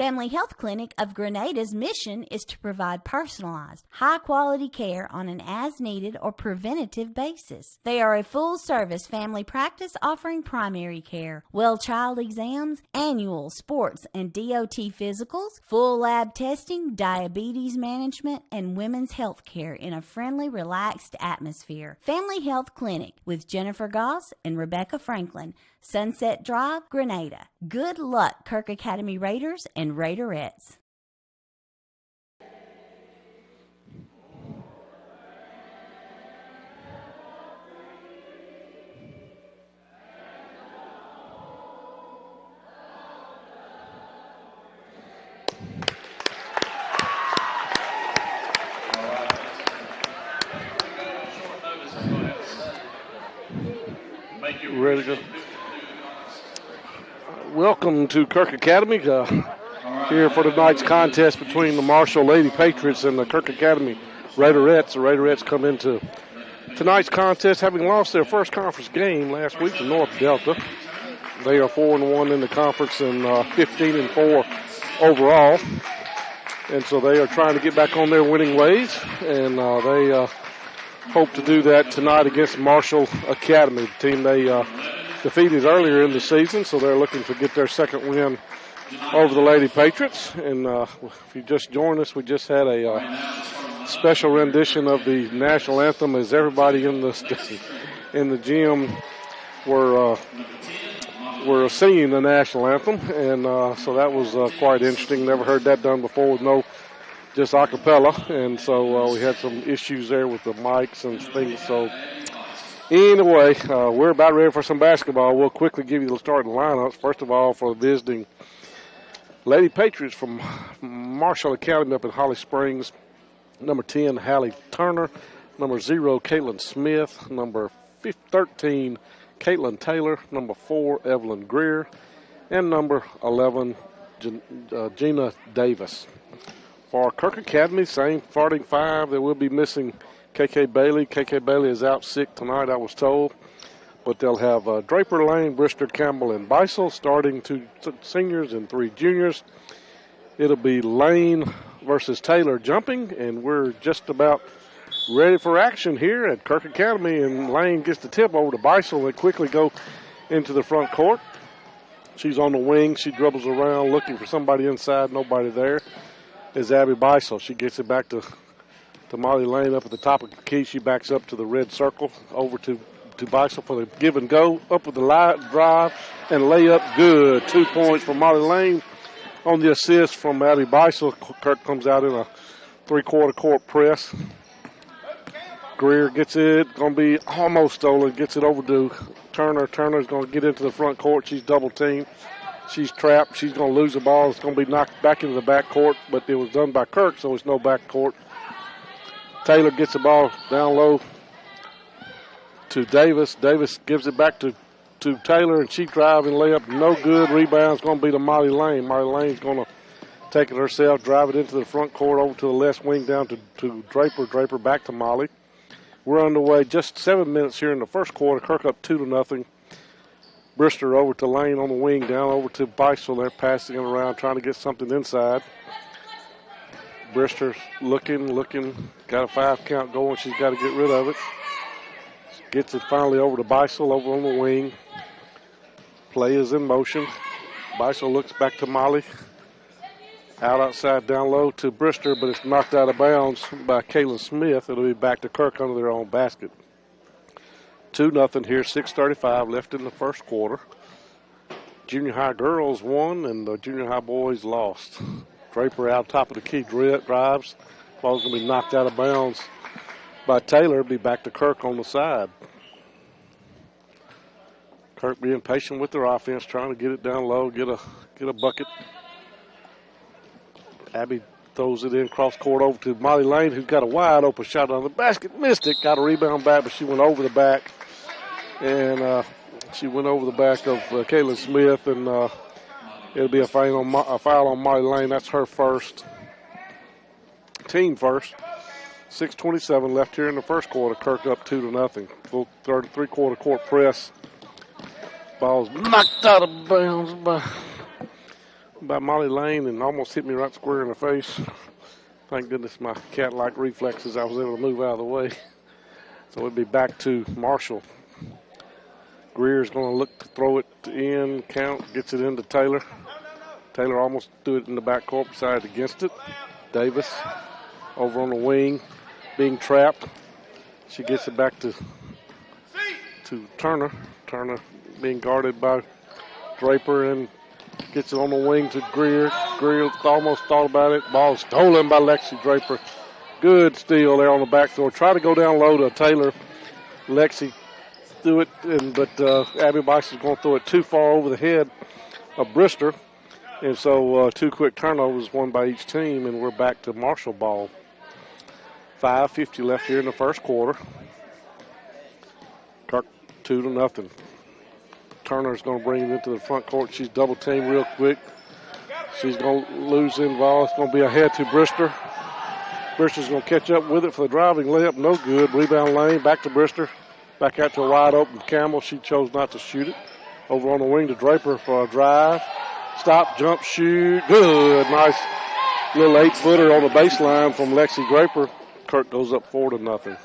Family Health Clinic of Grenada's mission is to provide personalized, high-quality care on an as-needed or preventative basis. They are a full-service family practice offering primary care, well child exams, annual sports and DOT physicals, full lab testing, diabetes management, and women's health care in a friendly, relaxed atmosphere. Family Health Clinic with Jennifer Goss and Rebecca Franklin, Sunset Drive, Grenada. Good luck, Kirk Academy Raiders and Raiderettes. Ready to go? Welcome to Kirk Academy. Here for tonight's contest between the Marshall Lady Patriots and the Kirk Academy Raiderettes. The Raiderettes come into tonight's contest having lost their first conference game last week to North Delta. They are 4-1 in the conference and 15-4 overall. And so they are trying to get back on their winning ways, and they hope to do that tonight against Marshall Academy, the team they defeated earlier in the season, so they're looking to get their second win over the Lady Patriots. And if you just joined us, we just had a special rendition of the national anthem as everybody in the gym were singing the national anthem, and so that was quite interesting. Never heard that done before with just a cappella, and so we had some issues there with the mics and things. So anyway, we're about ready for some basketball. We'll quickly give you the starting lineups. First of all, for the visiting Lady Patriots from Marshall Academy up in Holly Springs, number 10, Hallie Turner, number 0, Caitlin Smith, number 13, Caitlin Taylor, number 4, Evelyn Greer, and number 11, Gina Davis. For Kirk Academy, same starting five. They will be missing KK Bailey. KK Bailey is out sick tonight, I was told. But they'll have Draper, Lane, Brister, Campbell, and Beisel starting 2 seniors and 3 juniors. It'll be Lane versus Taylor jumping, and we're just about ready for action here at Kirk Academy. And Lane gets the tip over to Beisel. They quickly go into the front court. She's on the wing. She dribbles around looking for somebody inside. Nobody there. Is Abby Beisel. She gets it back to Molly Lane up at the top of the key. She backs up to the red circle over to Beisel for the give and go. Up with the light drive and layup. Good. 2 points for Molly Lane on the assist from Abby Beisel. Kirk comes out in a 3-quarter court press. Greer gets it. Going to be almost stolen. Gets it over to Turner. Turner's going to get into the front court. She's double teamed. She's trapped. She's going to lose the ball. It's going to be knocked back into the back court, but it was done by Kirk, so it's no back court. Taylor gets the ball down low to Davis. Davis gives it back to Taylor, and she drives and layup. No good. Rebound's going to be to Molly Lane. Molly Lane's going to take it herself, drive it into the front court, over to the left wing, down to Draper. Draper back to Molly. We're underway. Just 7 minutes here in the first quarter. Kirk up 2-0. Brister over to Lane on the wing, down over to Beisel. They're passing it around, trying to get something inside. Brister's looking, got a 5 count going. She's got to get rid of it. Gets it finally over to Beisel over on the wing. Play is in motion. Beisel looks back to Molly. Outside, down low to Brister, but it's knocked out of bounds by Caitlin Smith. It'll be back to Kirk under their own basket. 2-0 here, 6:35 left in the first quarter. Junior high girls won and the junior high boys lost. Draper out top of the key drives. Ball's going to be knocked out of bounds by Taylor. Be back to Kirk on the side. Kirk being patient with their offense, trying to get it down low, get a bucket. Abby throws it in cross court over to Molly Lane, who's got a wide open shot on the basket. Missed it. Got a rebound back, but she went over the back. And she went over the back of Caitlin Smith, and it'll be a foul on Molly Lane. That's her first. Team first. 6:27 left here in the first quarter. Kirk up 2-0. Full 3-quarter court press. Ball's knocked out of bounds by by Molly Lane and almost hit me right square in the face. Thank goodness my cat-like reflexes, I was able to move out of the way. So it'll be back to Marshall. Greer's going to look to throw it in, count, gets it into Taylor. Taylor almost threw it in the backcourt, decided against it. Davis over on the wing, being trapped. She gets it back to Turner. Turner being guarded by Draper and gets it on the wing to Greer. Greer almost thought about it. Ball stolen by Lexi Draper. Good steal there on the back door. Try to go down low to Taylor. Lexi threw it, but Abby Bice is going to throw it too far over the head of Brister. And so 2 quick turnovers, one by each team, and we're back to Marshall ball. 5:50 left here in the first quarter. Kirk 2-0. Turner's going to bring it into the front court. She's double teamed real quick. She's going to lose the ball. It's going to be ahead to Brister. Brister's going to catch up with it for the driving layup. No good. Rebound Lane. Back to Brister. Back out to a wide open Campbell. She chose not to shoot it. Over on the wing to Draper for a drive. Stop, jump, shoot. Good. Nice little 8-footer on the baseline from Lexi Draper. Kirk goes up 4-0.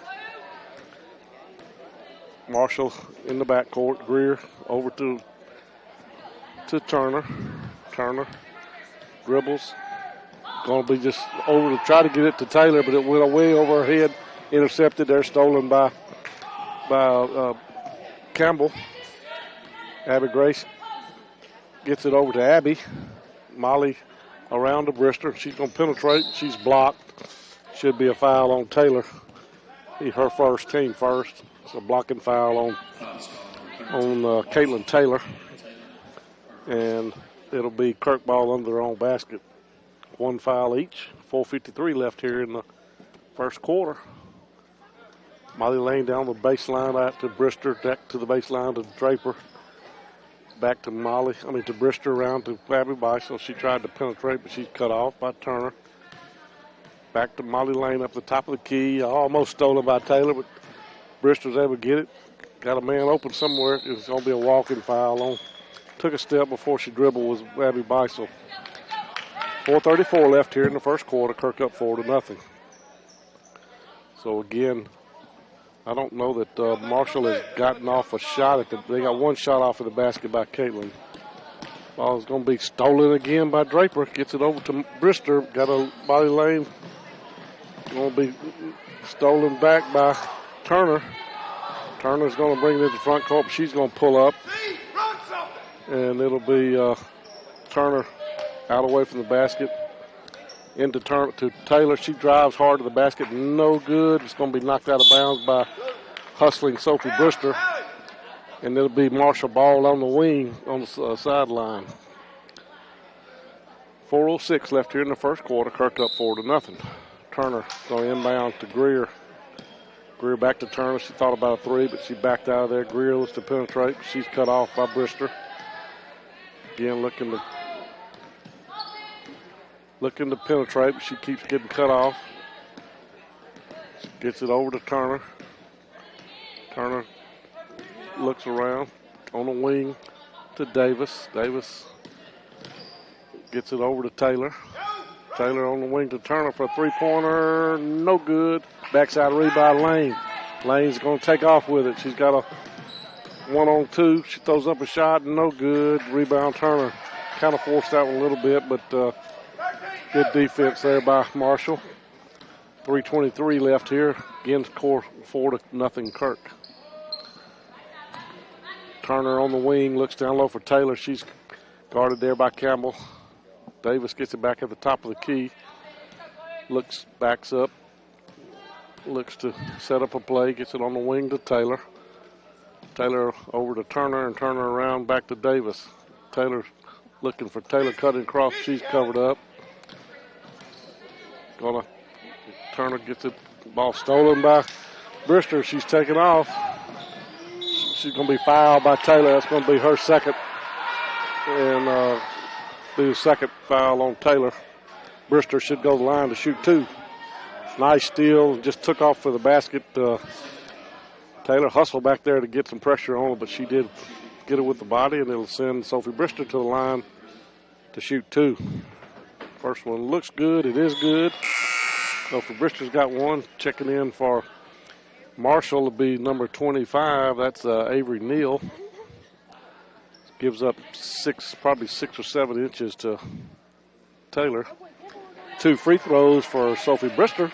Marshall in the backcourt. Greer over to Turner. Turner dribbles. Going to be just over to try to get it to Taylor, but it went way over her head. Intercepted there, stolen by Campbell. Abby Grace gets it over to Abby. Molly around to Brister. She's going to penetrate. She's blocked. Should be a foul on Taylor. Her first, team first. It's a blocking foul on Caitlin Taylor. And it'll be Kirk ball under their own basket. 1 foul each. 4:53 left here in the first quarter. Molly Lane down the baseline out to Brister. Back to the baseline to Draper. Back to Brister around to Abby Bice. So she tried to penetrate, but she's cut off by Turner. Back to Molly Lane up the top of the key. Almost stolen by Taylor, but Brister was able to get it. Got a man open somewhere. It's going to be a walking foul on. Took a step before she dribbled was Abby Bice. 4:34 left here in the first quarter. Kirk up 4-0. So again, I don't know that Marshall has gotten off a shot they got one shot off of the basket by Caitlin. Ball is going to be stolen again by Draper. Gets it over to Brister. Got a Molly Lane. Going to be stolen back by Turner. Turner's going to bring it into the front court. She's going to pull up. And it'll be Turner out away from the basket. Into to Taylor. She drives hard to the basket. No good. It's going to be knocked out of bounds by hustling Sophie Brister. And it'll be Marshall ball on the wing on the sideline. 4:06 left here in the first quarter. Kirk up 4-0. Turner going to inbound to Greer. Greer back to Turner. She thought about a three, but she backed out of there. Greer looks to penetrate. She's cut off by Brister. Again, looking to penetrate, but she keeps getting cut off. Gets it over to Turner. Turner looks around on the wing to Davis. Davis gets it over to Taylor. Taylor on the wing to Turner for a three-pointer. No good. Backside rebound Lane. Lane's going to take off with it. She's got a 1-on-2. She throws up a shot. No good. Rebound Turner. Kind of forced that one a little bit, but good defense there by Marshall. 3:23 left here. Again, score 4-0 Kirk. Turner on the wing. Looks down low for Taylor. She's guarded there by Campbell. Davis gets it back at the top of the key. Backs up. Looks to set up a play. Gets it on the wing to Taylor. Taylor over to Turner and Turner around back to Davis. Taylor looking for Taylor cutting across. She's covered up. Turner gets it. Ball stolen by Brister. She's taken off. She's going to be fouled by Taylor. That's going to be her second. And be the second foul on Taylor. Brister should go to the line to shoot 2. Nice steal. Just took off for the basket. Taylor hustled back there to get some pressure on her, but she did get it with the body, and it'll send Sophie Brister to the line to shoot 2. First one looks good. It is good. So for Bristol's got one. Checking in for Marshall will be number 25. That's Avery Neal. Gives up probably 6 or 7 inches to Taylor. 2 free throws for Sophie Brister.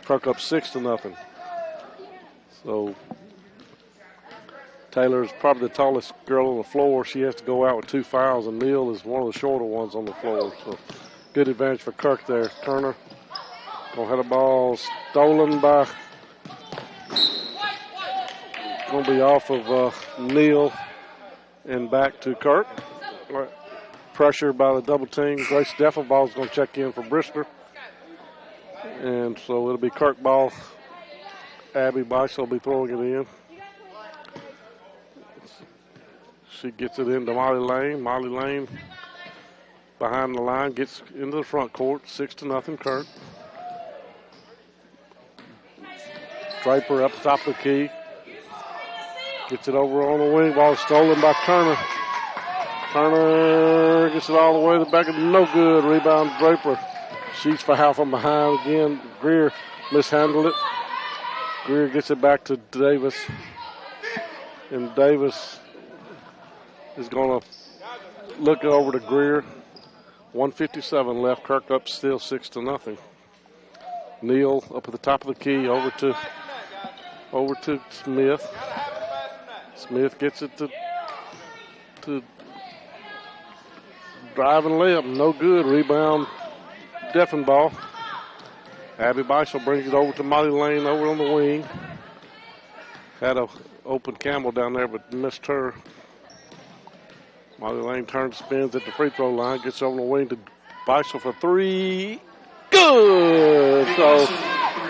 Kirk up 6-0. So Taylor is probably the tallest girl on the floor. She has to go out with 2 fouls, and Neal is one of the shorter ones on the floor. So good advantage for Kirk there. Turner gonna have the ball stolen by. Gonna be off of Neal and back to Kirk. Pressure by the double team. Grace Deffelball is gonna check in for Brister, and so it'll be Kirk ball. Abby Bice will be throwing it in. She gets it into Molly Lane. Molly Lane behind the line gets into the front court. 6-0 Kirk. Draper up the top of the key. Gets it over on the wing. Ball stolen by Turner. Turner gets it all the way to the back of the no good. Rebound Draper. She's foul from behind again. Greer mishandled it. Greer gets it back to Davis. And Davis is going to look over to Greer. 1:57 left. Kirk up still 6-0. Neal up at the top of the key over to Smith. Smith gets it to driving layup. No good. Rebound Deffelball. Abby Beisel brings it over to Molly Lane over on the wing. Had a open Campbell down there but missed her. Molly Lane turns, spins at the free throw line, gets over the wing to Beisel for 3. Good! So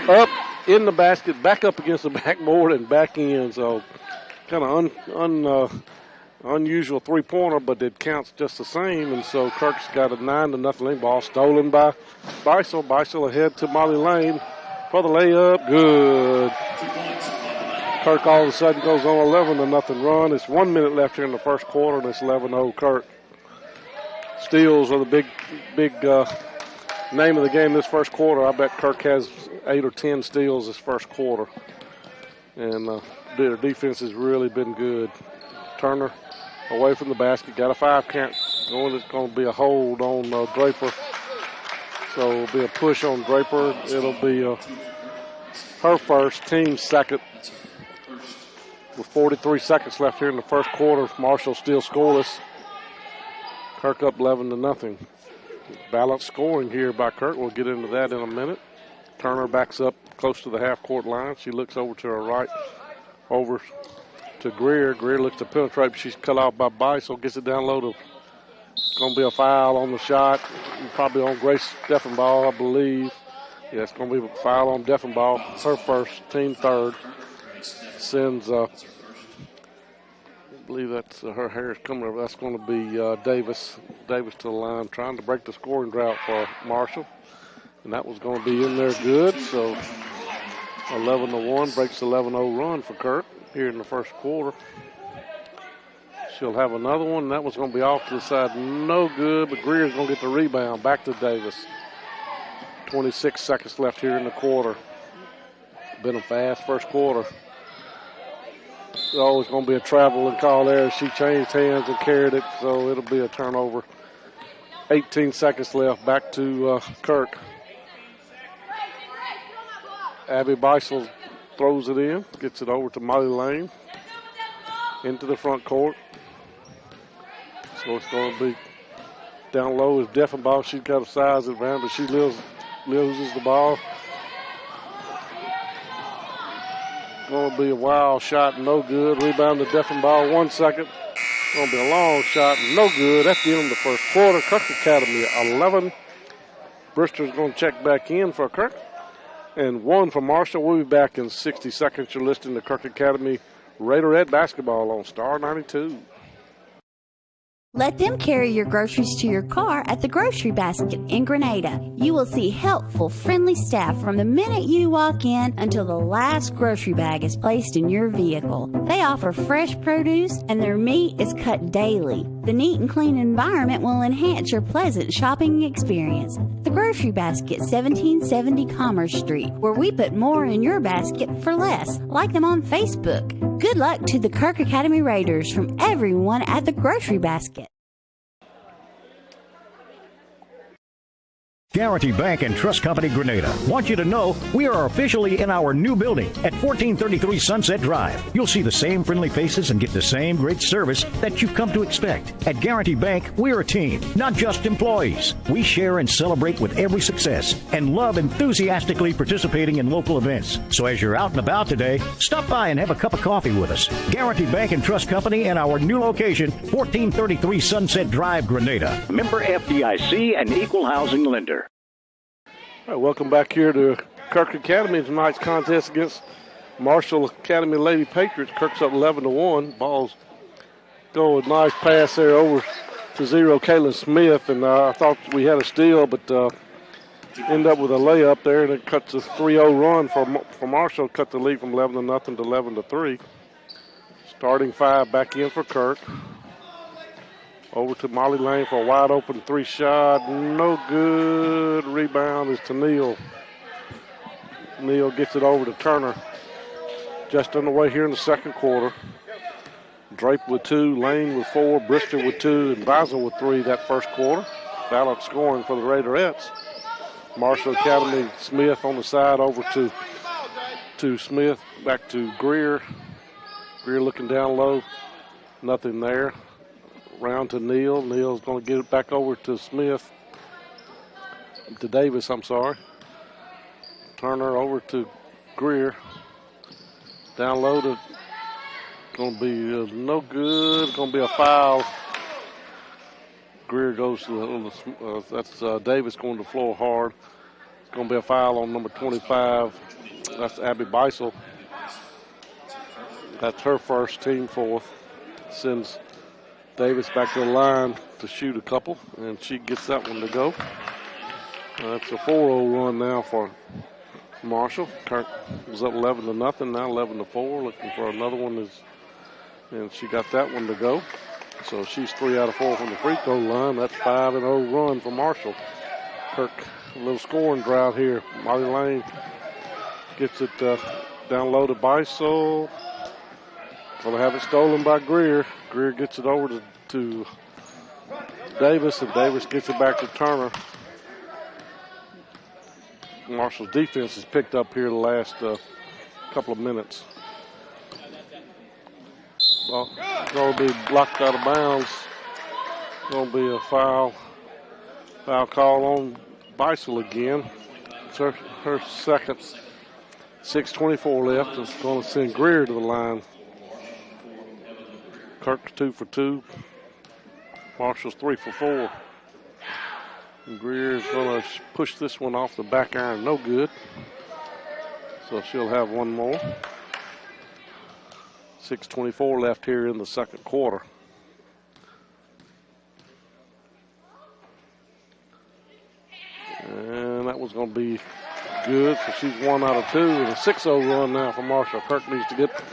up in the basket, back up against the backboard and back in. So kind of unusual three-pointer, but it counts just the same. And so Kirk's got a 9-0 lead. Ball stolen by Beisel. Beisel ahead to Molly Lane for the layup. Good. Kirk all of a sudden goes on 11-0 run. It's 1 minute left here in the first quarter, and it's 11-0 Kirk. Steals are the big name of the game this first quarter. I bet Kirk has 8 or 10 steals this first quarter. And their defense has really been good. Turner away from the basket. Got a 5 count going. It's going to be a hold on Draper. So it'll be a push on Draper. It'll be her first, team second. With 43 seconds left here in the first quarter, Marshall still scoreless. Kirk up 11-0. Balanced scoring here by Kirk. We'll get into that in a minute. Turner backs up close to the half-court line. She looks over to her right, over to Greer. Greer looks to penetrate, but she's cut off by Beisel. Gets it down low to. It's going to be a foul on the shot. Probably on Grace Deffelball, I believe. Yeah, it's going to be a foul on Deffelball. Her first, team third. Sends, I believe that's her hair is coming over. That's going to be Davis. Davis to the line, trying to break the scoring drought for Marshall. And that was going to be in there good. So 11-1 breaks the 11-0 run for Kirk here in the first quarter. She'll have another one. That was going to be off to the side. No good, but Greer's going to get the rebound. Back to Davis. 26 seconds left here in the quarter. Been a fast first quarter. There's always going to be a traveling call there. She changed hands and carried it, so it'll be a turnover. 18 seconds left. Back to Kirk. Abby Beisel throws it in, gets it over to Molly Lane. Into the front court. So it's going to be down low is Deffelball. She's got a size advantage, but she loses the ball. Going to be a wild shot, no good. Rebound to Deffelball, 1 second. Going to be a long shot, no good. That's the end of the first quarter. Kirk Academy 11. Brister's going to check back in for Kirk. And 1 for Marshall. We'll be back in 60 seconds. You're listening to Kirk Academy Raiderette basketball on Star 92. Let them carry your groceries to your car at the Grocery Basket in Grenada. You will see helpful, friendly staff from the minute you walk in until the last grocery bag is placed in your vehicle. They offer fresh produce and their meat is cut daily. The neat and clean environment will enhance your pleasant shopping experience. The Grocery Basket, 1770 Commerce Street, where we put more in your basket for less. Like them on Facebook. Good luck to the Kirk Academy Raiders from everyone at the Grocery Basket. Guarantee Bank and Trust Company Grenada want you to know we are officially in our new building at 1433 Sunset Drive. You'll see the same friendly faces and get the same great service that you've come to expect. At Guarantee Bank, we're a team, not just employees. We share and celebrate with every success and love enthusiastically participating in local events. So as you're out and about today, stop by and have a cup of coffee with us. Guarantee Bank and Trust Company in our new location, 1433 Sunset Drive, Grenada. Member FDIC and Equal Housing Lender. All right, welcome back here to Kirk Academy. Tonight's contest against Marshall Academy Lady Patriots. Kirk's up 11-1. Ball's going, nice pass there over to zero, Kaylin Smith. And I thought we had a steal, but end up with a layup there, and it cuts a 3-0 run for Marshall. Cut the lead from 11-0 to 11-3. Starting five back in for Kirk. Over to Molly Lane for a wide open three shot. No good. Rebound is to Neal. Neal gets it over to Turner. Just underway here in the second quarter. Drape with 2, Lane with 4, Brister with 2, and Beisel with 3 that first quarter. Balanced scoring for the Raiderettes. Marshall Academy, Smith on the side over to Smith. Back to Greer. Greer looking down low. Nothing there. Round to Neal. Neal's going to get it back over to Smith. To Davis, I'm sorry. Turner over to Greer. Down low to, going to be no good. Going to be a foul. Greer goes to that's Davis going to the floor hard. It's going to be a foul on number 25. That's Abby Beisel. That's her first, team fourth. Sends Davis back to the line to shoot a couple, and she gets that one to go. That's a 4-0 run now for Marshall. Kirk was up 11-0, now 11-4. Looking for another one, and she got that one to go. So she's 3 out of 4 from the free throw line. That's 5-0 run for Marshall. Kirk, a little scoring drought here. Molly Lane gets it down low to Beisel. Going to have it stolen by Greer. Greer gets it over to Davis, and Davis gets it back to Turner. Marshall's defense has picked up here the last couple of minutes. Well, going to be blocked out of bounds. Going to be a foul call on Beisel again. It's her second. 6:24 left. It's going to send Greer to the line. Kirk's 2 for 2. Marshall's 3 for 4. And Greer's going to push this one off the back iron. No good. So she'll have one more. 6:24 left here in the second quarter. And that was going to be good. So she's 1 out of 2. And a 6-0 run now for Marshall. Kirk needs to get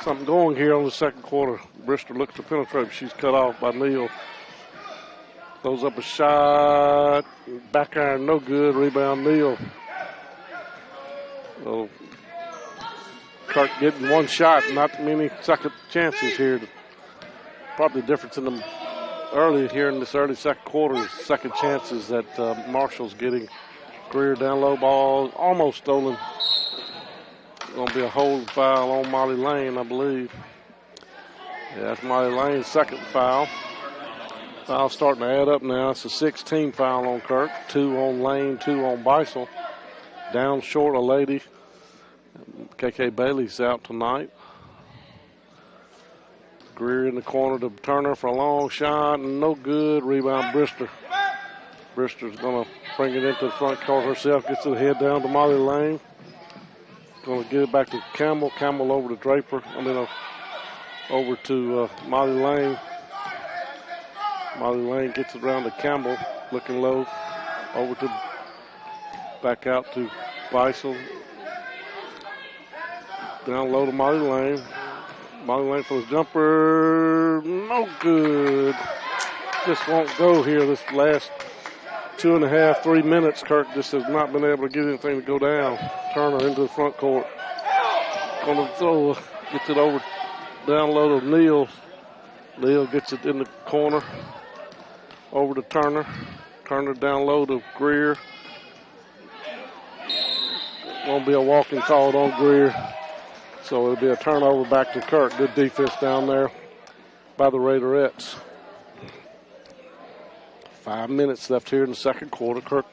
something going here on the second quarter. Brister looks to penetrate. She's cut off by Neal. Throws up a shot. Back iron, no good. Rebound, Neal. So Kirk getting one shot. Not many second chances here. Probably the difference in them early here in this early second quarter is second chances that Marshall's getting. Greer down low ball. Almost stolen. Going to be a hold foul on Molly Lane, I believe. Yeah, that's Molly Lane's second foul. Foul starting to add up now. It's a 6-team foul on Kirk. 2 on Lane, 2 on Beisel. Down short a lady. KK Bailey's out tonight. Greer in the corner to Turner for a long shot. No good. Rebound Brister. Brister's going to bring it into the front court herself. Gets the head down to Molly Lane. Going to get it back to Campbell. Campbell over to Draper. Over to Molly Lane. Molly Lane gets it around to Campbell, looking low, over to, back out to Beisel. Down low to Molly Lane. Molly Lane for the jumper, no good. Just won't go here this last 2.5, 3 minutes. Kirk just has not been able to get anything to go down. Turner into the front court. Going to throw, gets it over down low to Neal. Neal gets it in the corner. Over to Turner. Turner down low to Greer. Won't be a walking call on Greer. So it'll be a turnover back to Kirk. Good defense down there by the Raiderettes. 5 minutes left here in the second quarter. Kirk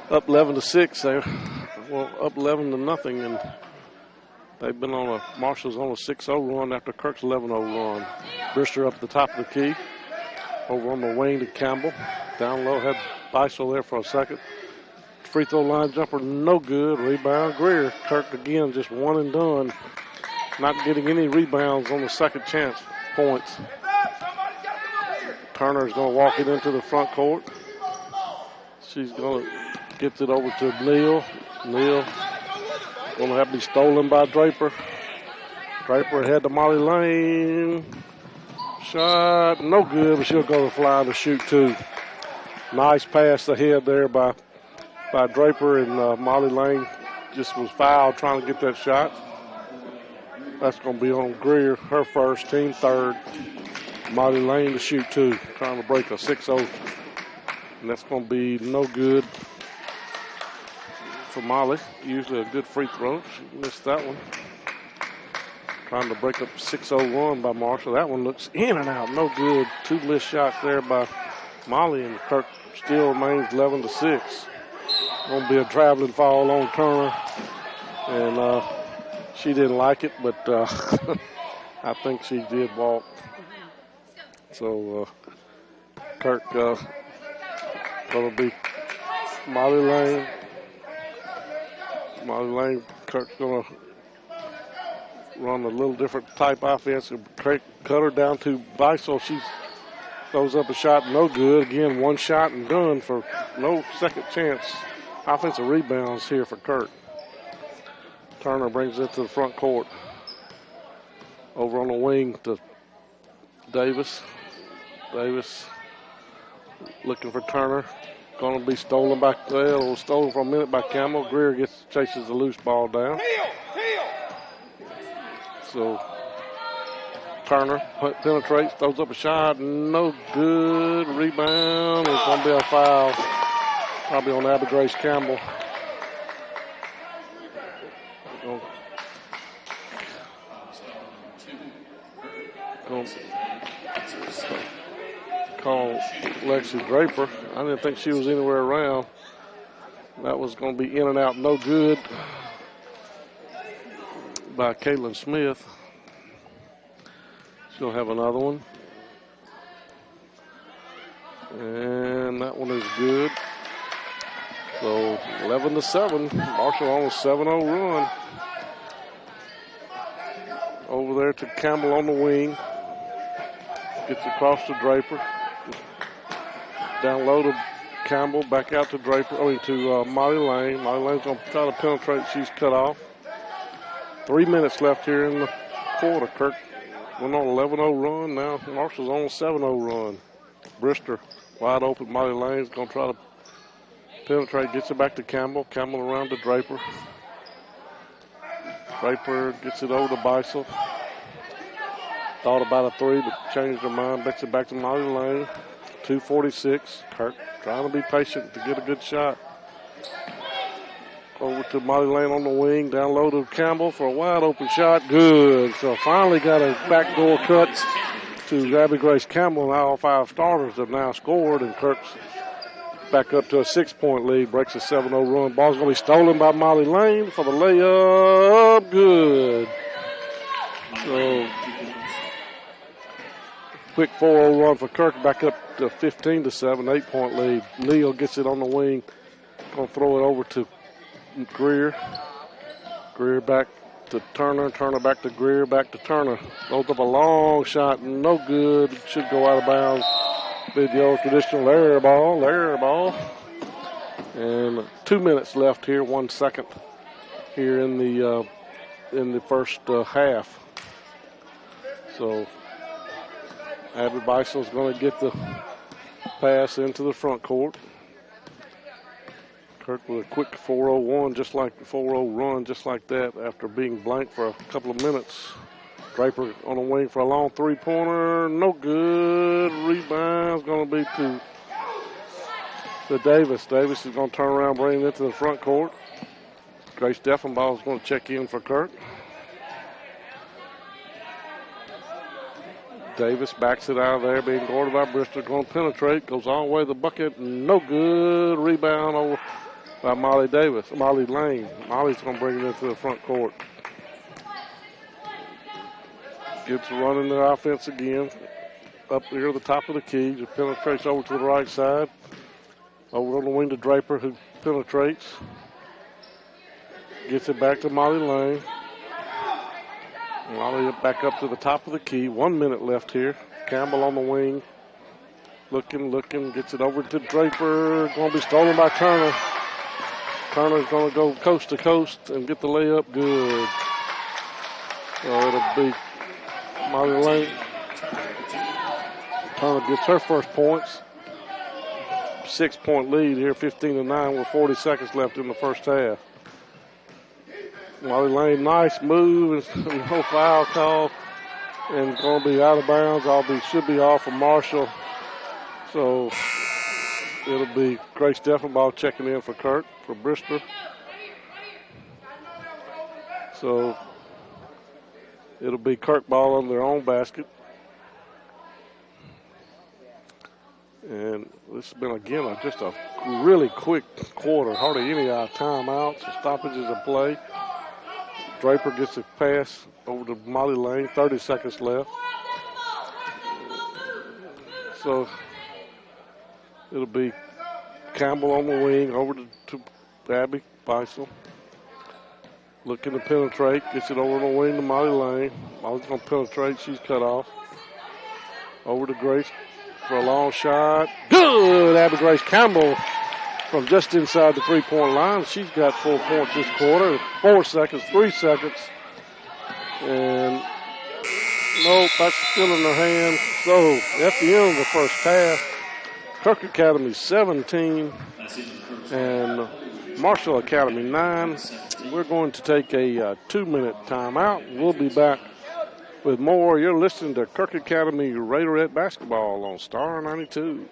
up 11-6 there. Well, up 11-0, and they've been on Marshall's on a 6-0 run after Kirk's 11-0 run. Brister up the top of the key. Over on the wing to Campbell. Down low, had Beisel there for a second. Free throw line jumper, no good. Rebound, Greer. Kirk again, just one and done. Not getting any rebounds on the second chance points. Turner's going to walk it into the front court. She's going to get it over to Neal. Neal going to have to be stolen by Draper. Draper ahead to Molly Lane. Shot, no good, but she'll go to fly to shoot two. Nice pass ahead there by Draper, and Molly Lane just was fouled trying to get that shot. That's going to be on Greer, her first, team third. Molly Lane to shoot two, trying to break a 6-0. And that's going to be no good for Molly. Usually a good free throw. She missed that one. Trying to break up 6-0 run by Marshall. That one looks in and out, no good. Two missed shots there by Molly, and Kirk still remains 11-6. Going to be a traveling foul on Turner, and she didn't like it, but I think she did walk. So Kirk going to be Molly Lane. Molly Lane, Kirk's going to run a little different type offense. Cut her down to Beisel. She throws up a shot, no good. Again, one shot and done for no second chance. Offensive rebounds here for Kirk. Turner brings it to the front court. Over on the wing to Davis. Davis looking for Turner. Going to be stolen by, well, it was stolen for a minute by Campbell. Greer chases the loose ball down. So Turner penetrates, throws up a shot, no good. Rebound. It's going to be a foul. Probably on Abby Grace Campbell. Going to call Lexi Draper. I didn't think she was anywhere around. That was going to be in and out, no good by Caitlin Smith. She'll have another one. And that one is good. So 11-7. Marshall on a 7-0 run. Over there to Campbell on the wing. Gets across to Draper. Down low to Campbell. Back out to Draper. To Molly Lane. Molly Lane's going to try to penetrate. She's cut off. 3 minutes left here in the quarter. Kirk went on an 11-0 run. Now Marshall's on a 7-0 run. Brister wide open. Molly Lane's going to try to penetrate, gets it back to Campbell. Campbell around to Draper. Draper gets it over to Beisel. Thought about a three, but changed her mind. Gets it back to Molly Lane. 2:46. Kirk trying to be patient to get a good shot. Over to Molly Lane on the wing. Down low to Campbell for a wide open shot. Good. So finally got a backdoor cut to Abby Grace Campbell. Now all five starters have now scored, and Kirk's back up to a 6-point lead. Breaks a 7-0 run. Ball's going to be stolen by Molly Lane for the layup. Good. So quick 4-0 run for Kirk. Back up to 15-7, 8-point lead. Neal gets it on the wing. Going to throw it over to Greer. Greer back to Turner. Turner back to Greer. Back to Turner. Throws up a long shot. No good. Should go out of bounds. Be the old traditional air ball. And 2 minutes left here, 1 second here in the first half. So Abby Bison's going to get the pass into the front court. Kirk with a quick 4-0 run, just like that, after being blank for a couple of minutes. Draper on the wing for a long three-pointer. No good. Rebound's going to be to Davis. Davis is going to turn around, bring it into the front court. Grace Deffenbaugh is going to check in for Kirk. Davis backs it out of there, being guarded by Bristol. Going to penetrate, goes all the way to the bucket. No good. Rebound over by Molly Lane. Molly's going to bring it into the front court. Gets running the offense again. Up here at the top of the key. Just penetrates over to the right side. Over on the wing to Draper, who penetrates. Gets it back to Molly Lane. Molly back up to the top of the key. 1 minute left here. Campbell on the wing. Looking. Gets it over to Draper. Going to be stolen by Turner. Turner's going to go coast to coast and get the layup. Good. So it'll be Molly Lane. Turner gets her first points. 6-point lead here, 15-9 with 40 seconds left in the first half. Molly Lane, nice move. No foul call. And going to be out of bounds. Should be off of Marshall. So it'll be Grace Deffenbaugh checking in for Kirk, for Bristol. So it'll be Kirk ball on their own basket. And this has been, again, just a really quick quarter. Hardly any timeouts or stoppages of play. Draper gets a pass over to Molly Lane. 30 seconds left. So it'll be Campbell on the wing over to Abby Bison. Looking to penetrate. Gets it over on the wing to Molly Lane. Molly's going to penetrate. She's cut off. Over to Grace for a long shot. Good! Abby Grace Campbell from just inside the three-point line. She's got 4 points this quarter. 4 seconds, 3 seconds. And nope, that's still in her hand. So at the end of the first half, Kirk Academy 17 and Marshall Academy 9. We're going to take a 2-minute timeout. We'll be back with more. You're listening to Kirk Academy Raiderette basketball on Star 92.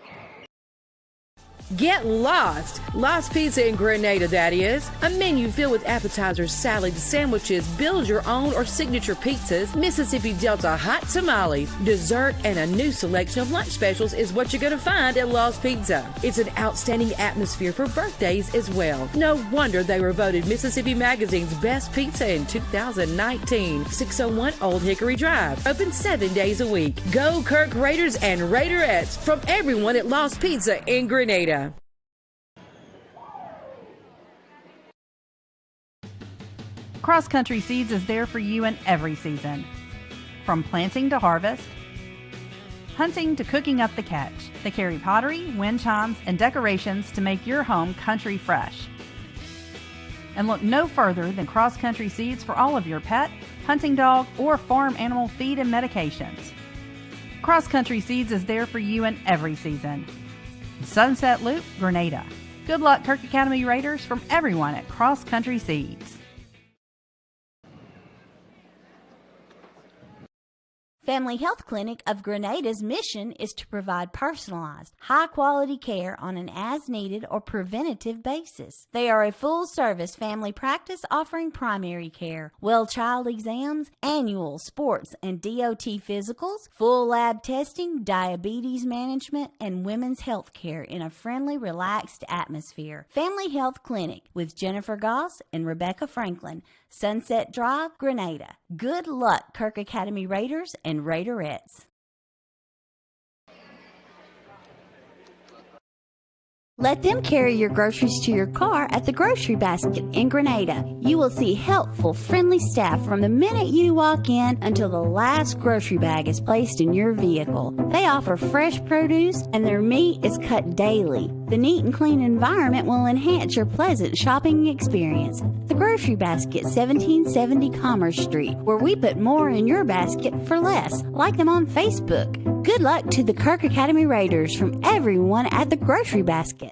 Get lost! Lost Pizza in Grenada, that is. A menu filled with appetizers, salads, sandwiches, build your own or signature pizzas, Mississippi Delta hot tamales, dessert, and a new selection of lunch specials is what you're going to find at Lost Pizza. It's an outstanding atmosphere for birthdays as well. No wonder they were voted Mississippi Magazine's best pizza in 2019. 601 Old Hickory Drive. Open 7 days a week. Go Kirk Raiders and Raiderettes from everyone at Lost Pizza in Grenada. Cross Country Seeds is there for you in every season. From planting to harvest, hunting to cooking up the catch, they carry pottery, wind chimes, and decorations to make your home country fresh. And look no further than Cross Country Seeds for all of your pet, hunting dog, or farm animal feed and medications. Cross Country Seeds is there for you in every season. Sunset Loop, Grenada. Good luck, Kirk Academy Raiders, from everyone at Cross Country Seeds. Family Health Clinic of Grenada's mission is to provide personalized, high-quality care on an as-needed or preventative basis. They are a full-service family practice offering primary care, well-child exams, annual sports and DOT physicals, full lab testing, diabetes management, and women's health care in a friendly, relaxed atmosphere. Family Health Clinic with Jennifer Goss and Rebecca Franklin, Sunset Drive, Grenada. Good luck, Kirk Academy Raiders and Raiderettes. Let them carry your groceries to your car at the Grocery Basket in Grenada. You will see helpful, friendly staff from the minute you walk in until the last grocery bag is placed in your vehicle. They offer fresh produce and their meat is cut daily. The neat and clean environment will enhance your pleasant shopping experience. The Grocery Basket, 1770 Commerce Street, where we put more in your basket for less. Like them on Facebook. Good luck to the Kirk Academy Raiders from everyone at the Grocery Basket.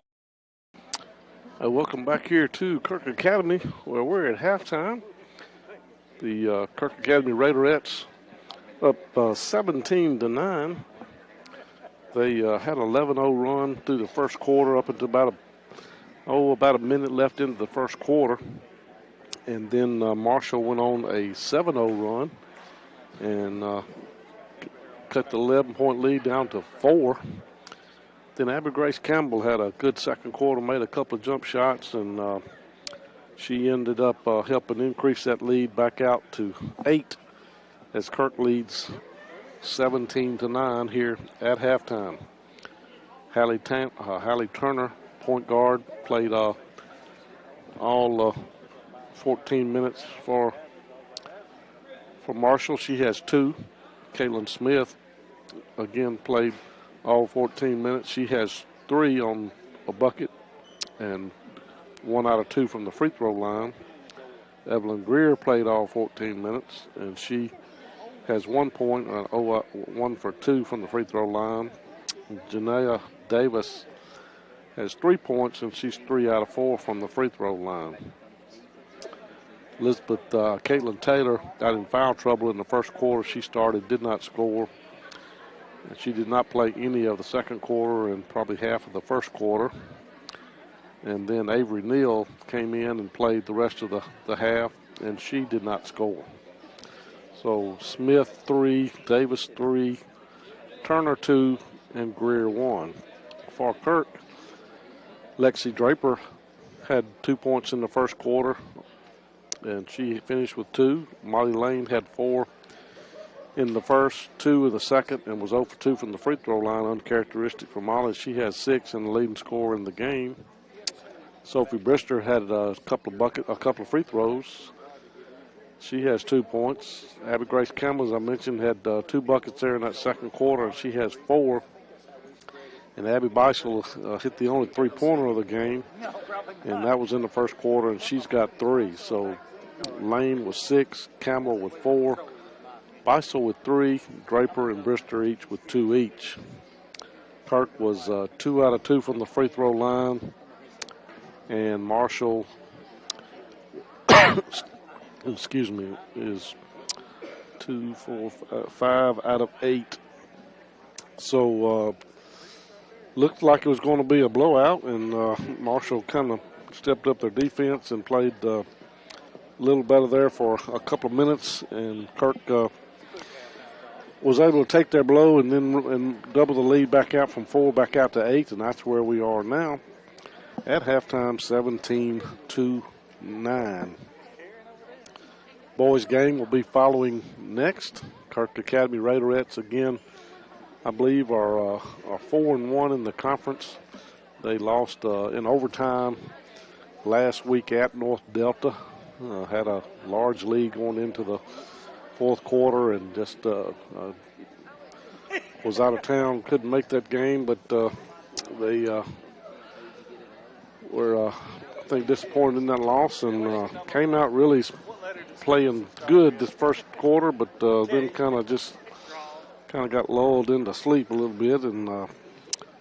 Welcome back here to Kirk Academy, where we're at halftime. The Kirk Academy Raiderettes up 17-9. They had an 11-0 run through the first quarter up until about a minute left into the first quarter. And then Marshall went on a 7-0 run and cut the 11-point lead down to 4. Then Abby Grace Campbell had a good second quarter, made a couple of jump shots, and she ended up helping increase that lead back out to 8 as Kirk leads 17-9 here at halftime. Hallie Turner, point guard, played all 14 minutes for Marshall. She has 2. Caitlin Smith, again, played all 14 minutes. She has 3 on a bucket and 1 out of 2 from the free throw line. Evelyn Greer played all 14 minutes, and she has 1 point, 1 for 2 from the free throw line. Janaya Davis has 3 points, and she's 3 out of 4 from the free throw line. Caitlin Taylor got in foul trouble in the first quarter. She started, did not score. And she did not play any of the second quarter and probably half of the first quarter. And then Avery Neal came in and played the rest of the half, and she did not score. So Smith 3, Davis 3, Turner 2, and Greer 1. For Kirk, Lexi Draper had 2 points in the first quarter, and she finished with 2. Molly Lane had 4 in the first, 2 in the second, and was 0 for 2 from the free throw line, uncharacteristic for Molly. She has 6 and the leading scorer in the game. Sophie Brister had a couple of free throws. She has 2 points. Abby Grace Campbell, as I mentioned, had 2 buckets there in that second quarter, and she has 4. And Abby Beisel hit the only three-pointer of the game, and that was in the first quarter, and she's got 3. So Lane with 6, Campbell with 4, Beisel with 3, Draper and Brister each with 2 each. Kirk was 2 out of 2 from the free throw line, and Marshall, excuse me, is 2, 4, 5 out of 8. So looked like it was going to be a blowout, and Marshall kind of stepped up their defense and played a little better there for a couple of minutes, and Kirk was able to take their blow and then double the lead back out from 4 back out to 8, and that's where we are now at halftime, 17-9. Boys game will be following next. Kirk Academy Raiderettes again, I believe, are 4-1 in the conference. They lost in overtime last week at North Delta. Had a large lead going into the fourth quarter and just was out of town, couldn't make that game, but they were, I think, disappointed in that loss and came out really playing good this first quarter, but then kind of got lulled into sleep a little bit, and but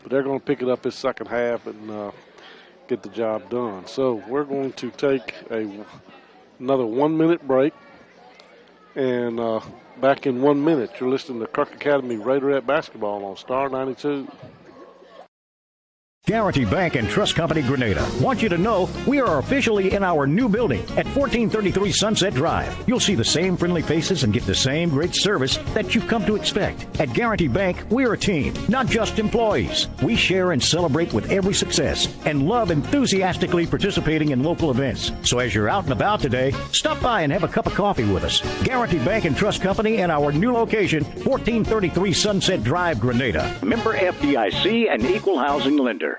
they're going to pick it up this second half and get the job done. So we're going to take another 1-minute break, and back in 1 minute, you're listening to Kirk Academy Raiderette basketball on Star 92. Guarantee Bank and Trust Company Grenada want you to know we are officially in our new building at 1433 Sunset Drive. You'll see the same friendly faces and get the same great service that you've come to expect. At Guarantee Bank, we're a team, not just employees. We share and celebrate with every success and love enthusiastically participating in local events. So as you're out and about today, stop by and have a cup of coffee with us. Guarantee Bank and Trust Company in our new location, 1433 Sunset Drive, Grenada. Member FDIC and Equal Housing Lender.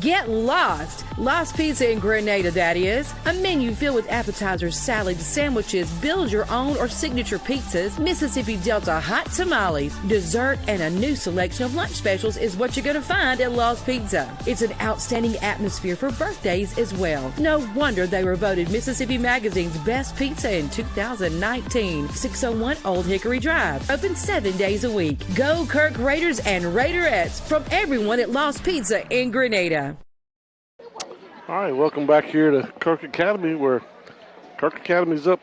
Get lost! Lost Pizza in Grenada, that is. A menu filled with appetizers, salads, sandwiches, build your own or signature pizzas, Mississippi Delta hot tamales, dessert, and a new selection of lunch specials is what you're going to find at Lost Pizza. It's an outstanding atmosphere for birthdays as well. No wonder they were voted Mississippi Magazine's best pizza in 2019. 601 Old Hickory Drive. Open 7 days a week. Go Kirk Raiders and Raiderettes from everyone at Lost Pizza in Grenada. All right, welcome back here to Kirk Academy, where Kirk Academy's up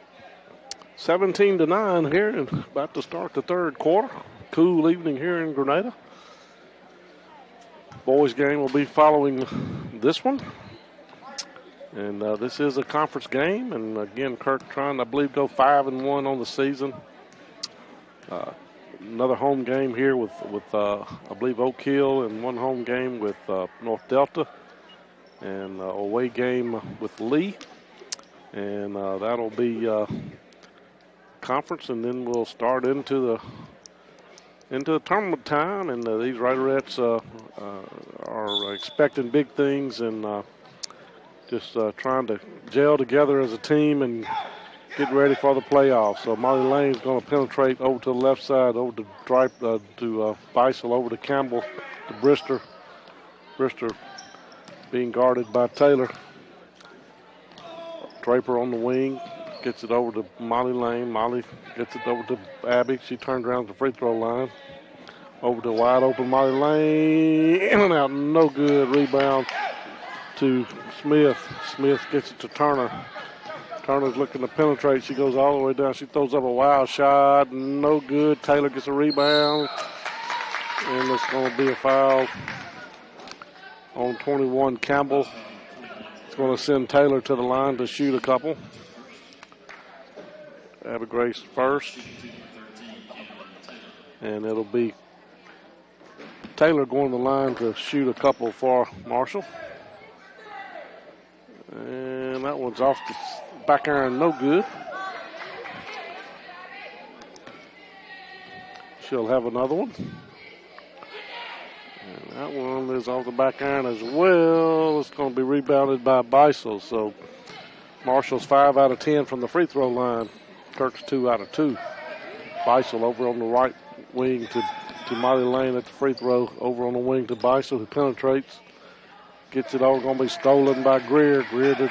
17-9 here and about to start the third quarter. Cool evening here in Grenada. Boys game will be following this one. And this is a conference game. And again, Kirk trying, I believe, go 5-1 on the season. Another home game here with I believe, Oak Hill, and one home game with North Delta. And away game with Lee, and that'll be conference, and then we'll start into the tournament time. And these Raiderettes are expecting big things, and just trying to gel together as a team and get ready for the playoffs. So Molly Lane's going to penetrate over to the left side, over to Beisel, over to Campbell, to Brister. Brister being guarded by Taylor. Draper on the wing, gets it over to Molly Lane. Molly gets it over to Abby. She turns around to the free throw line. Over to wide open Molly Lane. In and out, no good. Rebound to Smith. Smith gets it to Turner. Turner's looking to penetrate. She goes all the way down. She throws up a wild shot. No good. Taylor gets a rebound. And it's going to be a foul on 21, Campbell. It's going to send Taylor to the line to shoot a couple. Abby Grace first. And it'll be Taylor going to the line to shoot a couple for Marshall. And that one's off the back iron, no good. She'll have another one. And that one is off the back iron as well. It's going to be rebounded by Beisel. So Marshall's 5 out of 10 from the free throw line. Kirk's 2 out of 2. Beisel over on the right wing to Molly Lane at the free throw. Over on the wing to Beisel, who penetrates. Gets it over, going to be stolen by Greer. Greer to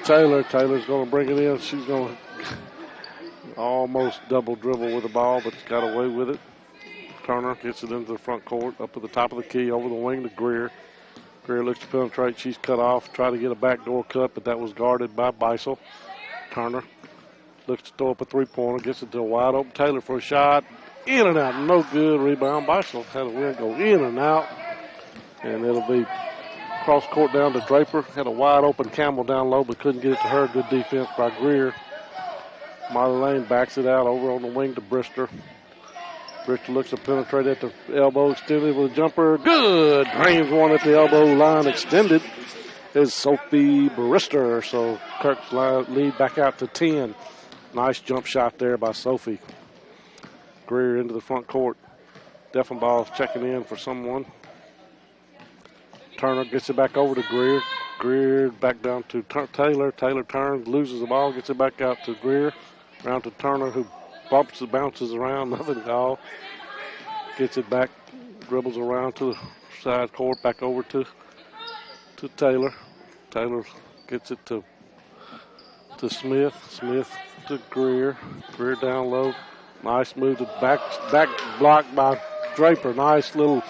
Taylor. Taylor's going to bring it in. She's going to almost double dribble with the ball, but got away with it. Turner gets it into the front court, up at the top of the key, over the wing to Greer. Greer looks to penetrate. She's cut off. Tried to get a backdoor cut, but that was guarded by Beisel. Turner looks to throw up a three-pointer. Gets it to a wide open Taylor for a shot. In and out. No good. Rebound. Beisel had a win go in and out. And it'll be cross court down to Draper. Had a wide open Campbell down low, but couldn't get it to her. Good defense by Greer. Molly Lane backs it out over on the wing to Brister. Brister looks to penetrate at the elbow, extended with a jumper. Good! Drains one at the elbow line, extended is Sophie Brister. So Kirk's lead back out to 10. Nice jump shot there by Sophie. Greer into the front court. Deffenbaugh's checking in for someone. Turner gets it back over to Greer. Greer back down to Taylor. Taylor turns, loses the ball, gets it back out to Greer. Around to Turner, who bounces around, nothing at all. Gets it back, dribbles around to the side court, back over to Taylor. Taylor gets it to Smith. Smith to Greer. Greer down low. Nice move to back block by Draper. Nice little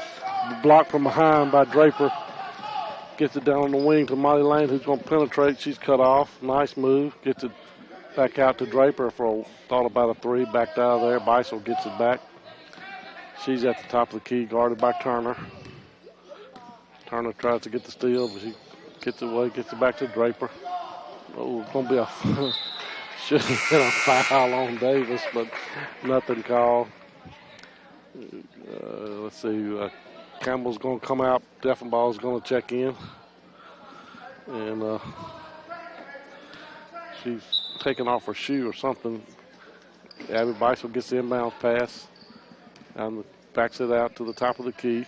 block from behind by Draper. Gets it down on the wing to Molly Lane, who's going to penetrate. She's cut off. Nice move. Gets it back out to Draper for thought about a three. Backed out of there. Beisel gets it back. She's at the top of the key, guarded by Turner. Turner tries to get the steal, but she gets it away, gets it back to Draper. Oh, it's going to be a should have been a foul on Davis, but nothing called. Let's see. Campbell's going to come out. Deffenbaugh's going to check in. And she's taking off her shoe or something. Abby Beisel gets the inbound pass and backs it out to the top of the key.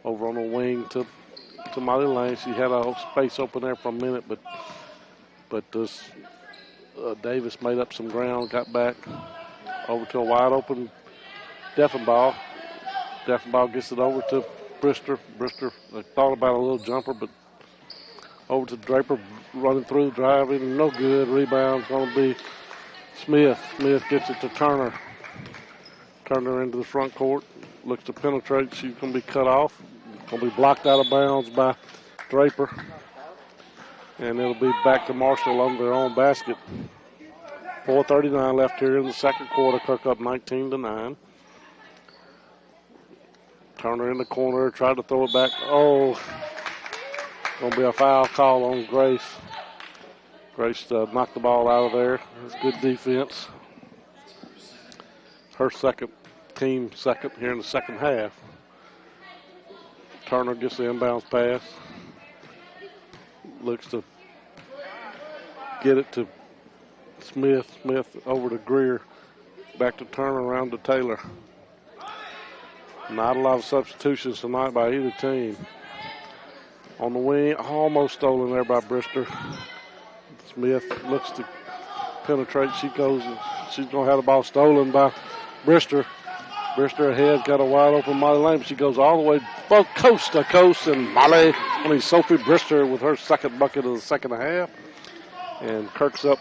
Over on the wing to to Molly Lane. She had a space open there for a minute, but this Davis made up some ground, got back over to a wide open Deffenbaugh. Deffenbaugh gets it over to Brister. Brister thought about a little jumper, but over to Draper, running through, driving, no good. Rebound's going to be Smith. Smith gets it to Turner. Turner into the front court, looks to penetrate. She's going to be cut off. Going to be blocked out of bounds by Draper. And it'll be back to Marshall on their own basket. 4:39 left here in the second quarter. Kirk up 19-9. Turner in the corner, tried to throw it back. Oh, going to be a foul call on Grace. Grace knocked the ball out of there. It's good defense. Her team second here in the second half. Turner gets the inbounds pass. Looks to get it to Smith. Smith over to Greer. Back to Turner, around to Taylor. Not a lot of substitutions tonight by either team. On the wing, almost stolen there by Brister. Smith looks to penetrate. She goes, she's going to have the ball stolen by Brister. Brister ahead, got a wide open Molly Lane. She goes all the way both coast to coast, and Sophie Brister with her second bucket of the second half. And Kirk's up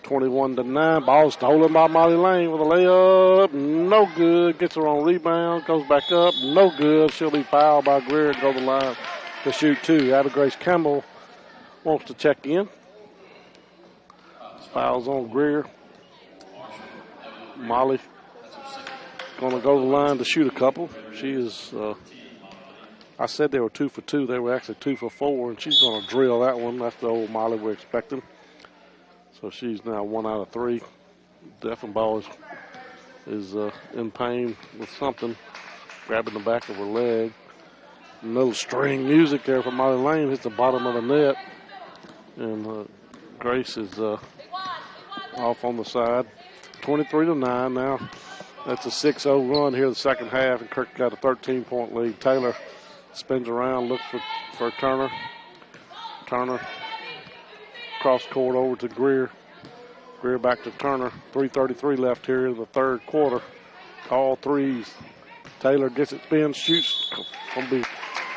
21-9. Ball stolen by Molly Lane with a layup. No good. Gets her on rebound. Goes back up. No good. She'll be fouled by Greer and go to the line to shoot two. Abby Grace Campbell wants to check in. Fouls on Greer. Molly going to go to the line to shoot a couple. She is, I said they were 2 for 2. They were actually 2 for 4, and she's going to drill that one. That's the old Molly we're expecting. So she's now 1 out of 3. Deffenbaugh is in pain with something, grabbing the back of her leg. A little string music there from Molly Lane hits the bottom of the net. And Grace is off on the side. 23-9 now. That's a 6-0 run here in the second half, and Kirk got a 13-point lead. Taylor spins around, looks for Turner. Turner cross court over to Greer. Greer back to Turner. 3:33 left here in the third quarter. All threes. Taylor gets it, spins, shoots. I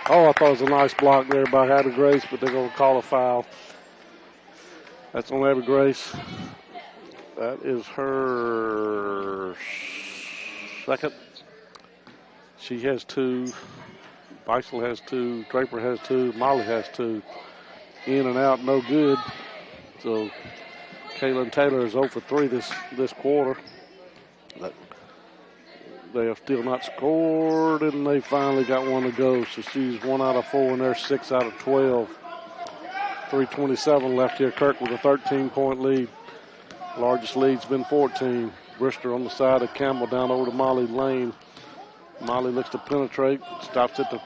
thought it was a nice block there by Abby Grace, but they're going to call a foul. That's on Abby Grace. That is her second. She has 2. Beisel has 2. Draper has 2. Molly has 2. In and out, no good. So Kaylin Taylor is 0 for 3 this quarter. But they have still not scored, and they finally got one to go. So she's 1 out of 4, and they're 6 out of 12. 3:27 left here. Kirk with a 13-point lead. Largest lead's been 14. Brister on the side of Campbell, down over to Molly Lane. Molly looks to penetrate, stops at the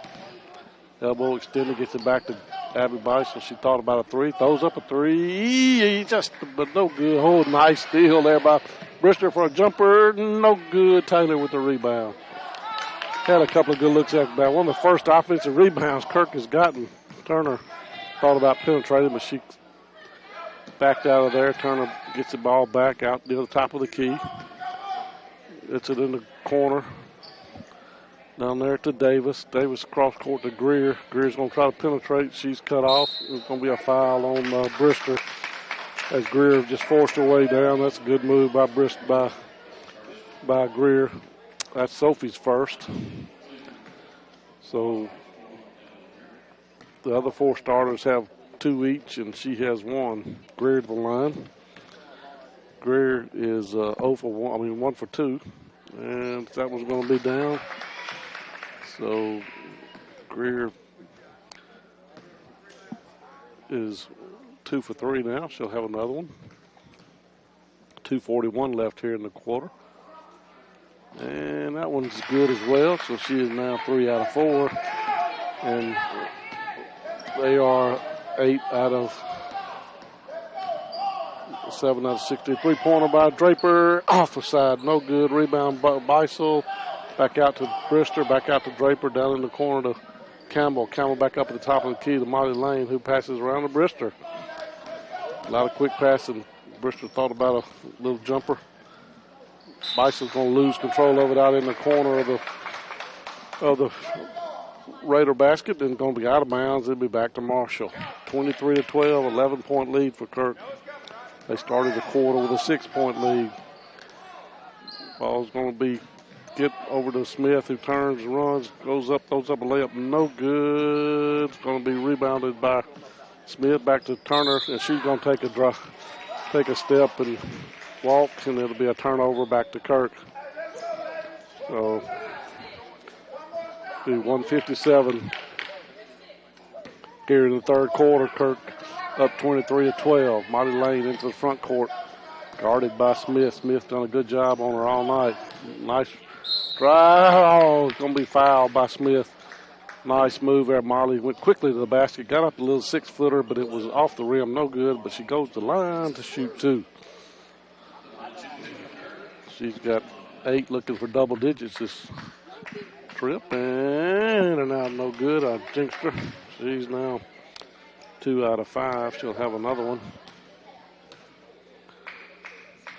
elbow extended, gets it back to Abby Beisel. She thought about a 3, throws up a 3, but no good. Oh, nice steal there by Brister for a jumper, no good. Taylor with the rebound. Had a couple of good looks after that. One of the first offensive rebounds Kirk has gotten. Turner thought about penetrating, but she backed out of there. Turner gets the ball back out near the top of the key. It's it in the corner. Down there to Davis. Davis cross court to Greer. Greer's going to try to penetrate. She's cut off. It's going to be a foul on Brister as Greer just forced her way down. That's a good move by Brister, by Greer. That's Sophie's first. So the other 4 starters have 2 each, and she has 1. Greer to the line. Greer is 0 for 1. 1 for 2, and that one's going to be down. So Greer is 2 for 3 now. She'll have another one. 2:41 left here in the quarter. And that one's good as well. So she is now 3 out of 4. And they are 8 out of 7 out of 63. Pointer by Draper. Off the side. No good. Rebound by Beisel. Back out to Brister, back out to Draper, down in the corner to Campbell. Campbell back up at the top of the key to Molly Lane, who passes around to Brister. A lot of quick passing. Brister thought about a little jumper. Bison's going to lose control of it out in the corner of the Raider basket, and going to be out of bounds. It'll be back to Marshall. 23-12, 11-point lead for Kirk. They started the quarter with a 6-point lead. Ball's going to be get over to Smith, who turns, runs, goes up, throws up a layup. No good. It's going to be rebounded by Smith back to Turner, and she's going to take a step and walk, and it'll be a turnover back to Kirk. So, be 157 here in the third quarter. Kirk up 23-12. Molly Lane into the front court, guarded by Smith. Smith done a good job on her all night. Nice drive. Oh, it's going to be fouled by Smith. Nice move there. Molly went quickly to the basket, got up a little 6-footer, but it was off the rim, no good. But she goes to the line to shoot 2. She's got 8, looking for double digits this trip, and out, no good. I jinxed her. She's now 2 out of 5. She'll have another one.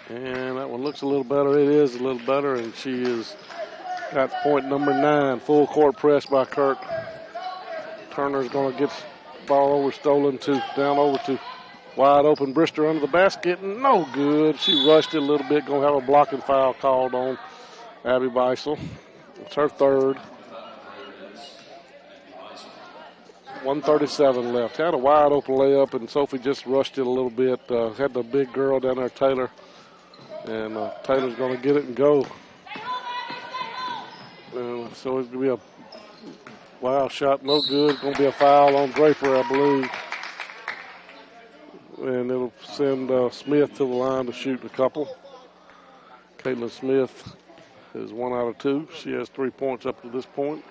And that one looks a little better. It is a little better, and she is got point number 9. Full court press by Kirk. Turner's going to get the ball over, stolen to down over to wide open Brister under the basket. No good. She rushed it a little bit. Going to have a blocking foul called on Abby Beisel. It's her third. 1:37 left. Had a wide open layup, and Sophie just rushed it a little bit. Had the big girl down there, Taylor. And Taylor's going to get it and go. So it's going to be a wild shot, no good. It's going to be a foul on Draper, I believe. And it'll send Smith to the line to shoot a couple. Caitlin Smith is 1 out of 2. She has 3 points up to this point.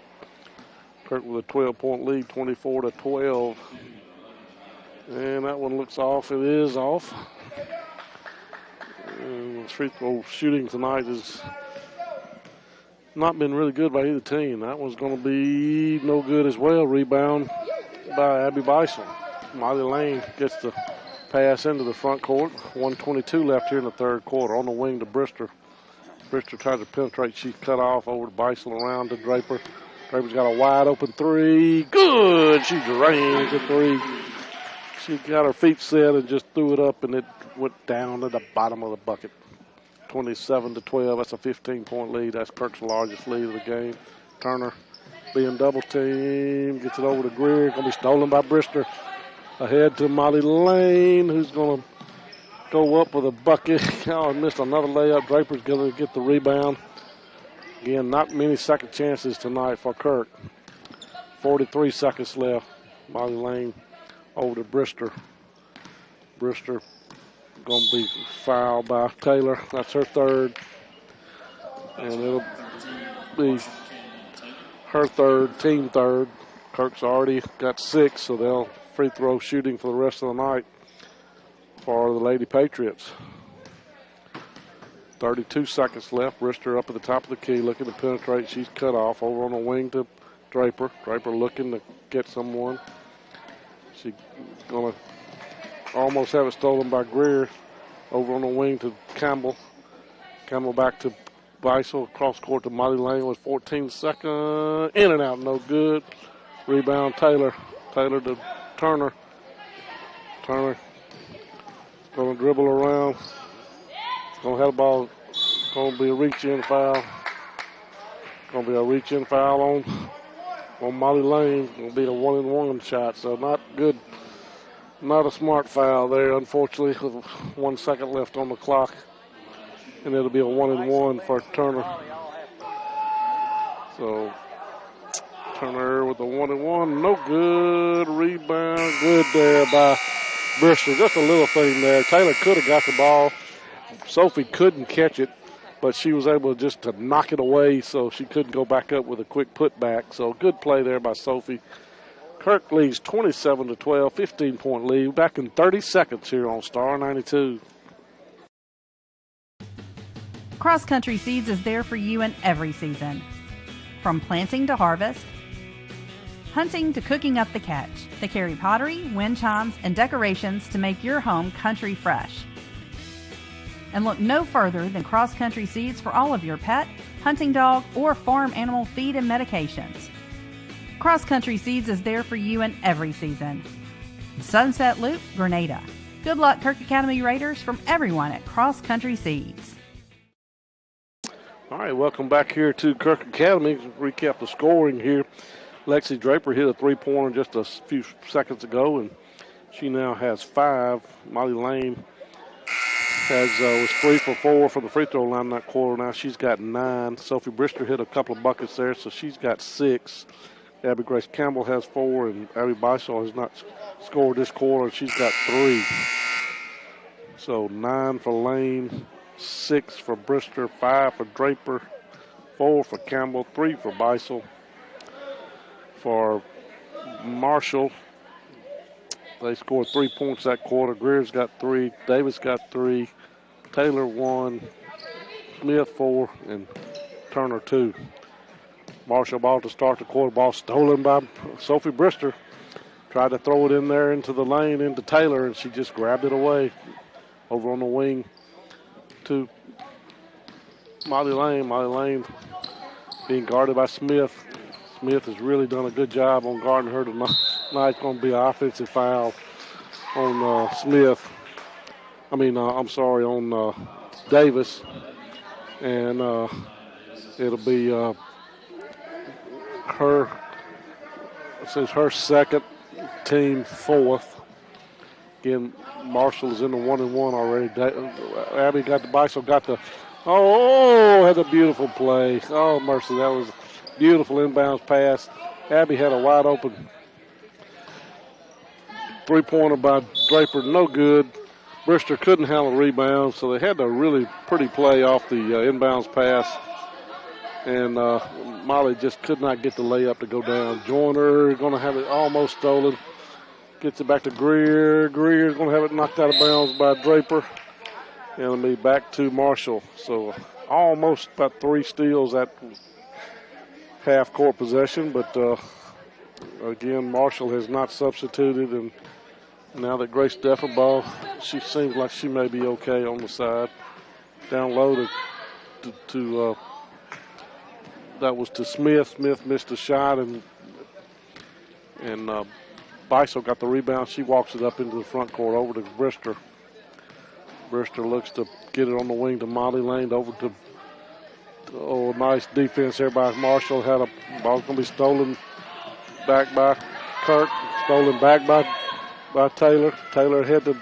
Kirk with a 12-point lead, 24-12. And that one looks off. It is off. And free throw shooting tonight has not been really good by either team. That one's going to be no good as well. Rebound by Abby Bison. Molly Lane gets the pass into the front court. 1:22 left here in the third quarter. On the wing to Brister. Brister tries to penetrate. She's cut off over to Bison, around to Draper. Draper's got a wide open 3. Good. She drains the 3. She got her feet set and just threw it up, and it went down to the bottom of the bucket. 27-12. That's a 15-point lead. That's Kirk's largest lead of the game. Turner being double teamed. Gets it over to Greer. Going to be stolen by Brister. Ahead to Molly Lane, who's going to go up with a bucket. Oh, missed another layup. Draper's going to get the rebound. Again, not many second chances tonight for Kirk. 43 seconds left. Molly Lane over to Brister. Brister going to be fouled by Taylor. That's her third. And it'll be her third, team third. Kirk's already got 6, so they'll free throw shooting for the rest of the night for the Lady Patriots. 32 seconds left. Brister up at the top of the key, looking to penetrate. She's cut off over on the wing to Draper. Draper looking to get someone. She's going to almost have it stolen by Greer. Over on the wing to Campbell. Campbell back to Beisel. Cross court to Molly Lane with 14 seconds. In and out, no good. Rebound Taylor. Taylor to Turner. Turner going to dribble around. Going to have the ball. Going to be a reach-in foul. Going to be a reach-in foul on Molly Lane. Going to be a 1-and-1 shot, so not good. Not a smart foul there, unfortunately, with 1 second left on the clock. And it'll be a 1-and-1 for Turner. So Turner with a 1-and-1. No good. Rebound. Good there by Brister. Just a little thing there. Taylor could have got the ball. Sophie couldn't catch it, but she was able just to knock it away, so she couldn't go back up with a quick putback. So good play there by Sophie. Kirk leads 27-12, 15-point lead. Back in 30 seconds here on Star 92. Cross Country Seeds is there for you in every season. From planting to harvest, hunting to cooking up the catch. They carry pottery, wind chimes, and decorations to make your home country fresh. And look no further than Cross Country Seeds for all of your pet, hunting dog, or farm animal feed and medications. Cross Country Seeds is there for you in every season. Sunset Loop, Grenada. Good luck, Kirk Academy Raiders, from everyone at Cross Country Seeds. All right, welcome back here to Kirk Academy. Recap the scoring here. Lexi Draper hit a three-pointer just a few seconds ago, and she now has 5. Molly Lane was 3 for 4 from the free throw line in that quarter. Now she's got 9. Sophie Brister hit a couple of buckets there, so she's got 6. Abby Grace Campbell has 4, and Abby Bisol has not scored this quarter. She's got 3. So 9 for Lane, 6 for Brister, 5 for Draper, 4 for Campbell, 3 for Bisol. For Marshall, they scored 3 points that quarter. Greer's got 3, Davis got 3, Taylor 1, Smith 4, and Turner 2. Marshall ball to start the quarter. Ball stolen by Sophie Brister. Tried to throw it in there into the lane into Taylor, and she just grabbed it away over on the wing to Molly Lane. Molly Lane being guarded by Smith. Smith has really done a good job on guarding her tonight. It's going to be an offensive foul on Smith. On Davis. And it'll be her second, team 4th. Again, Marshall is in the 1-and-1 already. Abby got the Bisol, had a beautiful play. Oh, mercy, that was a beautiful inbounds pass. Abby had a wide open three-pointer by Draper, no good. Brister couldn't handle the rebound, so they had a really pretty play off the inbounds pass. And Molly just could not get the layup to go down. Joyner going to have it almost stolen. Gets it back to Greer. Greer's going to have it knocked out of bounds by Draper. And it'll be back to Marshall. So almost about 3 steals at half-court possession. But, again, Marshall has not substituted. And now that Grace Defferbaugh, she seems like she may be okay on the side. Down low to that was to Smith. Smith missed a shot, and Bisol got the rebound. She walks it up into the front court over to Brister. Brister looks to get it on the wing to Molly Lane, over to, nice defense there by Marshall. Had a ball going to be stolen back by Kirk, stolen back by Taylor. Taylor had to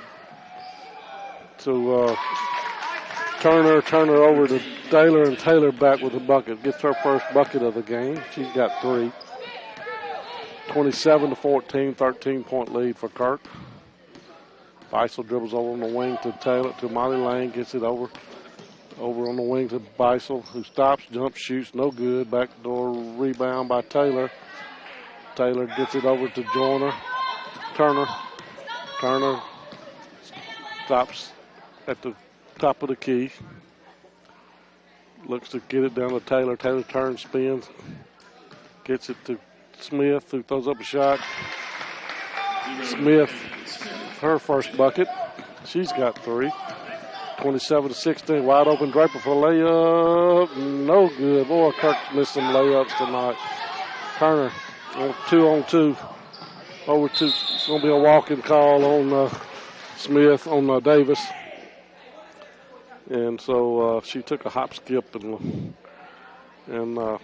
Turner over to Taylor, and Taylor back with the bucket. Gets her first bucket of the game. She's got 3. 27-14, 13-point lead for Kirk. Bisol dribbles over on the wing to Taylor, to Molly Lane, gets it over on the wing to Bisol, who stops, jumps, shoots, no good. Backdoor rebound by Taylor. Taylor gets it over to Joyner. Turner stops at the top of the key. Looks to get it down to Taylor. Taylor turns, spins, gets it to Smith, who throws up a shot. Smith, her first bucket. She's got 3. 27-16, wide open Draper for a layup. No good. Boy, Kirk's missed some layups tonight. Turner, 2-on-2. Over to, it's going to be a walking call on Smith, on Davis. And so she took a hop, skip, and it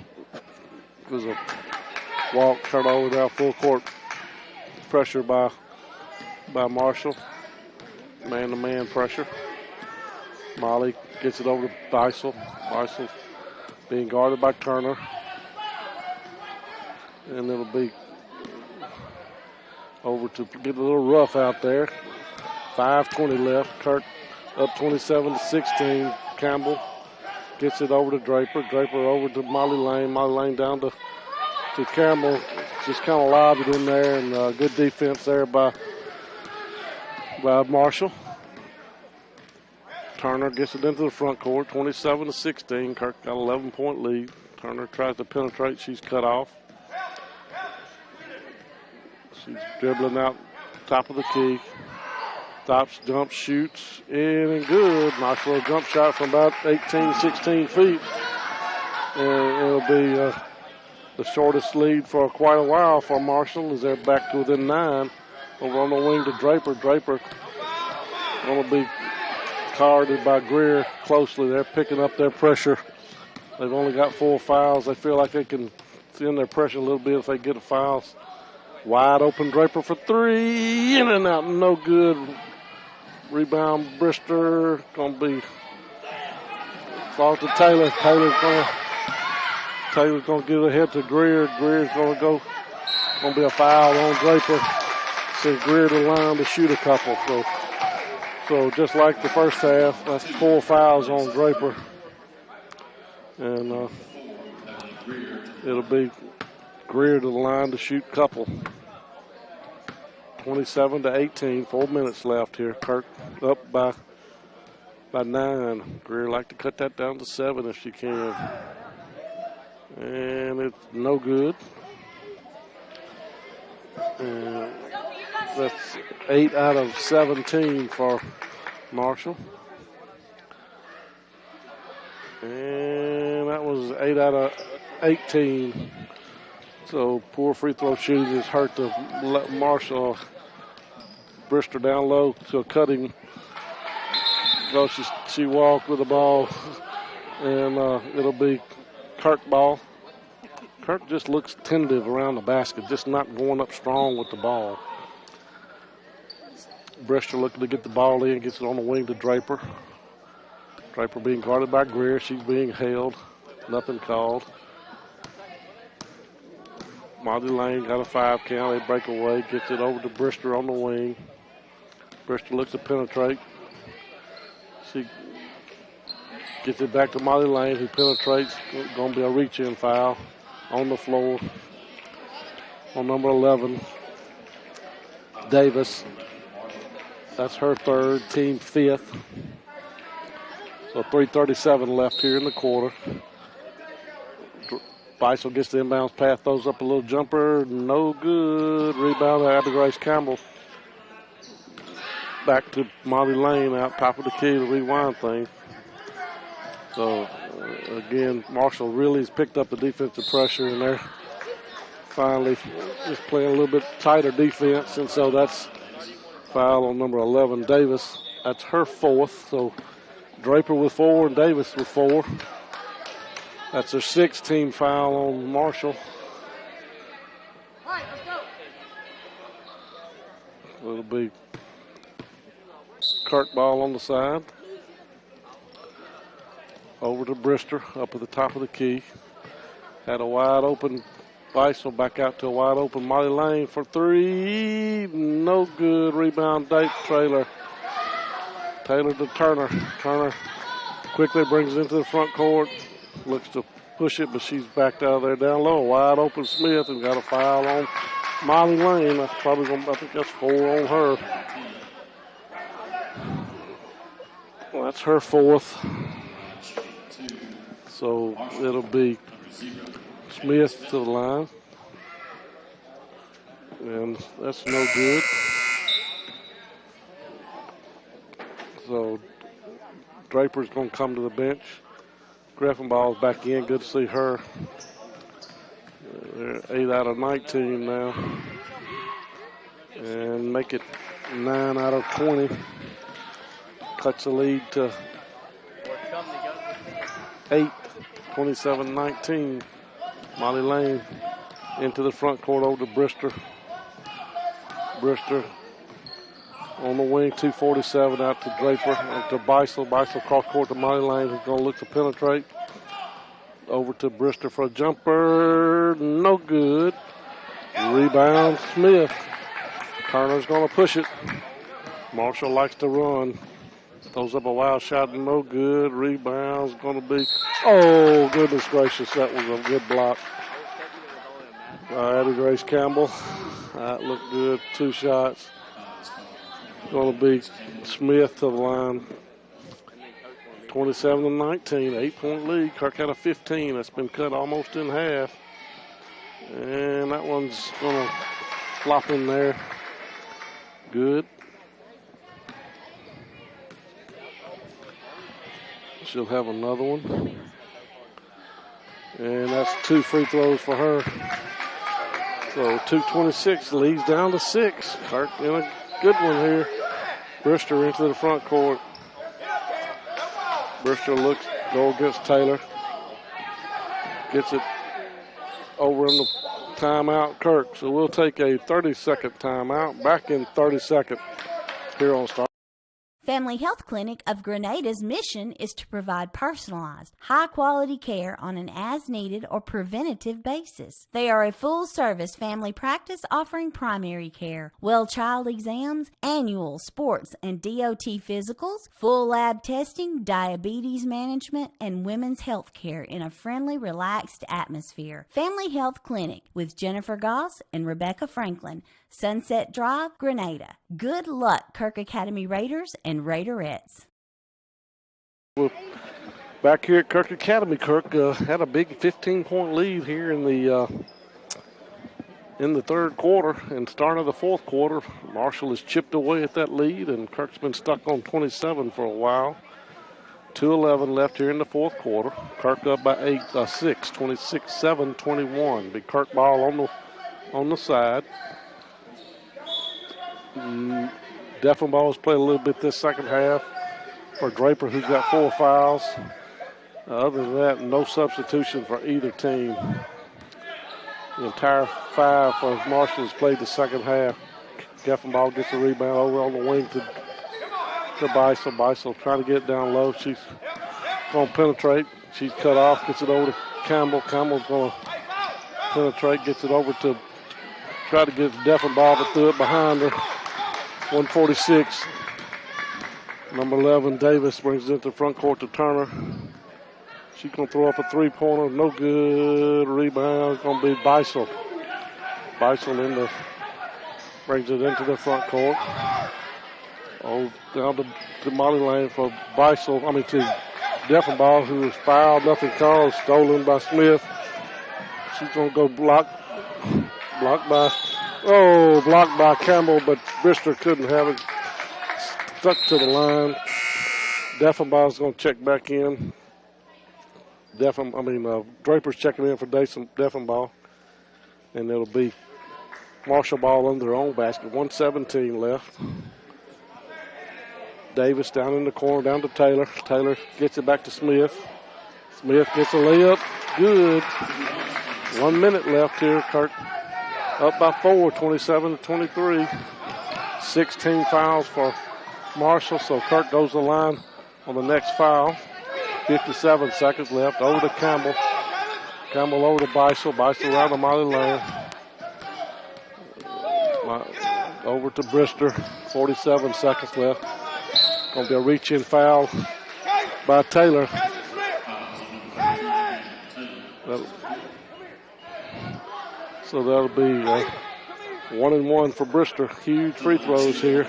was a walk, turn over there, full court pressure by Marshall. Man-to-man pressure. Molly gets it over to Bisol. Bisol being guarded by Turner. And it'll be over to get a little rough out there. 5:20 left. Kirk up 27-16. Campbell gets it over to Draper. Draper over to Molly Lane. Molly Lane down to Campbell. Just kind of lobbed it in there, and good defense there by Marshall. Turner gets it into the front court, 27-16. Kirk got an 11-point lead. Turner tries to penetrate. She's cut off. She's dribbling out top of the key. Stops, jumps, shoots, and good. Nice little jump shot from about 18, 16 feet. And it'll be the shortest lead for quite a while for Marshall as they're back to within 9. Over on the wing to Draper. Draper going to be guarded by Greer closely. They're picking up their pressure. They've only got 4 fouls. They feel like they can thin their pressure a little bit if they get a foul. Wide open Draper for 3. In and out. No good. Rebound Brister. Going to be ball to Taylor. Taylor's going to give it ahead to Greer. Greer's going to be a foul on Draper. Send Greer to the line to shoot a couple. So just like the first half, that's 4 fouls on Draper. And it'll be Greer to the line to shoot a couple. 27-18, 4 minutes left here. Kirk up by 9. Greer like to cut that down to 7 if she can. And it's no good. And that's 8 out of 17 for Marshall. And that was 8 out of 18. So poor free throw shooting has hurt the Marshall. Brister down low to a cutting. So she walked with the ball. And it'll be Kirk ball. Kirk just looks tentative around the basket, just not going up strong with the ball. Brister looking to get the ball in, gets it on the wing to Draper. Draper being guarded by Greer. She's being held. Nothing called. Molly Lane got a 5 count. They break away. Gets it over to Brister on the wing. Brister looks to penetrate. She gets it back to Molly Lane, who penetrates. Going to be a reach-in foul on the floor on number 11, Davis. That's her 3rd, team 5th. So 3:37 left here in the quarter. Beisel gets the inbounds pass, throws up a little jumper. No good. Rebound to Abby Grace Campbell. Back to Molly Lane out top of the key to rewind things. So, again, Marshall really has picked up the defensive pressure, and they're finally just playing a little bit tighter defense. And so that's foul on number 11, Davis. That's her 4th. So Draper with 4 and Davis with 4. That's a 6-team foul on Marshall. It'll be Kirk ball on the side. Over to Brister, up at the top of the key. Had a wide open Beisel, back out to a wide open Molly Lane for 3. No good. Rebound, Taylor. Taylor to Turner. Turner quickly brings it into the front court. Looks to push it, but she's backed out of there down low. Wide open Smith and got a foul on Molly Lane. That's probably going to, I think that's 4 on her. Well, that's her 4th. So it'll be Smith to the line. And that's no good. So Draper's going to come to the bench. Greffenball's back in. Good to see her. They're 8 out of 19 now. And make it 9 out of 20. Cuts the lead to 8, 27-19. Molly Lane into the front court over to Brister. Brister on the wing, 2:47 out to Draper, out to Beisel. Beisel cross court to Molly Lane, who's going to look to penetrate. Over to Brister for a jumper. No good. Rebound, Smith. Turner's going to push it. Marshall likes to run. Throws up a wild shot, no good. Rebound's going to be, oh, goodness gracious, that was a good block. Abby Grace Campbell. That looked good. 2 shots. Going to be Smith to the line. 27-19, 8-point lead. Kirk had a 15. That's been cut almost in half. And that one's going to flop in there. Good. She'll have another one. And that's 2 free throws for her. So 2:26 leads down to 6. Kirk in a good one here. Brister into the front court. Brister looks, go against Taylor. Gets it over in the timeout, Kirk. So we'll take a 30-second timeout. Back in 30 seconds here on Star. Family Health Clinic of Grenada's mission is to provide personalized, high-quality care on an as-needed or preventative basis. They are a full-service family practice offering primary care, well child exams, annual sports and DOT physicals, full lab testing, diabetes management, and women's health care in a friendly, relaxed atmosphere. Family Health Clinic with Jennifer Goss and Rebecca Franklin, Sunset Drive, Grenada. Good luck, Kirk Academy Raiders and Raiderettes. Well, back here at Kirk Academy, Kirk had a big 15-point lead here in the third quarter and start of the fourth quarter. Marshall has chipped away at that lead, and Kirk's been stuck on 27 for a while. 2:11 left here in the fourth quarter. Kirk up by 6, 26-7, 21. Big Kirk ball on the side. Deffenbaugh's played a little bit this second half for Draper, who's got 4 fouls. Other than that, no substitution for either team. The entire 5 for Marshall has played the second half. Deffenbaugh gets a rebound over on the wing to Beisel. Beisel trying to get it down low. She's going to penetrate. She's cut off, gets it over to Campbell. Campbell's going to penetrate, gets it over to try to get Deffenbaugh, but threw it behind her. 146. Number 11, Davis, brings it into the front court to Turner. She's going to throw up a 3-pointer. No good. Rebound. Going to be Beisel. Beisel brings it into the front court. Oh, down to Molly Lane for Beisel. To Deffenbaugh, who was fouled. Nothing called. Stolen by Smith. She's going to go blocked by Campbell, but Brister couldn't have it. Stuck to the line. Deffenbaugh's going to check back in. Draper's checking in for Deffenbaugh. And it'll be Marshall ball under their own basket. 1:17 left. Davis down in the corner, down to Taylor. Taylor gets it back to Smith. Smith gets a layup. Good. 1 minute left here. Kirk up by 4, 27-23. 16 fouls for Marshall, so Kirk goes to the line on the next foul. 57 seconds left. Over to Campbell. Campbell over to Beisel. Beisel around the Molly Lane. Over to Brister. 47 seconds left. Going to be a reach-in foul by Taylor. So that'll be 1-1 for Brister. Huge free throws here.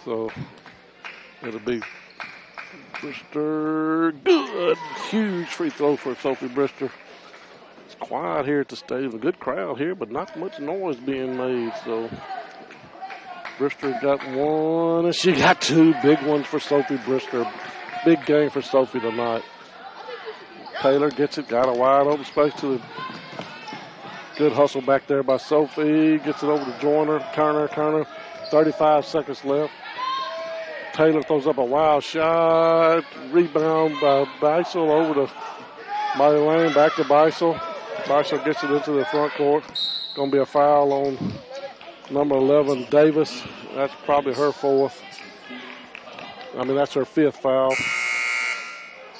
So it'll be Brister. Good. Huge free throw for Sophie Brister. It's quiet here at the stadium. A good crowd here, but not much noise being made. So Brister got 1, and she got 2 big ones for Sophie Brister. Big game for Sophie tonight. Taylor gets it, got a wide open space to the good hustle back there by Sophie. Gets it over to Joyner. Turner. 35 seconds left. Taylor throws up a wild shot. Rebound by Beisel over to Molly Lane. Back to Beisel. Beisel gets it into the front court. Going to be a foul on number 11, Davis. That's probably her 4th. That's her 5th foul.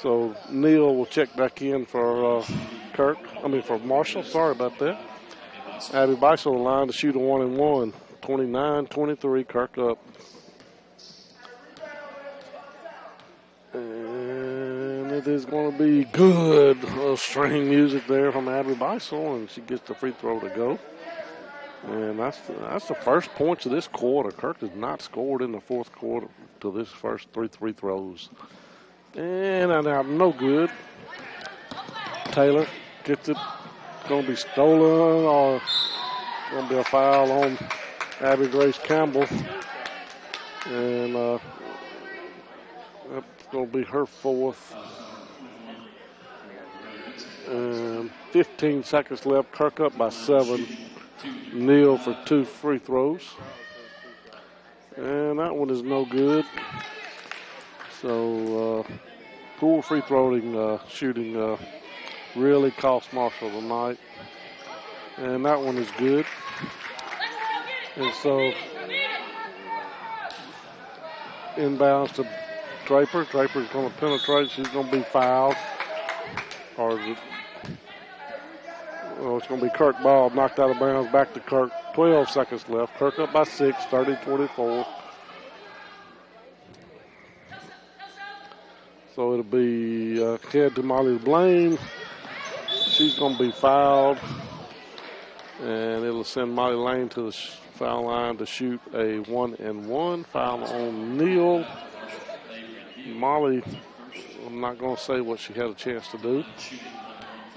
So Neal will check back in for for Marshall. Sorry about that. Abby Beisel the line to shoot a 1-and-1. 29-23, Kirk up. And it is going to be good. A little string music there from Abby Beisel, and she gets the free throw to go. And that's the first points of this quarter. Kirk has not scored in the fourth quarter to this first 3 free throws. And now no good. Taylor gets it. It's going to be stolen, or going to be a foul on Abby Grace Campbell. And that's going to be her fourth. And 15 seconds left. Kirk up by 7. Neal for 2 free throws. And that one is no good. So poor free throwing shooting really cost Marshall tonight. And that one is good. And so inbounds to Draper. Draper's going to penetrate. She's going to be fouled. Or it's going to be Kirk ball knocked out of bounds. Back to Kirk. 12 seconds left. Kirk up by 6, 30-24. So it'll be head to Molly Blaine. She's going to be fouled. And it'll send Molly Lane to the foul line to shoot a 1-and-1. Foul on Neal. Molly, I'm not going to say what she had a chance to do.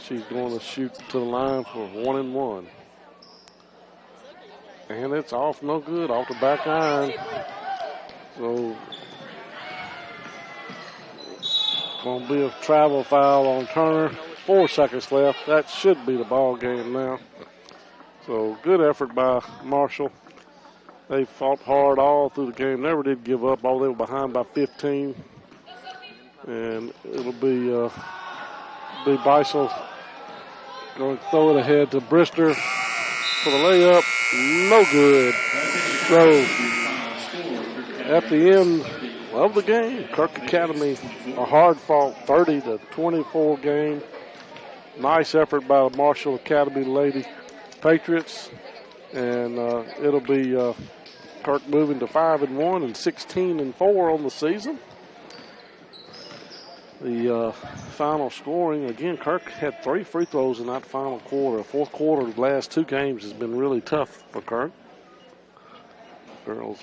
She's going to shoot to the line for 1-and-1. And it's off, no good, off the back iron. So going to be a travel foul on Turner. 4 seconds left. That should be the ball game now. So good effort by Marshall. They fought hard all through the game. Never did give up. All they were behind by 15. And it'll be Beisel going to throw it ahead to Brister for the layup. No good. So at the end of the game, Kirk Academy, a hard-fought 30-24 game. Nice effort by the Marshall Academy Lady Patriots. And it'll be Kirk moving to 5-1 and 16-4 on the season. The final scoring, again, Kirk had 3 free throws in that final quarter. Fourth quarter of the last 2 games has been really tough for Kirk. Girls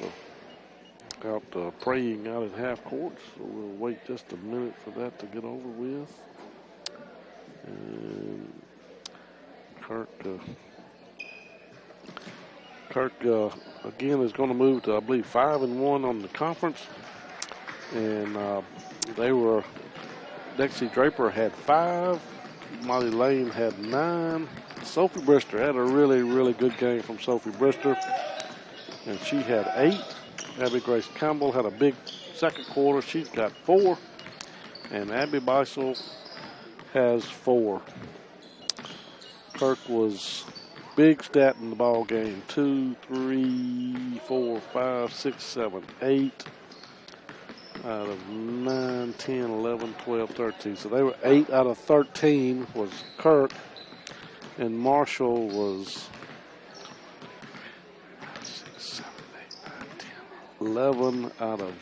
are out praying out at half court, so we'll wait just a minute for that to get over with. And Kirk again is going to move to, I believe, 5-1 on the conference. And Dexie Draper had 5. Molly Lane had 9. Sophie Brister had a really, really good game from Sophie Brister. And she had 8. Abby Grace Campbell had a big second quarter. She's got 4. And Abby Beisel has 4. Kirk was big stat in the ball game. 2, 3, 4, 5, 6, 7, 8. Out of 9, 10, 11, 12, 13. So they were 8 out of 13 was Kirk. And Marshall was 6, 7, 8, 9, 10, 11 out of.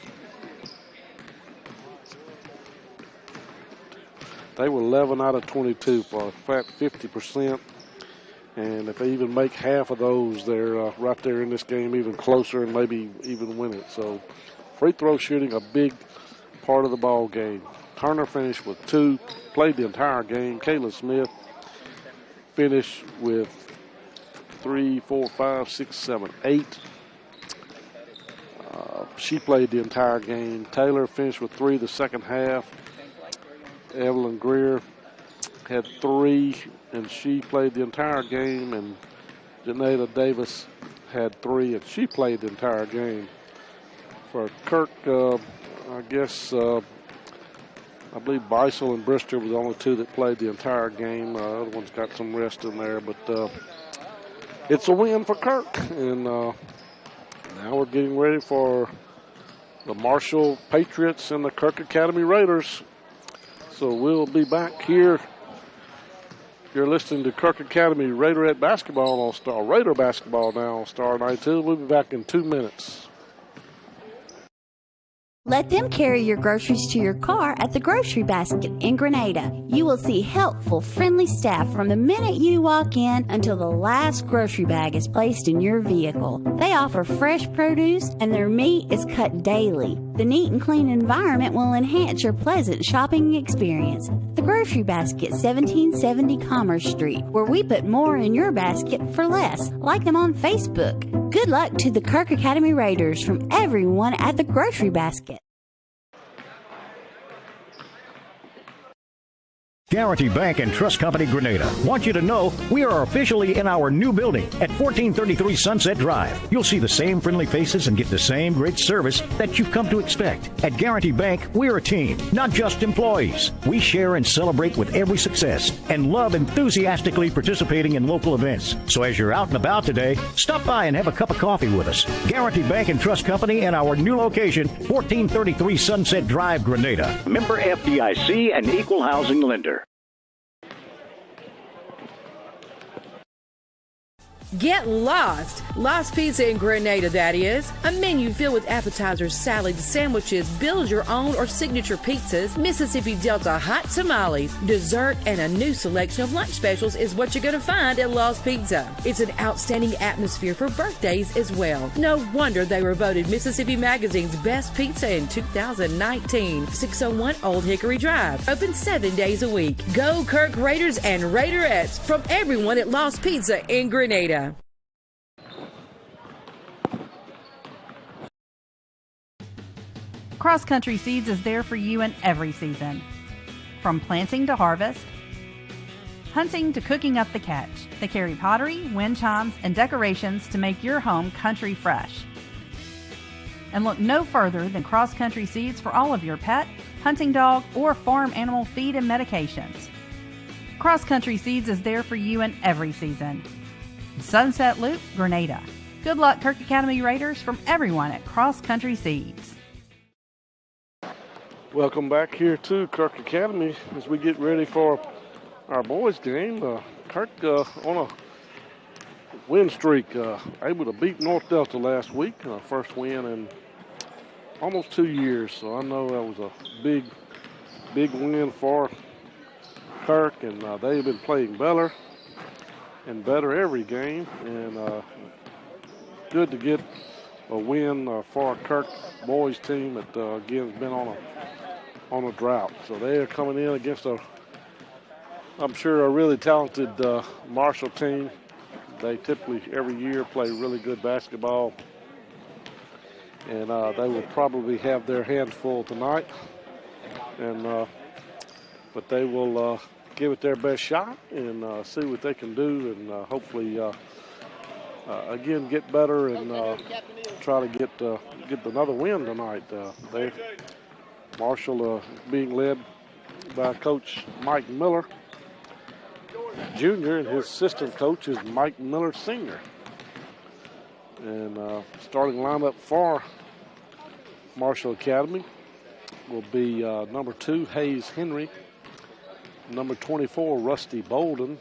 They were 11 out of 22 for a flat 50%. And if they even make half of those, they're right there in this game, even closer, and maybe even win it. So free throw shooting, a big part of the ball game. Turner finished with 2, played the entire game. Kayla Smith finished with 3, 4, 5, 6, 7, 8. She played the entire game. Taylor finished with 3 the second half. Evelyn Greer had 3, and she played the entire game. And Janeda Davis had 3, and she played the entire game. For Kirk, I guess, I believe Beisel and Brister were the only 2 that played the entire game. The other one's got some rest in there, but it's a win for Kirk. And now we're getting ready for the Marshall Patriots and the Kirk Academy Raiders. So we'll be back here. You're listening to Kirk Academy Raiderette basketball on Star, Raider basketball now on Star 92. We'll be back in 2 minutes. Let them carry your groceries to your car at the Grocery Basket in Grenada. You will see helpful, friendly staff from the minute you walk in until the last grocery bag is placed in your vehicle. They offer fresh produce and their meat is cut daily. The neat and clean environment will enhance your pleasant shopping experience. The Grocery Basket, 1770 Commerce Street, where we put more in your basket for less. Like them on Facebook. Good luck to the Kirk Academy Raiders from everyone at the Grocery Basket. Guarantee Bank and Trust Company Grenada want you to know we are officially in our new building at 1433 Sunset Drive. You'll see the same friendly faces and get the same great service that you've come to expect. At Guarantee Bank, we're a team, not just employees. We share and celebrate with every success and love enthusiastically participating in local events. So as you're out and about today, stop by and have a cup of coffee with us. Guarantee Bank and Trust Company in our new location, 1433 Sunset Drive, Grenada. Member FDIC and Equal Housing Lender. Get lost! Lost Pizza in Grenada, that is. A menu filled with appetizers, salads, sandwiches, build your own or signature pizzas, Mississippi Delta hot tamales, dessert, and a new selection of lunch specials is what you're going to find at Lost Pizza. It's an outstanding atmosphere for birthdays as well. No wonder they were voted Mississippi Magazine's best pizza in 2019. 601 Old Hickory Drive. Open 7 days a week. Go Kirk Raiders and Raiderettes from everyone at Lost Pizza in Grenada. Cross Country Seeds is there for you in every season. From planting to harvest, hunting to cooking up the catch, they carry pottery, wind chimes, and decorations to make your home country fresh. And look no further than Cross Country Seeds for all of your pet, hunting dog, or farm animal feed and medications. Cross Country Seeds is there for you in every season. Sunset Loop, Grenada. Good luck, Kirk Academy Raiders, from everyone at Cross Country Seeds. Welcome back here to Kirk Academy as we get ready for our boys game. Kirk on a win streak, able to beat North Delta last week, first win in almost 2 years. So I know that was a big win for Kirk, and they've been playing better and better every game, and good to get a win for our Kirk boys team that again has been on a drought. So they are coming in against I'm sure a really talented Marshall team. They typically every year play really good basketball, and they will probably have their hands full tonight, and but they will give it their best shot and see what they can do, and hopefully again get better and try to get another win tonight. Marshall being led by Coach Mike Miller Jr., and his assistant coach is Mike Miller Sr. And starting lineup for Marshall Academy will be number 2, Hayes Henry, number 24, Rusty Bolden,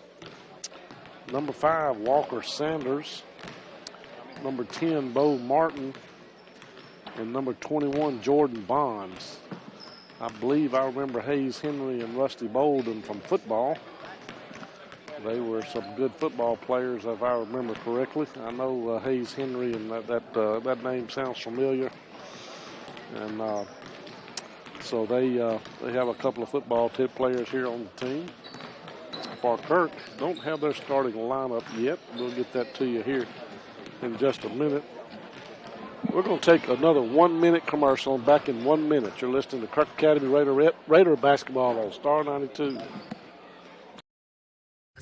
number 5, Walker Sanders, number 10, Bo Martin, and number 21, Jordan Bonds. I believe I remember Hayes Henry and Rusty Bolden from football. They were some good football players, if I remember correctly. I know Hayes Henry, and that name sounds familiar. And so they have a couple of football players here on the team. For Kirk, don't have their starting lineup yet. We'll get that to you here in just a minute. We're going to take another 1-minute commercial, and back in 1 minute. You're listening to Kirk Academy Raider basketball on Star 92.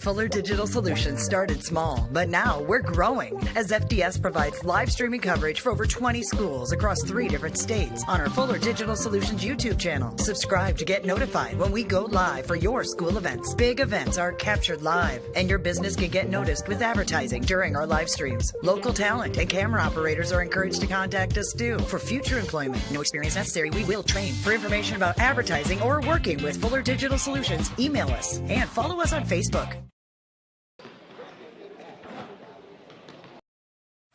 Fuller Digital Solutions started small, but now we're growing as FDS provides live streaming coverage for over 20 schools across 3 different states on our Fuller Digital Solutions YouTube channel. Subscribe to get notified when we go live for your school events. Big events are captured live, and your business can get noticed with advertising during our live streams. Local talent and camera operators are encouraged to contact us too for future employment. No experience necessary. We will train. For information about advertising or working with Fuller Digital Solutions, email us and follow us on Facebook.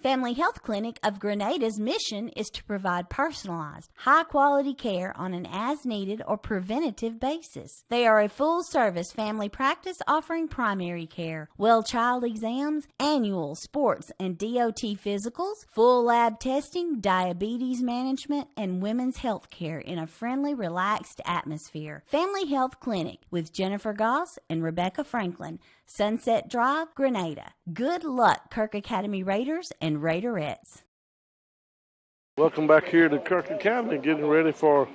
Family Health Clinic of Grenada's mission is to provide personalized, high-quality care on an as-needed or preventative basis. They are a full-service family practice offering primary care, well child exams, annual sports and DOT physicals, full lab testing, diabetes management, and women's health care in a friendly, relaxed atmosphere. Family Health Clinic with Jennifer Goss and Rebecca Franklin, Sunset Drive, Grenada. Good luck, Kirk Academy Raiders and Raiderettes. Welcome back here to Kirk Academy, getting ready for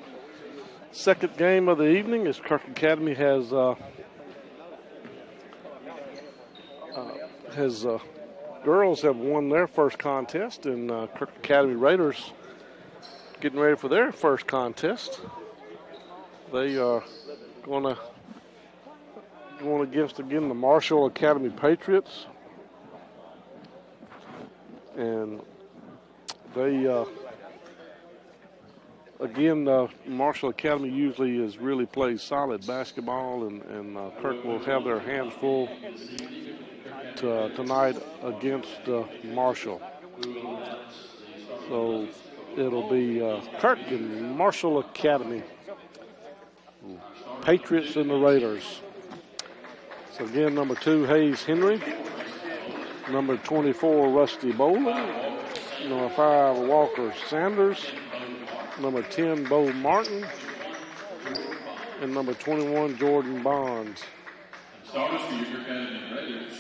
second game of the evening as Kirk Academy has girls have won their first contest, and Kirk Academy Raiders getting ready for their first contest. They are going against again the Marshall Academy Patriots, and they Marshall Academy usually really plays solid basketball, and Kirk will have their hands full tonight against Marshall. So it'll be Kirk and Marshall Academy, Patriots and the Raiders. So again, number 2, Hayes Henry. Number 24, Rusty Boland. Number 5, Walker Sanders. Number 10, Bo Martin. And number 21, Jordan Bonds.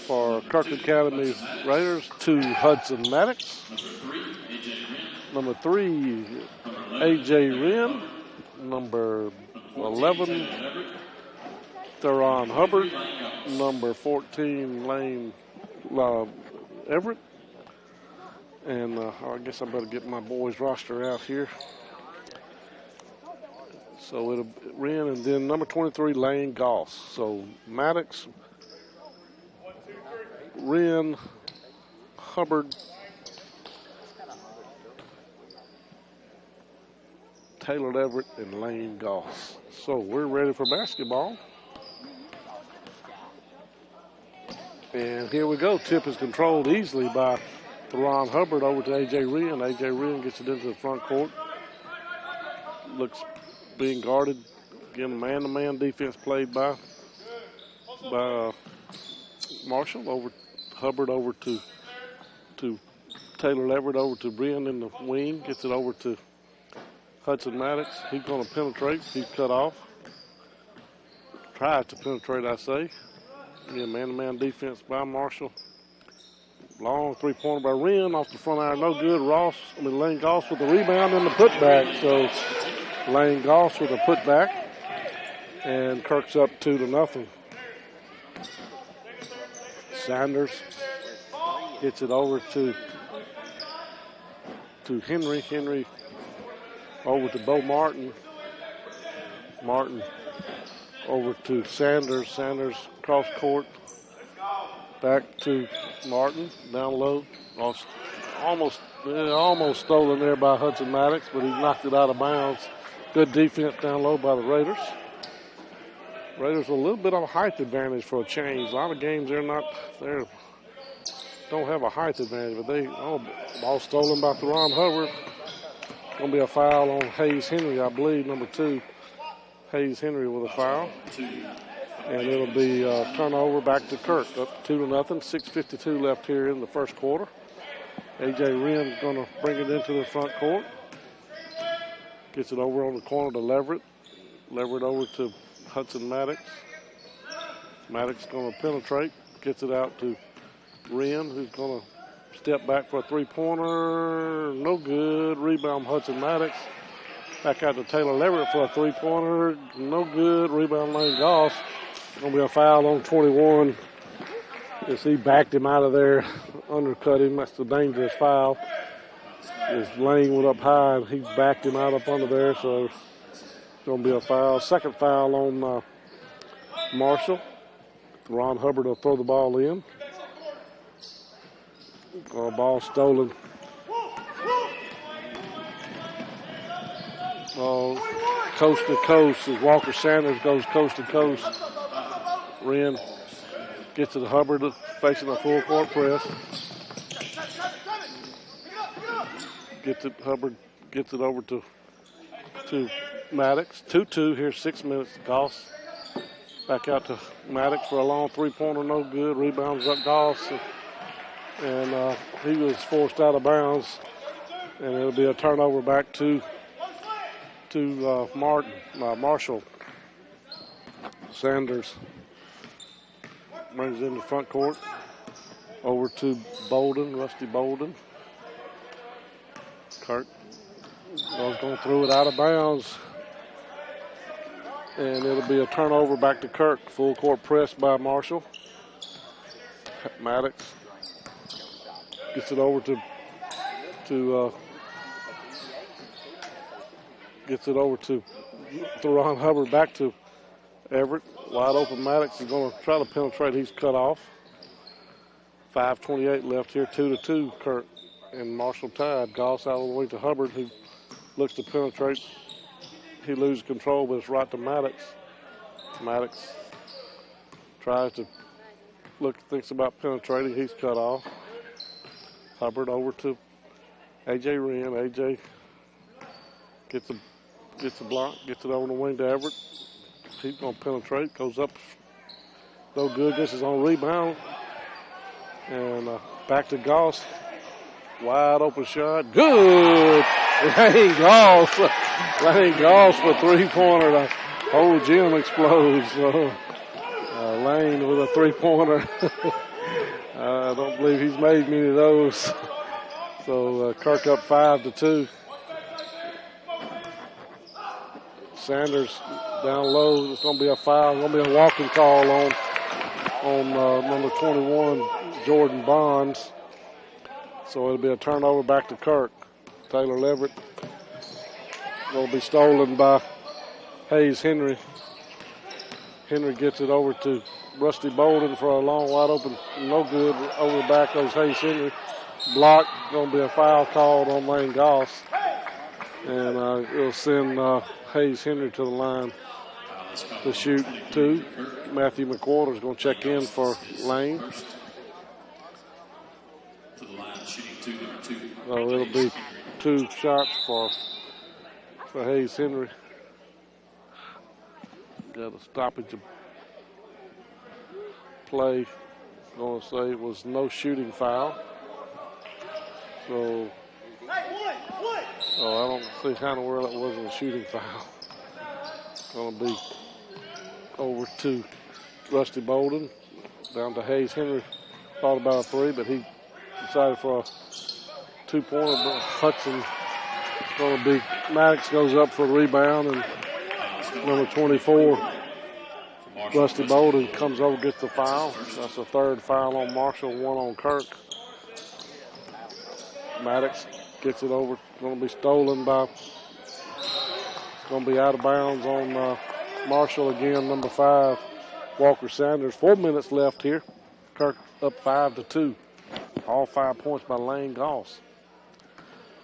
For Kirk Academy Raiders, 2, Hudson Maddox. Number 3, A.J. Wren. Number 11, Theron Hubbard. Number 14, Lane Everett. And I guess I better get my boys' roster out here. So it'll Wren, and then number 23, Lane Goss. So Maddox, Wren, Hubbard, Taylor Everett, and Lane Goss. So we're ready for basketball. And here we go. Tip is controlled easily by Theron Hubbard over to A.J. Wren. A.J. Wren gets it into the front court. Looks being guarded. Again, man-to-man defense played by Marshall. Over Hubbard over to Taylor Everett over to Wren in the wing. Gets it over to Hudson Maddox. He's going to penetrate. He's cut off. Tries to penetrate, I say. Again, man-to-man defense by Marshall. Long three-pointer by Wren off the front iron. No good. Lane Goss with the rebound and the putback. So Lane Goss with a putback. And Kirk's up 2-0. Sanders gets it over to Henry. Henry over to Bo Martin. Martin over to Sanders. Sanders cross court. Back to Martin. Down low. Almost stolen there by Hudson Maddox, but he knocked it out of bounds. Good defense down low by the Raiders. Raiders with a little bit of a height advantage for a change. A lot of games they don't have a height advantage, but ball stolen by Theron Hubbard. Going to be a foul on Hayes Henry, I believe, number 2. Hayes Henry with a foul. And it'll be turnover back to Kirk, up 2-0. 6:52 left here in the first quarter. A.J. Wren's going to bring it into the front court. Gets it over on the corner to Leverett. Leverett over to Hudson Maddox. Maddox going to penetrate. Gets it out to Wren, who's going to step back for a three-pointer. No good. Rebound Hudson Maddox. Back out to Taylor Leverett for a three-pointer. No good. Rebound Lane Goss. Going to be a foul on 21 as he backed him out of there, undercut him. That's the dangerous foul. As Lane went up high and he backed him out up under there, so it's going to be a foul. Second foul on Marshall. Ron Hubbard will throw the ball in. Ball stolen. Coast to coast as Walker Sanders goes coast to coast. Wren gets to the Hubbard facing a full court press. Hubbard gets it over to Maddox. 2-2 here, 6 minutes. Goss back out to Maddox for a long three-pointer, no good. Rebounds up Goss, and he was forced out of bounds, and it'll be a turnover back to Marshall. Sanders brings it in the front court. Over to Bolden, Rusty Bolden. Kirk was going through it out of bounds. And it'll be a turnover back to Kirk. Full court press by Marshall. Maddox gets it over to Theron Hubbard, back to Everett. Wide open Maddox is going to try to penetrate. He's cut off. 5:28 left here, 2-2 Kirk and Marshall tied. Goss out of the way to Hubbard, who looks to penetrate. He loses control, but it's right to Maddox. Maddox tries to thinks about penetrating. He's cut off. Hubbard over to A.J. Wren. A.J. gets a block, gets it over the wing to Everett. He's going to penetrate, goes up. No good. This is on rebound. And back to Goss. Wide open shot. Good! Lane Goss. Lane Goss for three-pointer. The whole gym explodes. Lane with a three-pointer. I don't believe he's made many of those. So Kirk up 5-2. Sanders down low. It's going to be a foul. It's going to be a walking call on number 21, Jordan Bonds. So it'll be a turnover back to Kirk. Taylor Leverett will be stolen by Hayes Henry. Henry gets it over to Rusty Bolden for a long wide open, no good. Over the back goes Hayes Henry. Block, going to be a foul called on Lane Goss. And it'll send Hayes Henry to the line to shoot two. Matthew McWhorter is going to check in for Lane. So it'll be two shots for Hayes Henry. Got a stoppage of play. I'm going to say it was no shooting foul. So I don't see kind of where that wasn't a shooting foul. Going to be over to Rusty Bolden. Down to Hayes Henry. Thought about a three, but he decided for a two-pointer. But Hudson going to be, Maddox goes up for a rebound, and number 24, Rusty Bolden, comes over, gets the foul. That's the third foul on Marshall, one on Kirk. Maddox gets it over. Going to be stolen by, it's going to be out of bounds on Marshall again, number 5, Walker Sanders. 4 minutes left here. Kirk up 5-2. All 5 points by Lane Goss.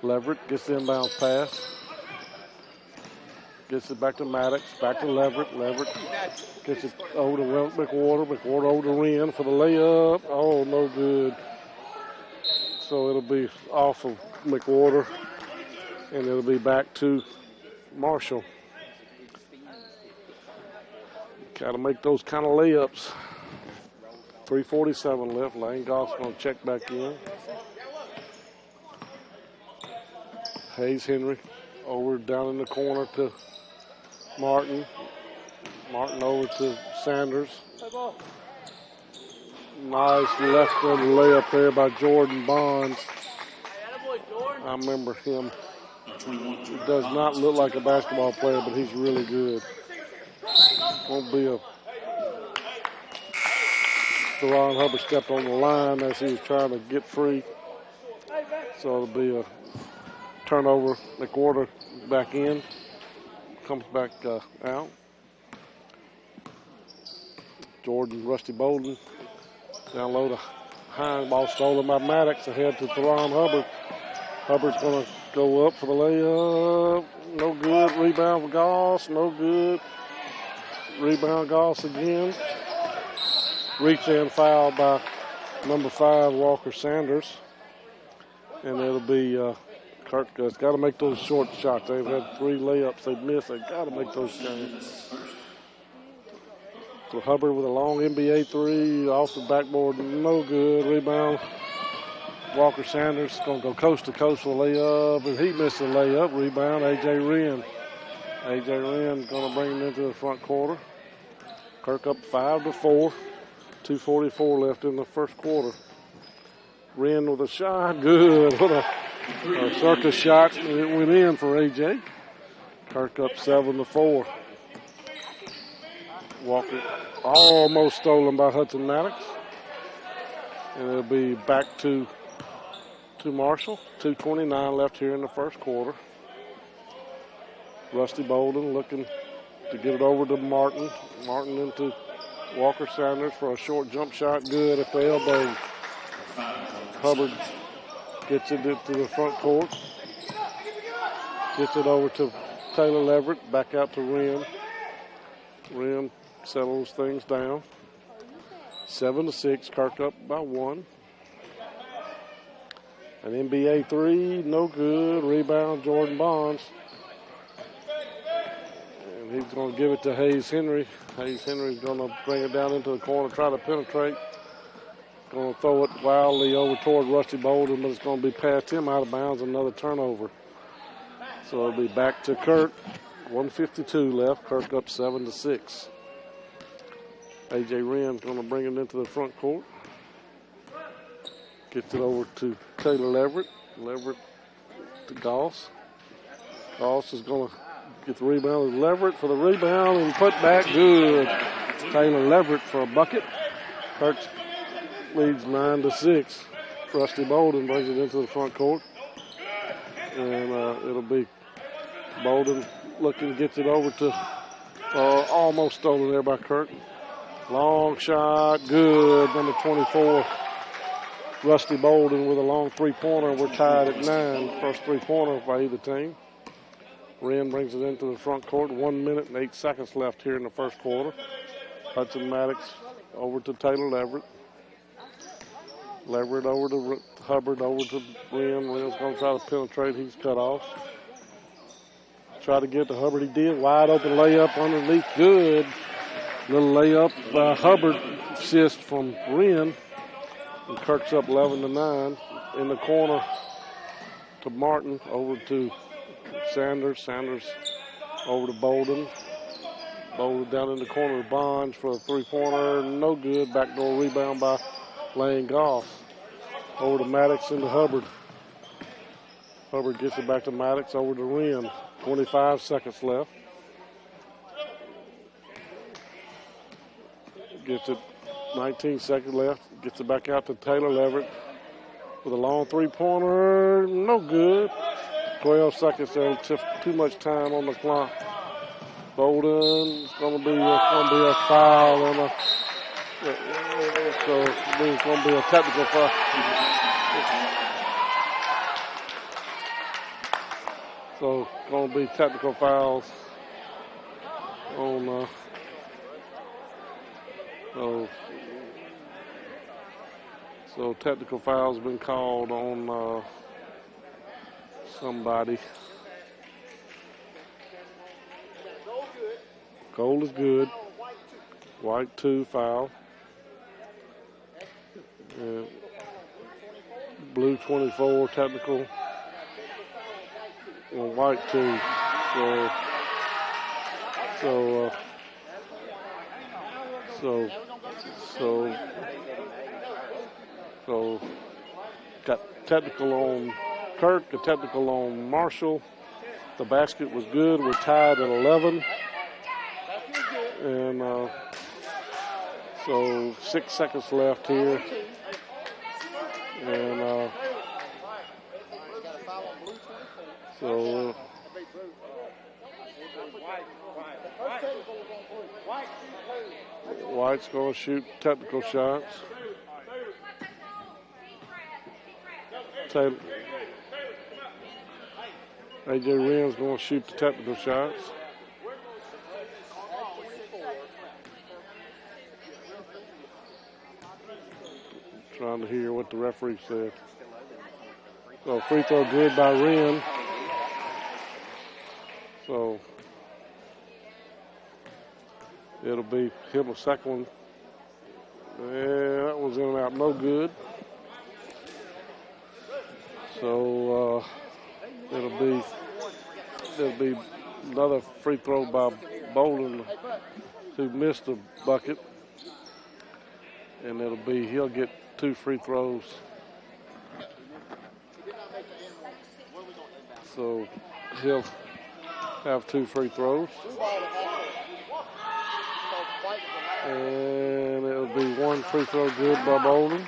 Leverett gets the inbounds pass. Gets it back to Maddox, back to Leverett. Leverett gets it over to McWhorter. McWhorter over to Wren for the layup. Oh, no good. So it'll be off of McWhorter, and it'll be back to Marshall. Got to make those kind of layups. 3:47 left. Lane Goss going to check back in. Hayes Henry over down in the corner to Martin. Martin over to Sanders. Nice left-handed layup there by Jordan Bonds. I remember him. He does not look like a basketball player, but he's really good. Won't be a... Theron Hubbard stepped on the line as he was trying to get free. So it'll be a turnover. McWhorter back in. Comes back out. Jordan, Rusty Bolden. Down low to Hines. Ball stolen by Maddox. Ahead to Theron Hubbard. Hubbard's going to go up for the layup. No good. Rebound for Goss. No good. Rebound Goss again. Reach in foul by number 5, Walker Sanders. And it'll be Kirk has got to make those short shots. They've had 3 layups they've missed. They've got to make those shots. So Hubbard with a long NBA 3 off the backboard, no good. Rebound. Walker Sanders going to go coast to coast for a layup, and he missed a layup. Rebound, A.J. Wren. A.J. Wren going to bring him into the front quarter. Kirk up 5-4. 2:44 left in the first quarter. Wren with a shot, good. What a circus shot. It went in for A.J. Kirk up 7-4. Walker almost stolen by Hudson Maddox. And it'll be back to Marshall. 2:29 left here in the first quarter. Rusty Bolden looking to get it over to Martin. Martin into Walker Sanders for a short jump shot. Good at the elbow. Hubbard gets it to the front court. Gets it over to Taylor Leverett. Back out to Wren. Wren settles things down. 7-6. Kirk up by 1. An NBA 3, no good. Rebound, Jordan Bonds. And he's going to give it to Hayes Henry. Hayes Henry's going to bring it down into the corner, try to penetrate. Going to throw it wildly over toward Rusty Bolden, but it's going to be past him out of bounds. Another turnover. So it'll be back to Kirk. 1:52 left. Kirk up 7-6. A.J. Wren's going to bring it into the front court. Gets it over to Taylor Leverett. Leverett to Goss. Goss is going to get the rebound. Leverett for the rebound and put back. Good. Taylor Leverett for a bucket. Kirk leads 9-6. Rusty Bolden brings it into the front court. And it'll be Bolden looking, gets it over to almost stolen there by Kirk. Long shot. Good. Number 24. Rusty Bolden with a long three-pointer. We're tied at 9. First three-pointer by either team. Wren brings it into the front court. 1 minute and 8 seconds left here in the first quarter. Hudson Maddox over to Taylor Leverett. Leverett over to Hubbard, over to Wren. Wren's going to try to penetrate. He's cut off. Try to get to Hubbard. He did. Wide open layup underneath. Good. Little layup by Hubbard. Assist from Wren. And Kirk's up 11-9. In the corner to Martin. Over to Sanders. Sanders over to Bolden. Bolden down in the corner to Bonds for a three-pointer. No good. Backdoor rebound by Lane Goss. Over to Maddox into Hubbard. Hubbard gets it back to Maddox. Over to Wren. 25 seconds left. Gets it 19 seconds left. Gets it back out to Taylor Leverett with a long three-pointer. No good. 12 seconds there. Too much time on the clock. Bolden. It's going to be a foul on a. So it's going to be a technical foul. So it's going to be technical fouls on. So technical foul's been called on somebody. Gold is good. White 2 foul. Blue 24 technical. And white 2. So got technical on Kirk, a technical on Marshall. The basket was good. We're tied at 11. And so 6 seconds left here. And so White's going to shoot technical shots. A.J. Wren's going to shoot the technical shots. Trying to hear what the referee said. So free throw good by Wren. So it'll be him a second one. And that was in and out, no good. So it'll be another free throw by Bolden, who missed the bucket. And he'll get 2 free throws. So he'll have 2 free throws. And it'll be 1 free throw good by Bolden.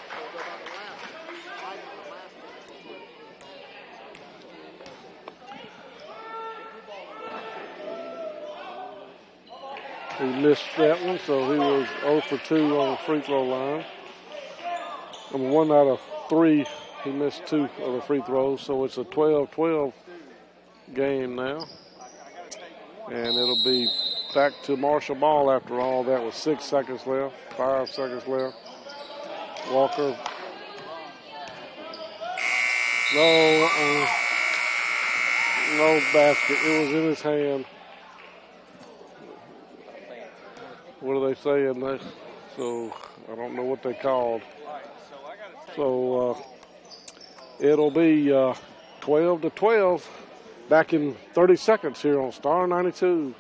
He missed that one, so he was 0 for 2 on the free throw line. And 1 out of 3, he missed 2 of the free throws, so it's a 12-12 game now. And it'll be back to Marshall ball after all that with 6 seconds left, 5 seconds left. Walker. No basket. It was in his hand. What are they saying there? So I don't know what they called. So it'll be 12-12 back in 30 seconds here on Star 92.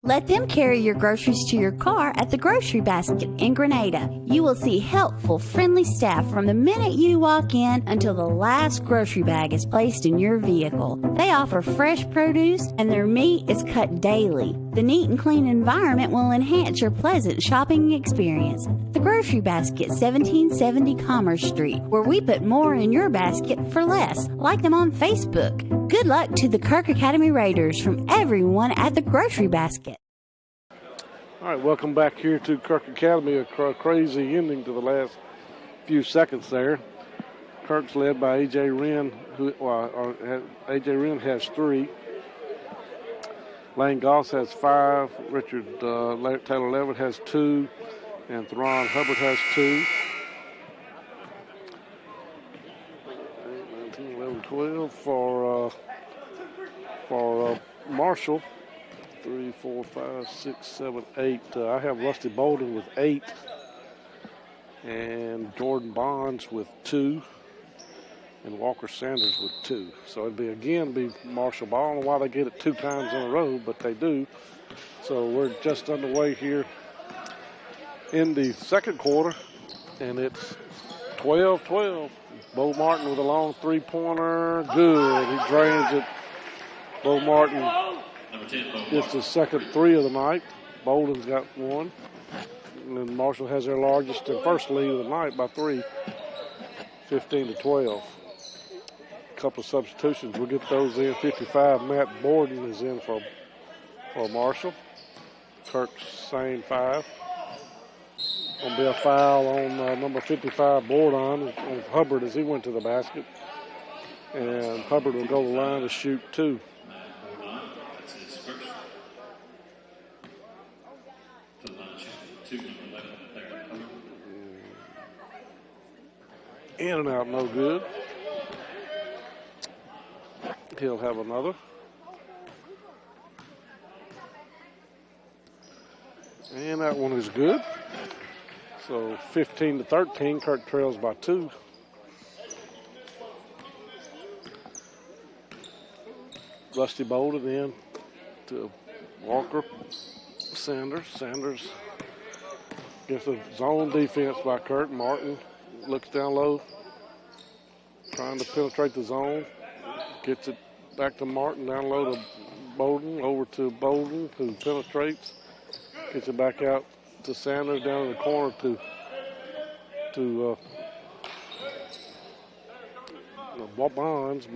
Let them carry your groceries to your car at the Grocery Basket in Grenada. You will see helpful, friendly staff from the minute you walk in until the last grocery bag is placed in your vehicle. They offer fresh produce and their meat is cut daily. The neat and clean environment will enhance your pleasant shopping experience. The Grocery Basket, 1770 Commerce Street, where we put more in your basket for less. Like them on Facebook. Good luck to the Kirk Academy Raiders from everyone at the Grocery Basket. All right, welcome back here to Kirk Academy. A crazy ending to the last few seconds there. Kirk's led by A.J. Wren, A.J. Wren has 3. Lane Goss has 5. Richard Taylor Levitt has 2. And Theron Hubbard has 2. 19, 11, 12 for Marshall. 3, 4, 5, 6, 7, 8. I have Rusty Bolden with 8. And Jordan Bonds with 2. And Walker Sanders with 2. So it'd be Marshall ball. I don't know why they get it 2 times in a row, but they do. So we're just underway here in the second quarter, and it's 12-12. Bo Martin with a long 3-pointer. Good. He drains it. Bo Martin gets the second 3 of the night. Bolden's got 1. And then Marshall has their largest and first lead of the night by 3. 15-12. Couple of substitutions. We'll get those in. 55, Matt Borden is in for Marshall. Kirk's same 5. Going to be a foul on number 55, Borden, on Hubbard as he went to the basket. And Hubbard will go to the line to shoot 2. In and out, no good. He'll have another. And that one is good. So 15-13, Kirk trails by 2. Rusty Bolden in to Walker. Sanders gets a zone defense by Kirk. Martin looks down low, trying to penetrate the zone. Gets it back to Martin, down low to Bolden, over to Bolden, who penetrates. Gets it back out to Sanders down in the corner to Bonds.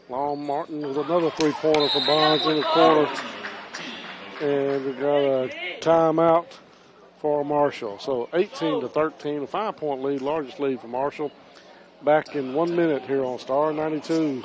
Long Martin with another 3-pointer for Bonds in the corner. And we got a timeout for Marshall. So 18-13, a 5-point lead, largest lead for Marshall. Back in 1 minute here on Star 92.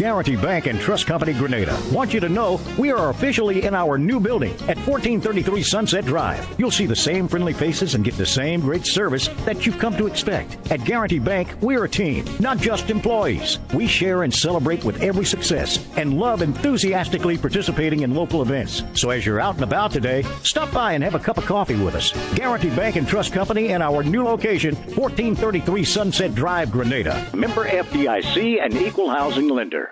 Guarantee Bank and Trust Company Grenada want you to know we are officially in our new building at 1433 Sunset Drive. You'll see the same friendly faces and get the same great service that you've come to expect. At Guarantee Bank, we're a team, not just employees. We share and celebrate with every success and love enthusiastically participating in local events. So as you're out and about today, stop by and have a cup of coffee with us. Guarantee Bank and Trust Company in our new location, 1433 Sunset Drive, Grenada. Member FDIC and equal housing lender.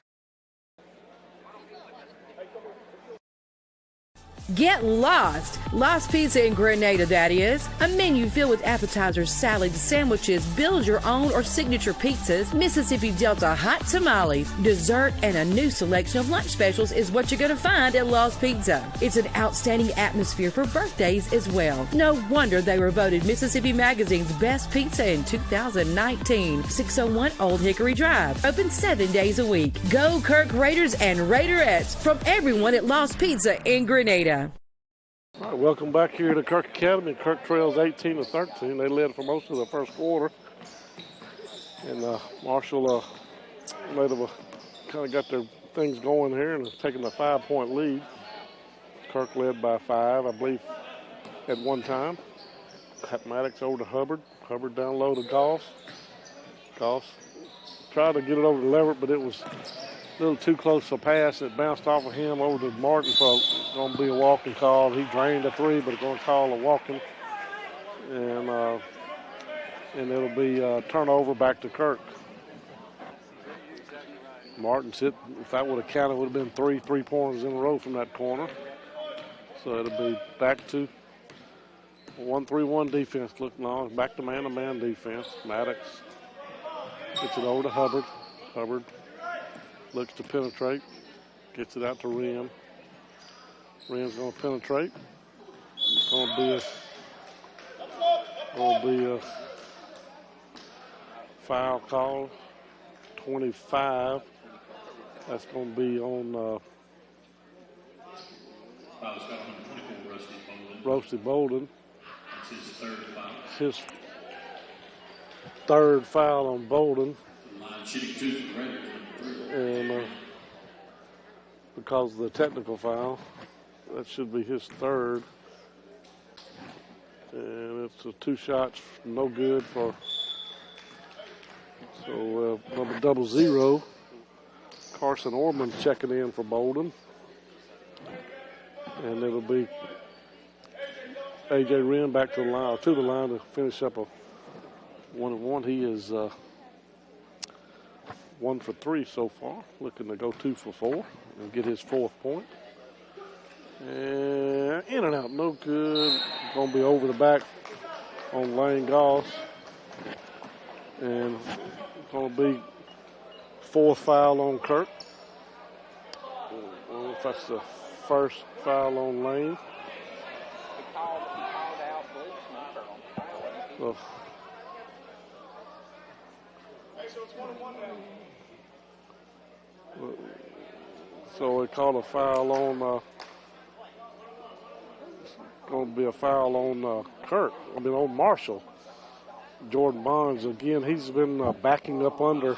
Get lost! Lost Pizza in Grenada, that is. A menu filled with appetizers, salads, sandwiches, build your own or signature pizzas, Mississippi Delta hot tamales, dessert, and a new selection of lunch specials is what you're going to find at Lost Pizza. It's an outstanding atmosphere for birthdays as well. No wonder they were voted Mississippi Magazine's best pizza in 2019. 601 Old Hickory Drive. Open 7 days a week. Go Kirk Raiders and Raiderettes from everyone at Lost Pizza in Grenada. All right, welcome back here to Kirk Academy. Kirk trails 18-13. They led for most of the first quarter. And Marshall kind of got their things going here and taking a 5-point lead. Kirk led by 5, I believe, at one time. Maddox over to Hubbard. Hubbard down low to Goss. Goss tried to get it over to Leverett, but it was a little too close to a pass. It bounced off of him over to Martin, so going to be a walking call. He drained a 3, but going to call a walking. And it'll be a turnover back to Kirk. Martin's hit, if that would have counted, it would have been 3 3-pointers in a row from that corner. So it'll be back to 1-3-1 defense. Look, no, back to man-to-man defense. Maddox gets it over to Hubbard. Hubbard looks to penetrate, gets it out to Wren. Wren's going to penetrate. It's going to be a foul call. 25. That's going to be on Rusty Bolden. His third foul on Bolden. And because of the technical foul, that should be his third. And it's 2 shots, no good for. So number 00, Carson Orman checking in for Bolden. And it'll be A.J. Wren back to the line to finish up a 1-1. He is 1 for 3 so far, looking to go 2 for 4 and get his 4th point. And in and out, no good. Going to be over the back on Lane Goss. And going to be 4th foul on Kirk. I don't know if that's the first foul on Lane. So they called a foul on, going to be a foul on Kirk, on Marshall. Jordan Bonds, again, he's been backing up under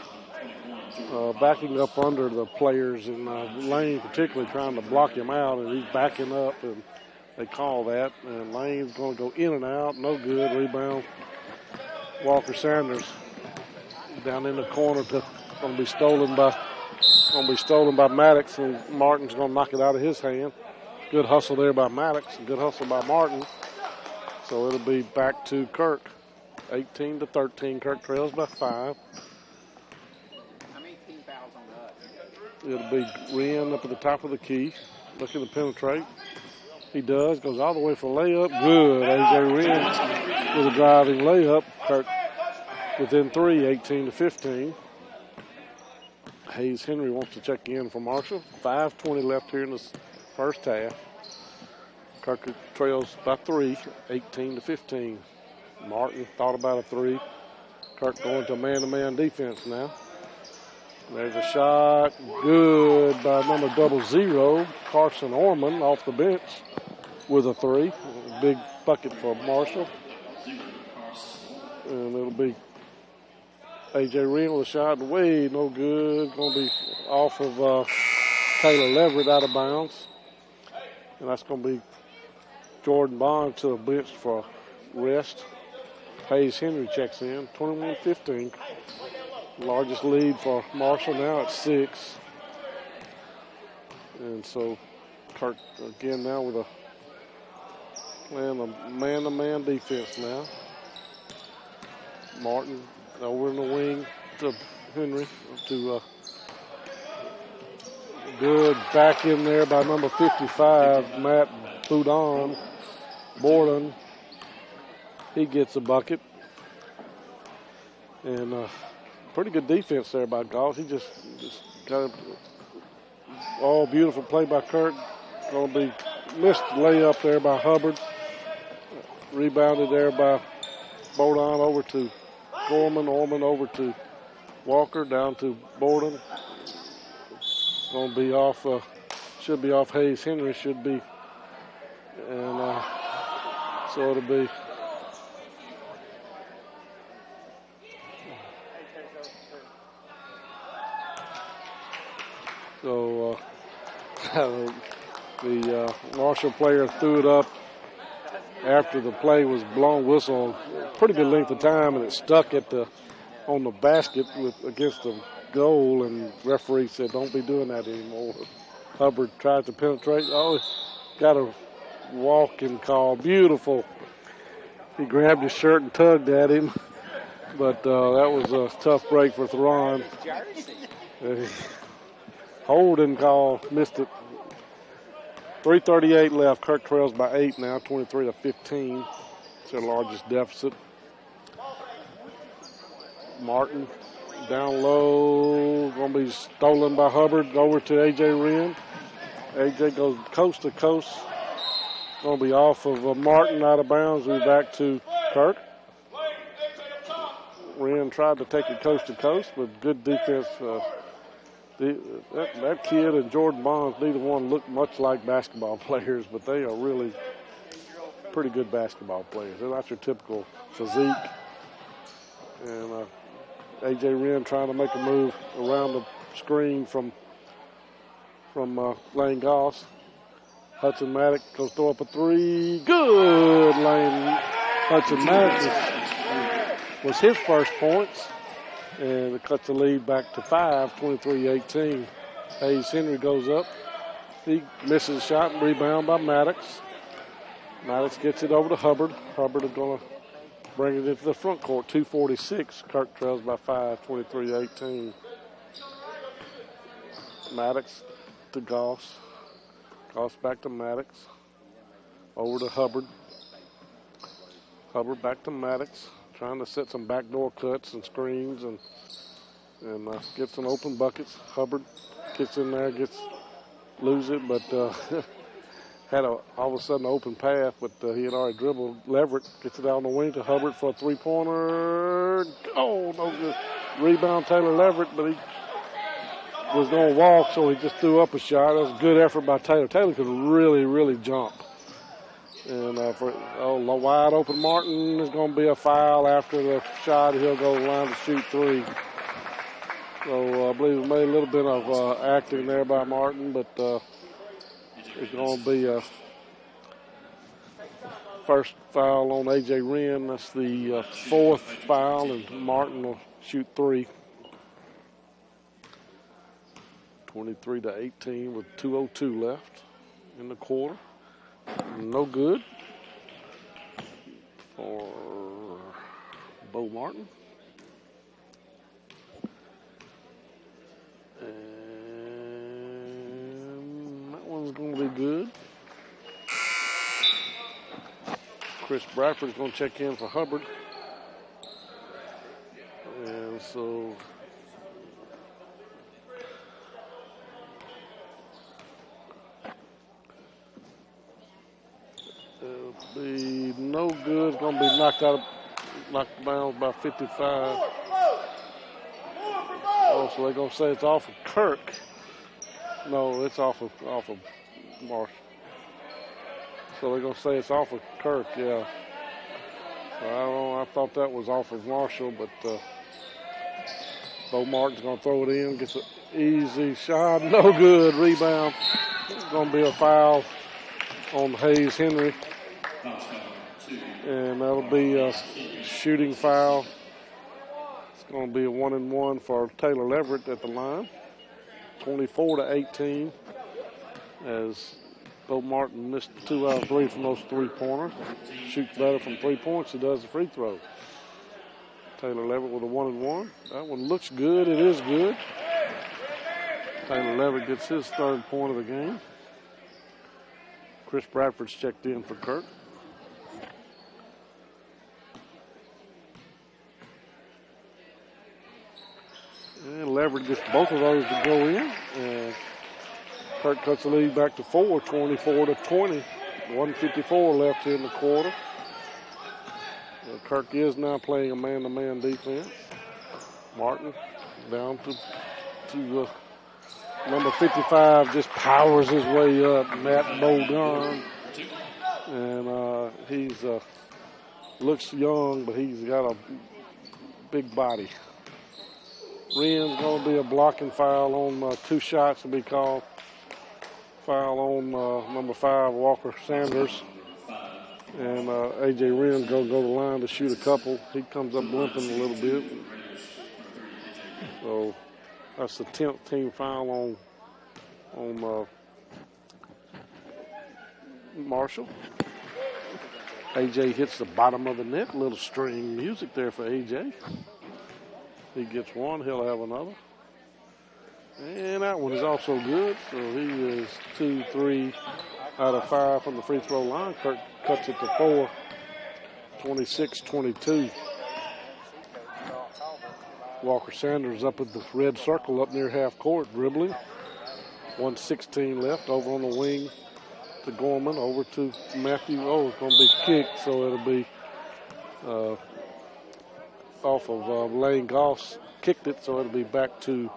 the players, and Lane particularly trying to block him out, and he's backing up, and they call that. And Lane's going to go in and out, no good, rebound. Walker Sanders down in the corner going to be stolen by Maddox, and Martin's going to knock it out of his hand. Good hustle there by Maddox, and good hustle by Martin. So it'll be back to Kirk. 18-13. Kirk trails by 5. How many team fouls on that? It'll be Wren up at the top of the key, looking to penetrate. He does, goes all the way for a layup. Good. A.J. Wren with a driving layup. Kirk within 3, 18-15. Hayes Henry wants to check in for Marshall. 5:20 left here in the first half. Kirk trails by 3, 18-15. Martin thought about a 3. Kirk going to man-to-man defense now. There's a shot. Good by number 00, Carson Orman, off the bench with a 3. Big bucket for Marshall. And it'll be A.J. Wren with a shot way no good. Going to be off of Taylor Leverett out of bounds. And that's going to be Jordan Bond to the bench for rest. Hayes Henry checks in, 21-15. Largest lead for Marshall now at 6. And so Kirk again now with playing a man-to-man defense now. Martin over in the wing to Henry to good back in there by number 55, Matt Boudon. Borden, he gets a bucket. And pretty good defense there by Goss. He just got a beautiful play by Kirk. Going to be missed layup there by Hubbard. Rebounded there by Borden over to Gorman. Orman over to Walker, down to Borden. Going to be off, should be off Hayes Henry, should be. And so it'll be so the Marshall player threw it up after the play was blown whistle a pretty good length of time, and it stuck at on the basket against the goal, and the referee said don't be doing that anymore. Hubbard tried to penetrate. Oh, got a walking call. Beautiful. He grabbed his shirt and tugged at him, but that was a tough break for Theron. Holding call, missed it. 3:38 left. Kirk trails by 8 now, 23-15. It's their largest deficit. Martin down low, going to be stolen by Hubbard. Over to A.J. Wren. A.J. goes coast to coast. Going to be off of Martin, out of bounds. We're back to Kirk. Wren tried to take it coast to coast, but good defense. That kid and Jordan Bonds, neither one look much like basketball players, but they are really pretty good basketball players. They're not your typical physique. And A.J. Wren trying to make a move around the screen from Lane Goss. Hudson Maddox goes throw up a three. Good, Lane. Hudson Maddox was his first points. And it cuts the lead back to 5, 23-18. Hayes Henry goes up. He misses a shot and rebound by Maddox. Maddox gets it over to Hubbard. Hubbard is going to bring it into the front court. 2:46. Kirk trails by 5, 23-18. Maddox to Goss. Goss back to Maddox. Over to Hubbard. Hubbard back to Maddox. Trying to set some backdoor cuts and screens and get some open buckets. Hubbard gets in there, lose it, but had all of a sudden an open path, but he had already dribbled. Leverett gets it out on the wing to Hubbard for a three-pointer. Oh, no good. Rebound Taylor Leverett, but he was going to walk, so he just threw up a shot. That was a good effort by Taylor. Taylor could really, really jump. And for wide open Martin is going to be a foul after the shot. He'll go line to shoot 3. So I believe it made a little bit of acting there by Martin, but it's going to be a first foul on A.J. Wren. That's the 4th foul, and Martin will shoot 3. 23-18 with 2:02 left in the quarter. No good for Bo Martin. And that one's going to be good. Chris Bradford's going to check in for Hubbard. And so it'll be no good. It's going to be knocked down by 55. Oh, so they're going to say it's off of Kirk. No, it's off of Marsh. So they're going to say it's off of Kirk, yeah. So I don't know. I thought that was off of Marshall, but Bo Martin's going to throw it in. Gets an easy shot. No good. Rebound. It's going to be a foul on Hayes Henry. And that'll be a shooting foul. It's going to be a 1-and-1 for Taylor Leverett at the line. 24-18 as Bo Martin missed 2 out of 3 from those three-pointers. Shoots better from 3 points. He does the free throw. Taylor Leverett with a 1-and-1. That one looks good. It is good. Taylor Leverett gets his 3rd point of the game. Chris Bradford's checked in for Kirk. And Leverett gets both of those to go in. And Kirk cuts the lead back to 4, 24-20. 1:54 left here in the quarter. Kirk is now playing a man-to-man defense. Martin down to number 55, just powers his way up, Matt Bodon. And he's looks young, but he's got a big body. Wren's going to be a blocking foul on 2 shots to be called. Foul on number 5, Walker Sanders. And A.J. Wren's going to go to the line to shoot a couple. He comes up limping a little bit. So that's the 10th team foul on Marshall. A.J. hits the bottom of the net. A little string music there for A.J. He gets one. He'll have another. And that one is also good. So he is 2-3 out of 5 from the free throw line. Kirk cuts it to 4, 26-22. Walker Sanders up at the red circle up near half court, dribbling. 1:16 left. Over on the wing to Gorman. Over to Matthew. Oh, it's going to be kicked, so it'll be off of Lane Goss. Kicked it, so it'll be back to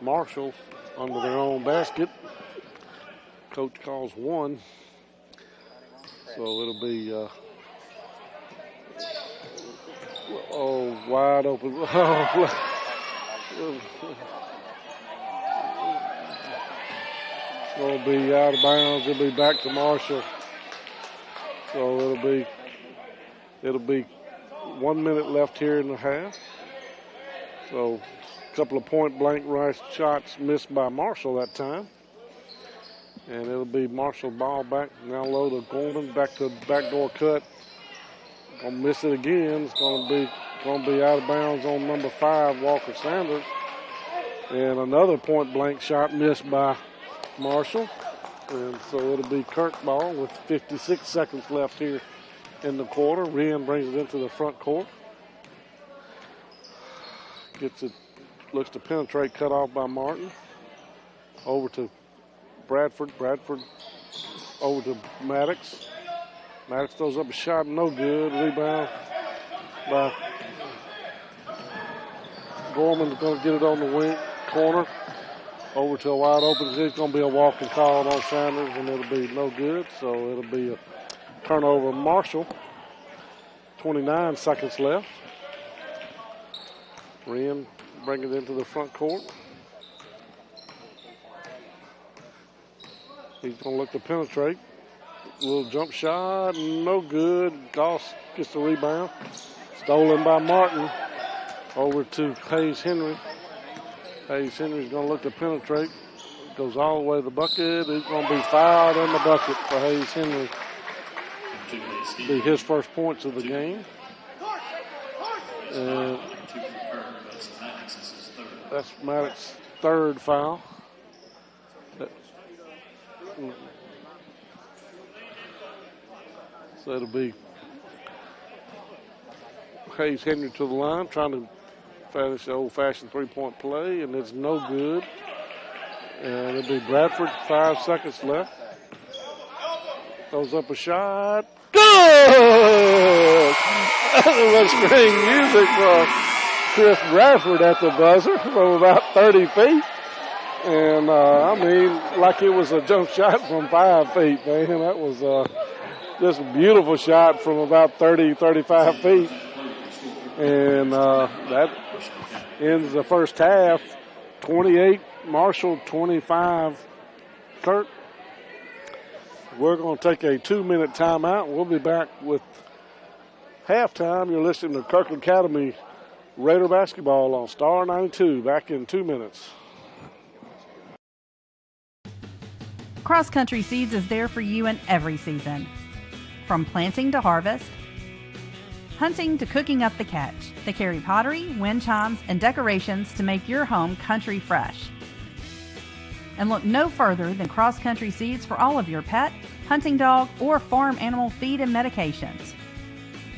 Marshall under their own basket. Coach calls 1. So it'll be wide open. It's going to be out of bounds. It'll be back to Marshall. So it'll be 1 minute left here in the half. So a couple of point blank right shots missed by Marshall that time. And it'll be Marshall ball back now low to Gorman, back to backdoor cut. Gonna miss it again. It's gonna be out of bounds on number 5, Walker Sanders. And another point blank shot missed by Marshall. And so it'll be Kirk ball with 56 seconds left here in the quarter. Wren brings it into the front court. Gets it, looks to penetrate, cut off by Martin. Over to Bradford over to Maddox. Maddox throws up a shot, no good. Rebound by Gorman's going to get it on the wing corner. Over to a wide open. It's going to be a walking call on Sanders, and it'll be no good. So it'll be a turnover. Marshall. 29 seconds left. Wren bring it into the front court. He's going to look to penetrate. A little jump shot, no good. Goss gets the rebound. Stolen by Martin. Over to Hayes Henry. Hayes Henry's going to look to penetrate. Goes all the way to the bucket. He's going to be fouled in the bucket for Hayes Henry. Be his first points of the game. And that's Maddox's 3rd foul. So it'll be Hayes Henry to the line, trying to finish the old-fashioned 3-point play, and it's no good. And it'll be Bradford, 5 seconds left. Throws up a shot. Good! That's string music for Chris Bradford at the buzzer from about 30 feet. And, I mean, like it was a jump shot from 5 feet, man. That was just a beautiful shot from about 30, 35 feet. And that Ends the first half, 28 Marshall, 25 Kirk. We're going to take a 2-minute timeout. We'll be back with halftime. You're listening to Kirk Academy Raider basketball on Star 92. Back in 2 minutes. Cross Country Seeds is there for you in every season. From planting to harvest, hunting to cooking up the catch, they carry pottery, wind chimes, and decorations to make your home country fresh. And look no further than Cross Country Seeds for all of your pet, hunting dog, or farm animal feed and medications.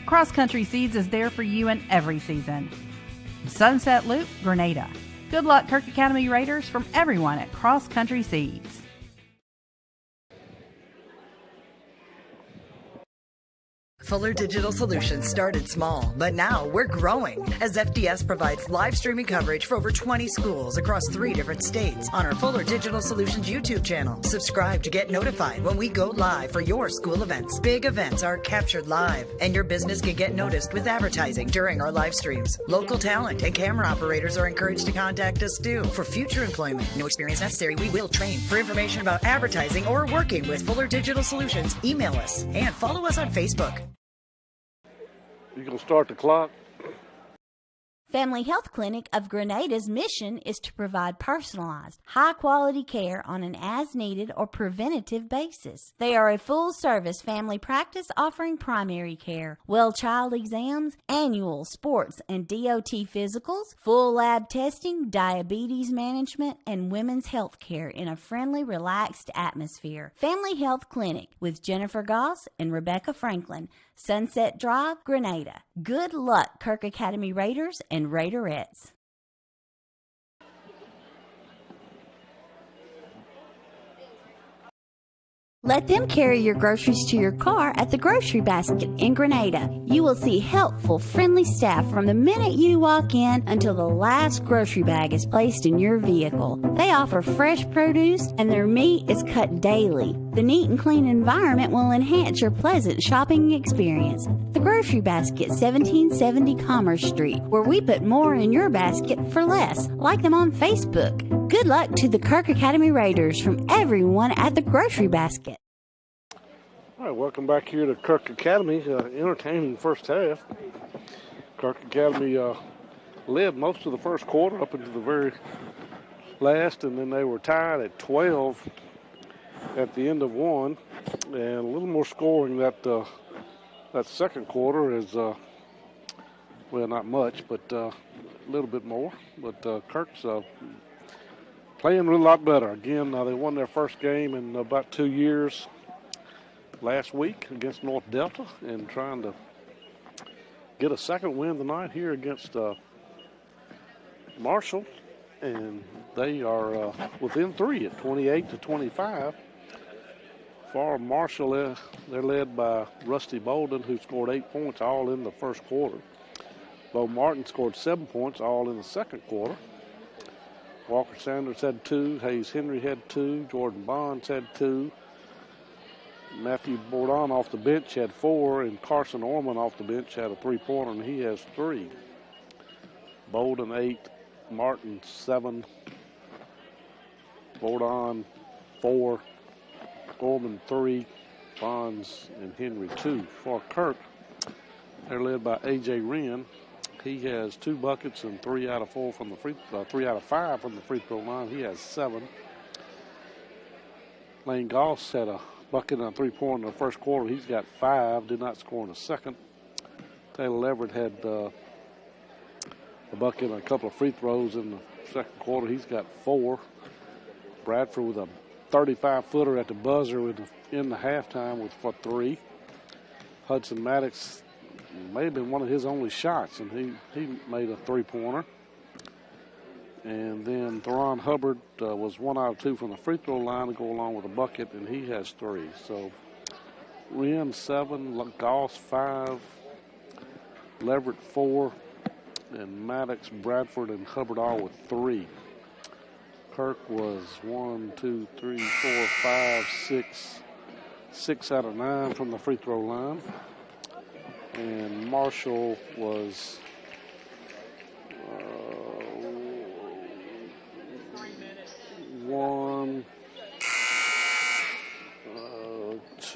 Cross Country Seeds is there for you in every season. Sunset Loop, Grenada. Good luck, Kirk Academy Raiders, from everyone at Cross Country Seeds. Fuller Digital Solutions started small, but now we're growing as FDS provides live streaming coverage for over 20 schools across 3 different states on our Fuller Digital Solutions YouTube channel. Subscribe to get notified when we go live for your school events. Big events are captured live, and your business can get noticed with advertising during our live streams. Local talent and camera operators are encouraged to contact us too for future employment. No experience necessary. We will train. For information about advertising or working with Fuller Digital Solutions, email us and follow us on Facebook. You going to start the clock? Family Health Clinic of Grenada's mission is to provide personalized, high-quality care on an as-needed or preventative basis. They are a full-service family practice offering primary care, well child exams, annual sports and DOT physicals, full lab testing, diabetes management, and women's health care in a friendly, relaxed atmosphere. Family Health Clinic with Jennifer Goss and Rebecca Franklin, Sunset Drive, Grenada. Good luck, Kirk Academy Raiders and Raiderettes. Let them carry your groceries to your car at the Grocery Basket in Grenada. You will see helpful, friendly staff from the minute you walk in until the last grocery bag is placed in your vehicle. They offer fresh produce and their meat is cut daily. The neat and clean environment will enhance your pleasant shopping experience. The Grocery Basket, 1770 Commerce Street, where we put more in your basket for less. Like them on Facebook. Good luck to the Kirk Academy Raiders from everyone at the Grocery Basket. All right, welcome back here to Kirk Academy. Entertaining first half. Kirk Academy led most of the first quarter up into the very last, and then they were tied at 12 at the end of one, and a little more scoring that second quarter is, well, not much, but a little bit more. But Kirk's playing a lot better. Again, they won their first game in about 2 years last week against North Delta, and trying to get a second win tonight here against Marshall, and they are within 3 at 28-25. For Marshall, they're led by Rusty Bolden, who scored 8 points all in the first quarter. Bo Martin scored 7 points all in the second quarter. Walker Sanders had 2, Hayes Henry had 2, Jordan Bonds had 2. Matthew Bourdon off the bench had 4, and Carson Orman off the bench had a 3-pointer, and he has 3. Bolden 8, Martin 7, Bourdon 4, Orman 3, Bonds and Henry 2. For Kirk, they're led by A.J. Wren. He has 2 buckets and 3 out of 5 from the free throw line. He has 7. Lane Goss had a bucket and a 3-pointer in the first quarter. He's got 5. Did not score in the second. Taylor Leverett had a bucket and a couple of free throws in the second quarter. He's got 4. Bradford with a 35-footer at the buzzer in the halftime for 3. Hudson Maddox may have been one of his only shots, and he made a 3-pointer. And then Theron Hubbard was 1 out of 2 from the free throw line to go along with a bucket, and he has 3. So Wren 7, Goss 5, Leverett 4, and Maddox, Bradford, and Hubbard all with 3. Kirk was 1, 2, 3, 4, 5, 6 out of 9 from the free throw line. And Marshall was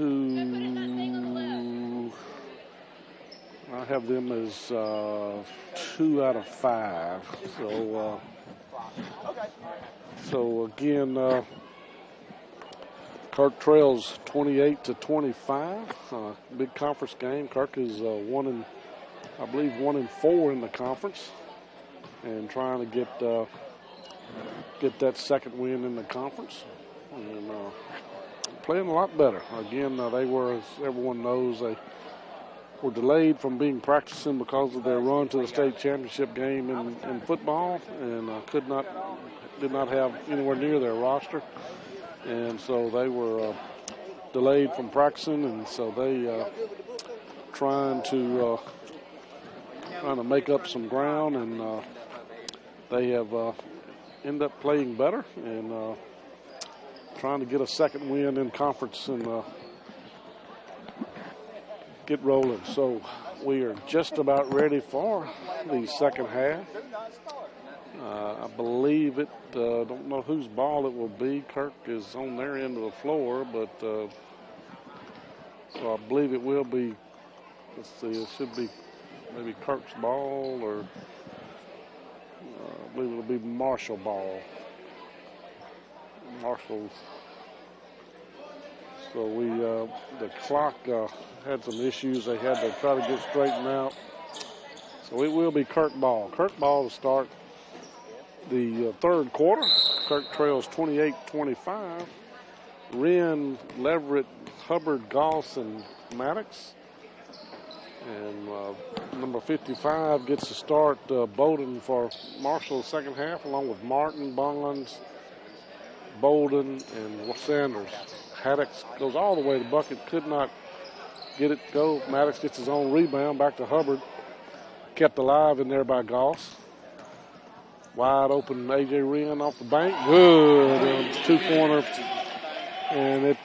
I have them as 2 out of 5. So again, Kirk trails 28-25. Big conference game. Kirk is 1-4 in the conference, and trying to get that second win in the conference, and playing a lot better. Again, they were, as everyone knows, they were delayed from being practicing because of their run to the state championship game in football, and did not have anywhere near their roster, and so they were delayed from practicing, and so they trying to make up some ground, and they have ended up playing better and trying to get a second win in conference and get rolling. So we are just about ready for the second half. I believe it, don't know whose ball it will be. Kirk is on their end of the floor, but so I believe it will be, let's see, it should be maybe Kirk's ball, or I believe it'll be Marshall ball. Marshall's. So the clock had some issues they had to try to get straightened out. So it will be Kirk ball. Kirk ball to start the third quarter. Kirk trails 28-25. Wren, Leverett, Hubbard, Goss, and Maddox. And number 55 gets to start Bowden for Marshall the second half, along with Martin, Bonds, Bolden, and Sanders. Haddix goes all the way to bucket, could not get it go. Maddox gets his own rebound, back to Hubbard. Kept alive in there by Goss. Wide open A.J. Wren off the bank. Good. Two-pointer. And it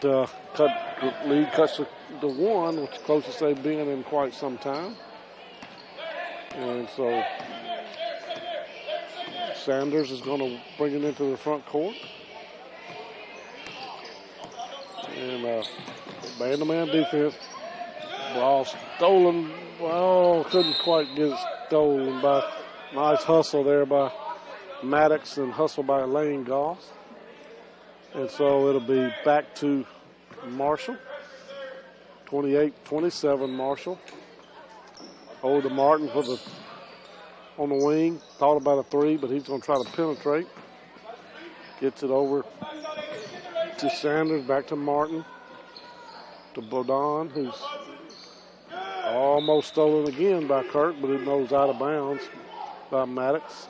lead cuts to 1, which is the closest they've been in quite some time. And so Sanders is going to bring it into the front court. And man-to-man defense. Ball stolen. Oh, couldn't quite get it stolen by nice hustle there by Maddox and hustle by Lane Goss. And so it'll be back to Marshall. 28-27 Marshall. Hold to Martin on the wing. Thought about a 3, but he's going to try to penetrate. Gets it over to Sanders, back to Martin, to Bodon, who's almost stolen again by Kirk, but it goes out of bounds by Maddox.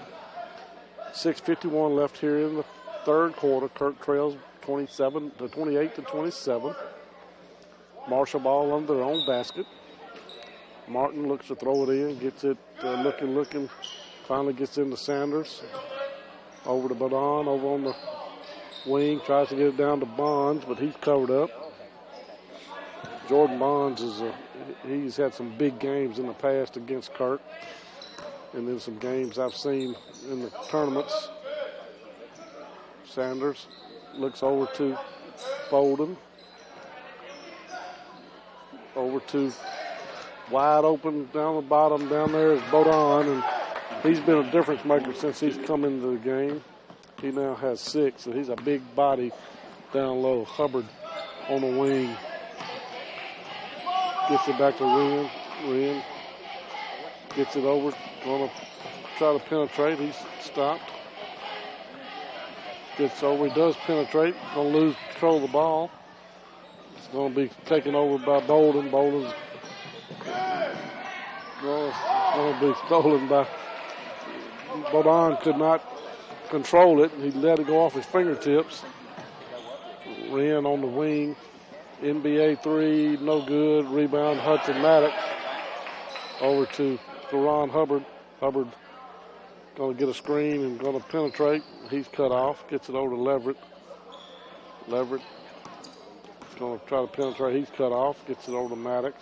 6:51 left here in the third quarter. Kirk trails 28-27. Marshall ball under their own basket. Martin looks to throw it in, gets it looking, finally gets into Sanders. Over to Bodon, over on the wing, tries to get it down to Bonds, but he's covered up. Jordan Bonds he's had some big games in the past against Kirk, and then some games I've seen in the tournaments. Sanders looks over to Bolden. Over to wide open down the bottom. Down there is Bodon, and he's been a difference maker since he's come into the game. He now has 6, so he's a big body down low. Hubbard on the wing. Gets it back to Wren. Wren gets it over. Going to try to penetrate. He's stopped. Gets over. He does penetrate. Going to lose control of the ball. It's going to be taken over by Bolden. Bolden's going to be stolen by Bodon. Could not control it. He let it go off his fingertips. Wren on the wing. NBA 3, no good. Rebound, Hudson Maddox. Over to Ron Hubbard. Hubbard going to get a screen and going to penetrate. He's cut off. Gets it over to Leverett. Leverett is going to try to penetrate. He's cut off. Gets it over to Maddox.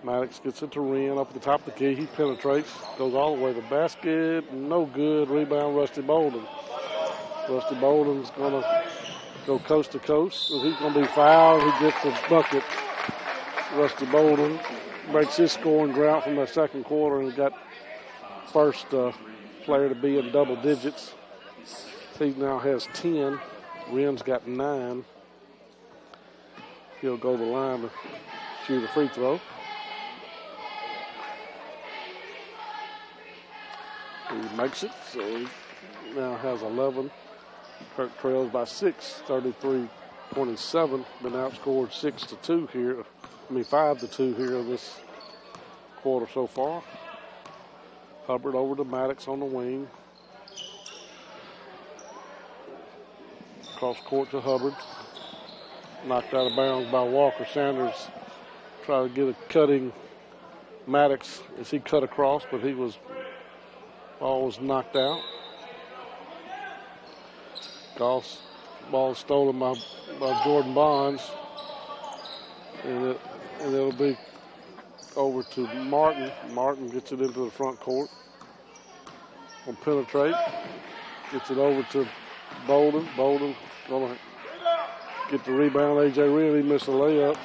Maddox gets it to Wren up at the top of the key. He penetrates. Goes all the way to the basket. No good. Rebound, Rusty Bolden. Rusty Bolden's going to go coast to coast. If he's going to be fouled, he gets the bucket. Rusty Bolden breaks his scoring drought from the second quarter and got first player to be in double digits. He now has 10. Wren's got 9. He'll go to the line to shoot a free throw. He makes it, so he now has 11. Kirk trails by 6, 33-27. Been outscored 6-2 here. 5-2 here in this quarter so far. Hubbard over to Maddox on the wing. Cross court to Hubbard. Knocked out of bounds by Walker. Sanders tried to get a cutting Maddox as he cut across, but ball was knocked out. Goss ball stolen by Jordan Bonds. And it'll be over to Martin. Martin gets it into the front court. Will penetrate. Gets it over to Bolden. Bolden going to get the rebound. A.J. Wren, he missed a layup.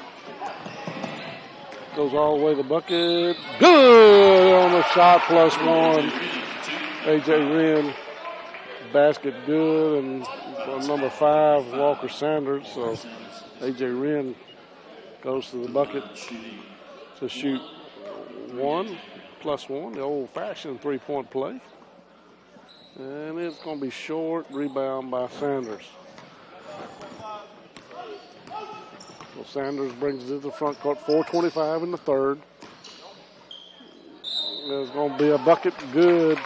Goes all the way to the bucket. Good on the shot, +1. A.J. Wren, basket good. And number 5, Walker Sanders. So A.J. Wren goes to the bucket to shoot +1, the old-fashioned three-point play. And it's going to be short. Rebound by Sanders. So Sanders brings it to the front court. 4:25 in the third. There's going to be a bucket good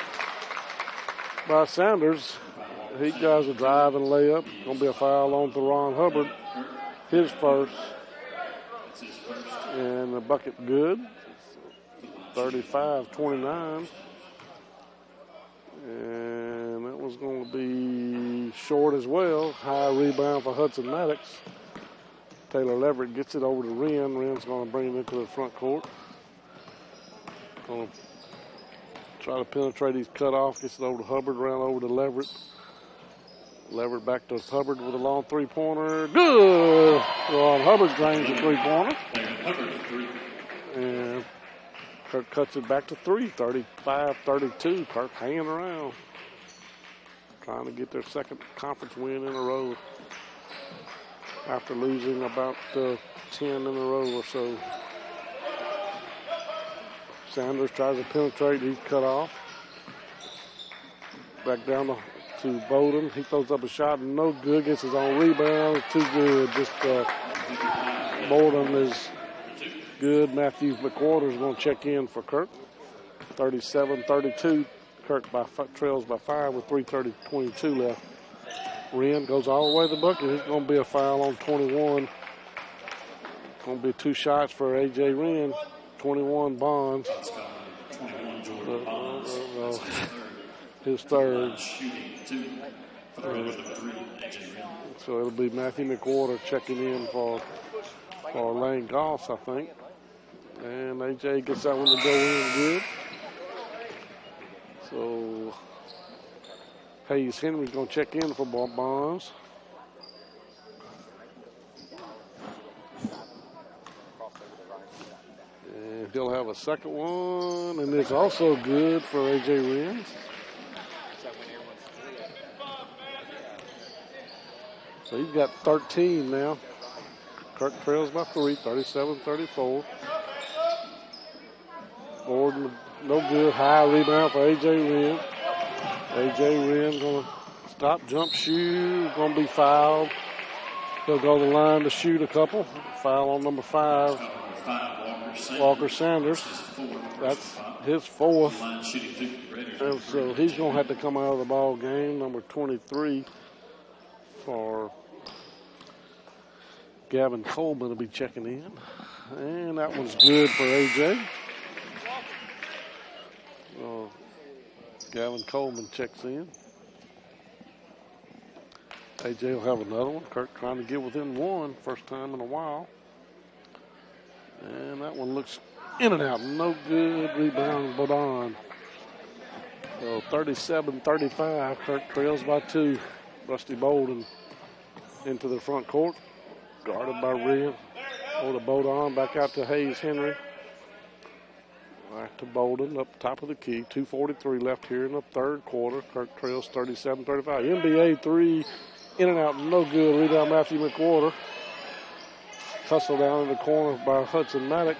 by Sanders. He does a drive and layup. Going to be a foul on Theron Hubbard. His first. And the bucket good. 35-29. And that was going to be short as well. High rebound for Hudson Maddox. Taylor Leverett gets it over to Wren. Wren's going to bring it into the front court. Going to try to penetrate his cutoff. Gets it over to Hubbard. Round over to Leverett. Leverett back to Hubbard with a long three-pointer. Good! Ron Hubbard drains the three-pointer. And Kirk cuts it back to 3, 35-32. Kirk hanging around. Trying to get their second conference win in a row after losing about 10 in a row or so. Sanders tries to penetrate. He's cut off. Back down to Bowden. He throws up a shot. No good. Gets his own rebound. Too good. Just Bowden is good. Matthew McWhorter is going to check in for Kirk. 37-32. Kirk trails by 5 with 3:22 left. Wren goes all the way to the bucket. It's going to be a foul on 21. Going to be 2 shots for A.J. Wren. 21 Bonds. His third. So it'll be Matthew McWhorter checking in for Lane Goss, I think. And A.J. gets that one to go in good. So Hayes Henry's going to check in for Bonds. And he'll have a second one. And it's also good for A.J. Wren. So he's got 13 now. Kirk trails by 3, 37-34. Gordon, no good. High rebound for A.J. Wren. A.J. Wren going to stop, jump, shoot. Going to be fouled. He'll go to the line to shoot a couple. Foul on number 5, Walker Sanders. That's his fourth. And so he's going to have to come out of the ball game. Number 23 for Gavin Coleman will be checking in. And that one's good for A.J. Gavin Coleman checks in. A.J. will have another one. Kirk trying to get within 1. First time in a while. And that one looks in and out. No good. Rebound, Bodon. So 37-35. Kirk trails by 2. Rusty Bolden into the front court. Guarded by Wren. Over to Bodon, back out to Hayes Henry. Back to Bolden, up top of the key. 2:43 left here in the third quarter. Kirk trails 37-35. NBA three, in and out, no good. Rebound Matthew McWhorter. Hustle down in the corner by Hudson Maddox.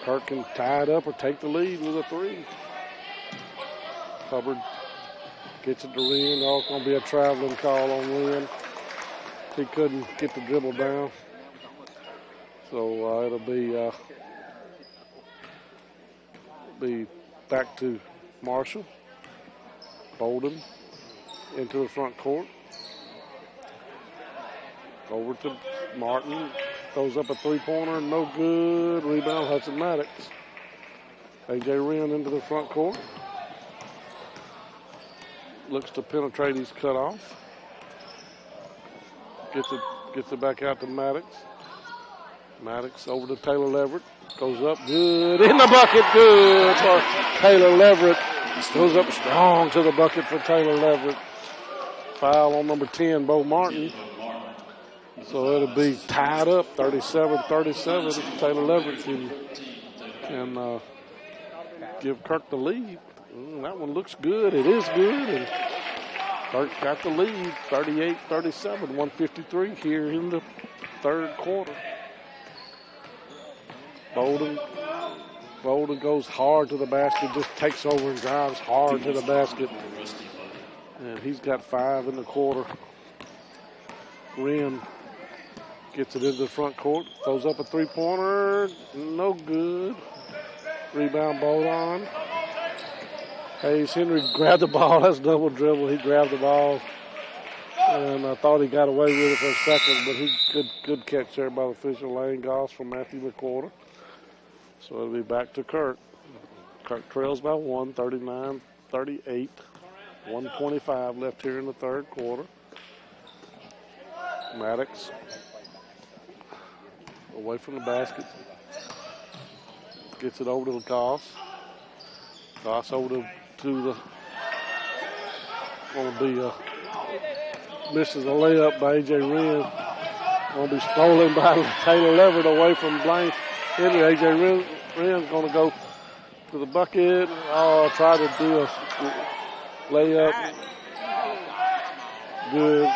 Kirk can tie it up or take the lead with a three. Hubbard gets it to Wren. Oh, it's going to be a traveling call on Wren. He couldn't get the dribble down. So it'll be back to Marshall. Bolden into the front court. Over to Martin. Throws up a three-pointer. No good. Rebound Hudson Maddox. A.J. Wren into the front court. Looks to penetrate. He's cut off. Gets it back out to Maddox. Maddox over to Taylor Leverett. Goes up good. In the bucket. Good for Taylor Leverett. Goes up strong to the bucket for Taylor Leverett. Foul on number 10, Bo Martin. So it'll be tied up 37-37. Taylor Leverett can give Kirk the lead. That one looks good. It is good. And Kirk got the lead 38-37. 153 here in the third quarter. Bolden goes hard to the basket, just takes over and drives hard to the basket. And he's got 5 in the quarter. Wren gets it into the front court, throws up a three-pointer, no good. Rebound Bolden. Hayes Henry grabbed the ball. That's double dribble. He grabbed the ball. And I thought he got away with it for a second, but he good catch there by the official. Lane Goss from Matthew McWhorter. So it'll be back to Kirk. Kirk trails by 1, 39-38. 1:25 left here in the third quarter. Maddox away from the basket. Gets it over to Goss. Goss over to the going to be misses a layup by A.J. Wren. Going to be stolen by Taylor Leverett away from Blaine Henry. A.J. Wren's going to go to the bucket. Oh, try to do a layup. Good.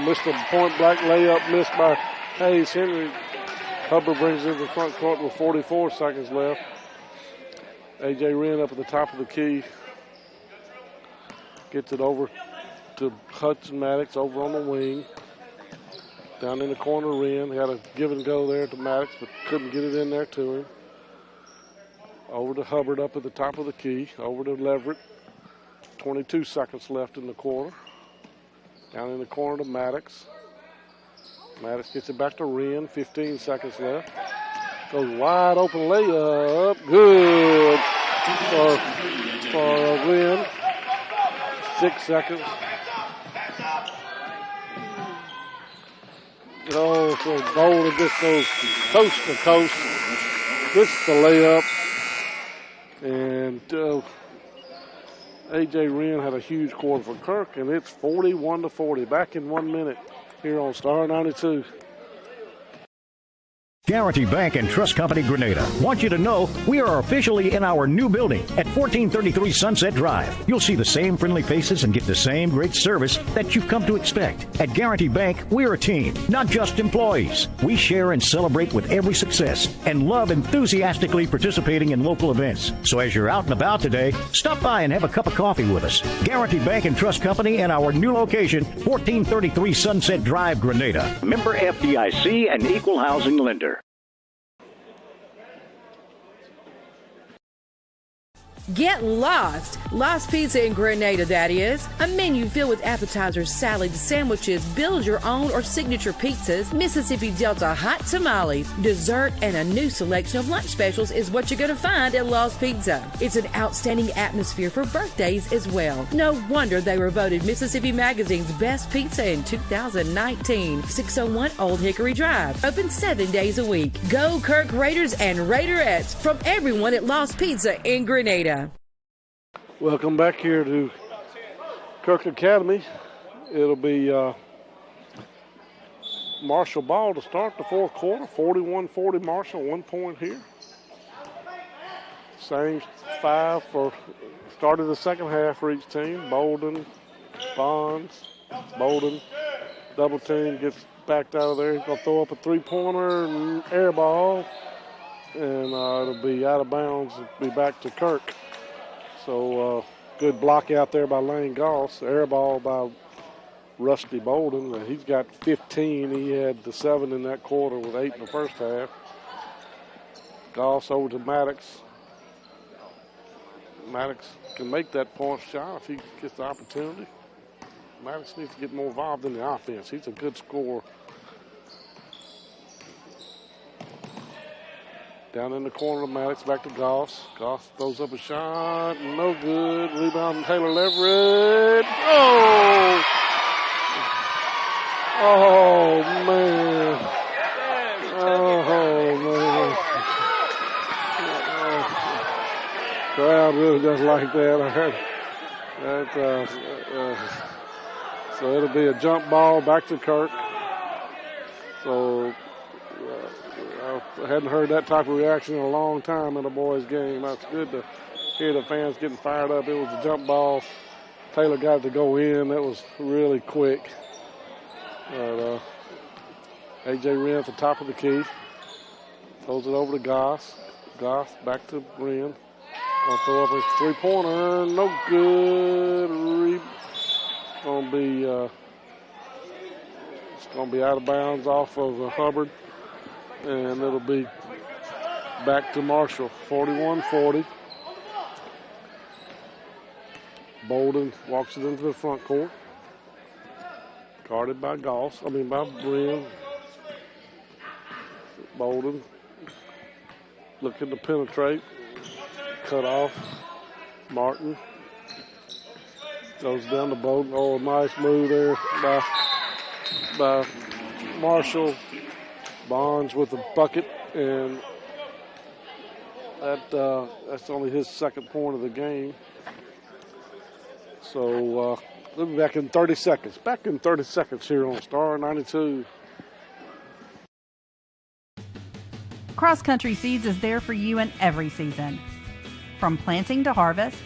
Missed a point-blank layup missed by Hayes Henry. Hubbard brings it in the front court with 44 seconds left. A.J. Wren up at the top of the key. Gets it over to Hudson Maddox over on the wing. Down in the corner, Wren. Had a give and go there to Maddox, but couldn't get it in there to him. Over to Hubbard up at the top of the key. Over to Leverett. 22 seconds left in the quarter. Down in the corner to Maddox. Maddox gets it back to Wren. 15 seconds left. Goes wide open layup. Good for Wren. 6 seconds. Oh, so Bolden just goes coast to coast. Gets the layup. And A.J. Wren had a huge quarter for Kirk, and it's 41-40. Back in 1 minute here on Star 92. Guarantee Bank and Trust Company Grenada want you to know we are officially in our new building at 1433 Sunset Drive. You'll see the same friendly faces and get the same great service that you've come to expect. At Guarantee Bank, we're a team, not just employees. We share and celebrate with every success and love enthusiastically participating in local events. So as you're out and about today, stop by and have a cup of coffee with us. Guarantee Bank and Trust Company and our new location, 1433 Sunset Drive, Grenada. Member FDIC and Equal Housing Lender. Get lost! Lost Pizza in Grenada, that is. A menu filled with appetizers, salads, sandwiches, build your own or signature pizzas, Mississippi Delta hot tamales, dessert, and a new selection of lunch specials is what you're going to find at Lost Pizza. It's an outstanding atmosphere for birthdays as well. No wonder they were voted Mississippi Magazine's best pizza in 2019. 601 Old Hickory Drive. Open 7 days a week. Go Kirk Raiders and Raiderettes from everyone at Lost Pizza in Grenada. Welcome back here to Kirk Academy. It'll be Marshall ball to start the fourth quarter. 41-40 Marshall, 1 point here. Same 5 for start of the second half for each team. Bolden, Bonds, Bolden, double team, gets backed out of there. He's going to throw up a three-pointer and air ball. And it'll be out of bounds. It'll be back to Kirk. So good block out there by Lane Goss. Air ball by Rusty Bolden. He's got 15. He had the 7 in that quarter with 8 in the first half. Goss over to Maddox. Maddox can make that point shot if he gets the opportunity. Maddox needs to get more involved in the offense. He's a good scorer. Down in the corner of Maddox, back to Goss. Goss throws up a shot, no good. Rebound Taylor Leverett. Oh! Oh, man. Oh, man. Crowd really doesn't like that. I heard that. So it'll be a jump ball back to Kirk. So I hadn't heard that type of reaction in a long time in a boys' game. That's good to hear the fans getting fired up. It was a jump ball. Taylor got it to go in. That was really quick. But A.J. Wren at the top of the key. Throws it over to Goss. Goss back to Wren. Gonna throw up his three-pointer. No good. It's gonna be out of bounds off of Hubbard. And it'll be back to Marshall, 41-40. Bolden walks it into the front court. Guarded by by Wren. Bolden looking to penetrate. Cut off. Martin goes down to Bolden. Oh, nice move there by Marshall. Bonds with a bucket, and that's only his second point of the game. So we'll be back in 30 seconds. Back in 30 seconds here on Star 92. Cross Country Seeds is there for you in every season. From planting to harvest,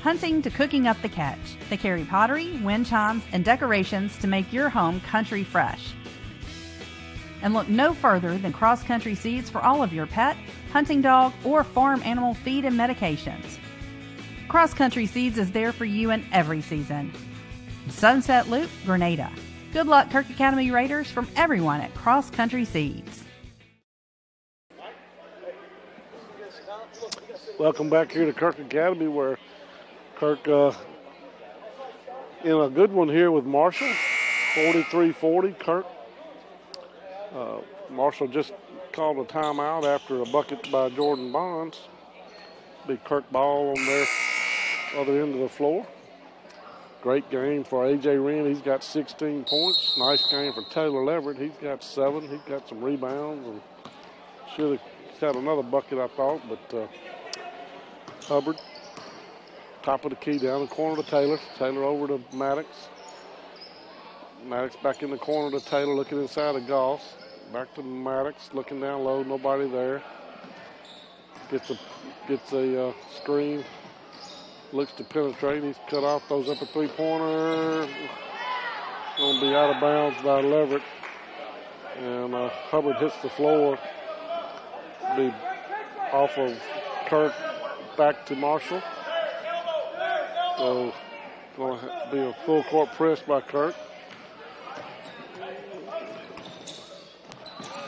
hunting to cooking up the catch, they carry pottery, wind chimes, and decorations to make your home country fresh. And look no further than Cross Country Seeds for all of your pet, hunting dog, or farm animal feed and medications. Cross Country Seeds is there for you in every season. Sunset Loop, Grenada. Good luck, Kirk Academy Raiders, from everyone at Cross Country Seeds. Welcome back here to Kirk Academy, where Kirk in a good one here with Marshall, 43-40. Kirk. Marshall just called a timeout after a bucket by Jordan Bonds. Big Kirk ball on their other end of the floor. Great game for A.J. Wren. He's got 16 points. Nice game for Taylor Leverett. He's got 7. He's got some rebounds and should have had another bucket, I thought. But Hubbard, top of the key, down the corner to Taylor. Taylor over to Maddox. Maddox back in the corner to Taylor, looking inside of Goss. Back to Maddox, looking down low, nobody there. Gets a screen, looks to penetrate. He's cut off, throws up a three-pointer. Going to be out of bounds by Leverett. And Hubbard hits the floor. Be off of Kirk, back to Marshall. So going to be a full court press by Kirk.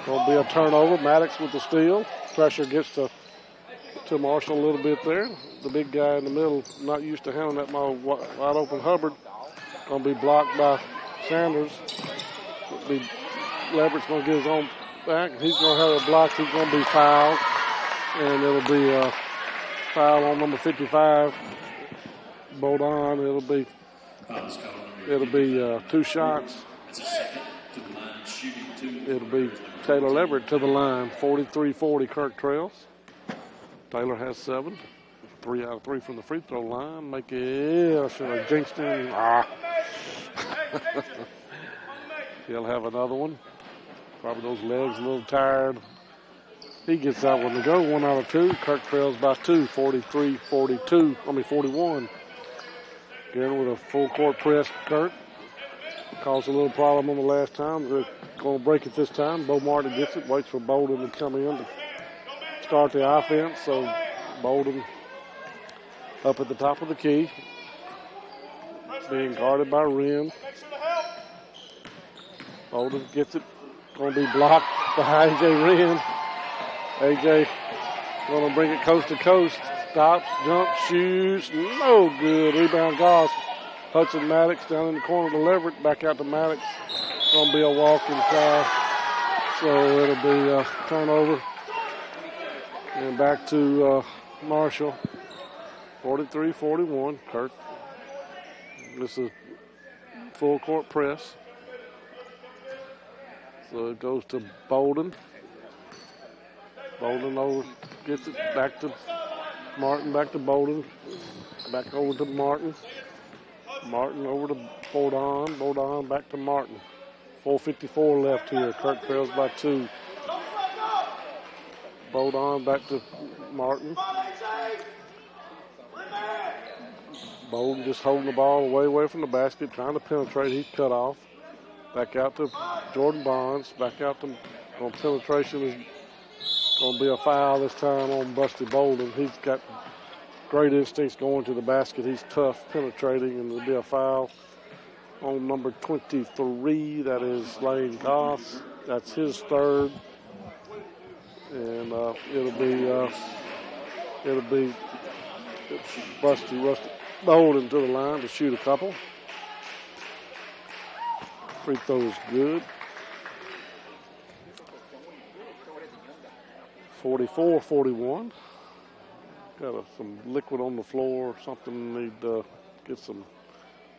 Going to be a turnover. Maddox with the steal. Pressure gets to Marshall a little bit there. The big guy in the middle, not used to handling that wide open Hubbard. Going to be blocked by Sanders. Leverett's going to get his own back. He's going to have a block. He's going to be fouled. And it'll be a foul on number 55. Bodon. It'll be 2 shots. It'll be Taylor Leverett to the line. 43-40 Kirk trails. Taylor has 7. 3 out of 3 from the free throw line. Make it, I should have jinxed him. He'll have another one. Probably those legs a little tired. He gets that one to go. 1 out of 2. Kirk trails by 2, 41. Again with a full court press, Kirk. Caused a little problem on the last time. They're going to break it this time. Bo Martin gets it, waits for Bolden to come in to start the offense. So Bolden up at the top of the key. Being guarded by Wren. Bolden gets it. Going to be blocked by A.J. Wren. A.J. going to bring it coast to coast. Stops, jumps, shoots. No good. Rebound Goss. Hudson Maddox down in the corner to Leverett. Back out to Maddox. Going to be a walking foul. So it'll be a turnover. And back to Marshall. 43-41. Kirk. This is full court press. So it goes to Bolden. Bolden over, gets it back to Martin, back to Bolden. Back over to Martin. Martin over to Bodon. Bodon back to Martin. 4:54 left here. Kirk trails by 2. Bodon back to Martin. Bolden just holding the ball away from the basket, trying to penetrate. He's cut off. Back out to Jordan Bonds. Back out to on penetration is going to be a foul this time on Busty Bolden. He's got great instincts going to the basket. He's tough penetrating, and it'll be a foul on number 23. That is Lane Goss. That's his third. And it'll be Busty Bolden to the line to shoot a couple. Free throw is good. 44-41. Got some liquid on the floor or something. Need to get some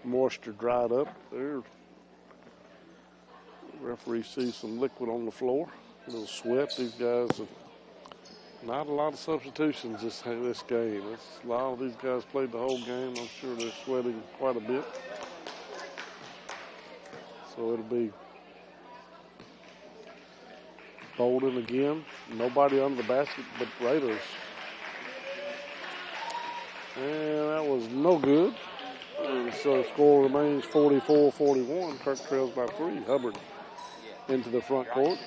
moisture dried up there. Referee sees some liquid on the floor. A little sweat. These guys have not a lot of substitutions this game. A lot of these guys played the whole game. I'm sure they're sweating quite a bit. So it'll be Bolden again. Nobody under the basket but Raiders. And that was no good. And so the score remains 44-41. Kirk trails by 3. Hubbard into the front court.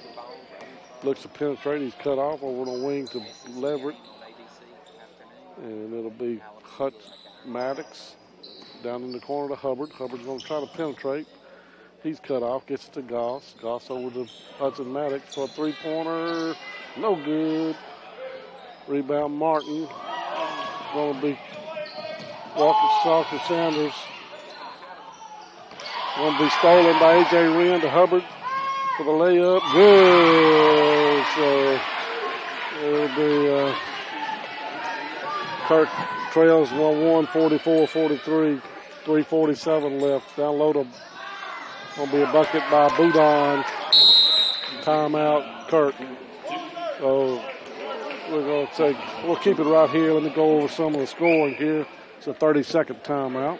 Looks to penetrate. He's cut off over on the wing to Leverett. And it'll be Hutch Maddox down in the corner to Hubbard. Hubbard's going to try to penetrate. He's cut off, gets it to Goss. Goss over to Hudson Maddox for a three-pointer. No good. Rebound Martin. Going to be Walker Sanders. Going to be stolen by A.J. Wren to Hubbard for the layup. Good. So it'll be Kirk trails 1-1, 44-43. 3:47 left. Down low to going to be a bucket by Boudon. Timeout, Kirk. So we'll keep it right here. Let me go over some of the scoring here. It's a 30-second timeout.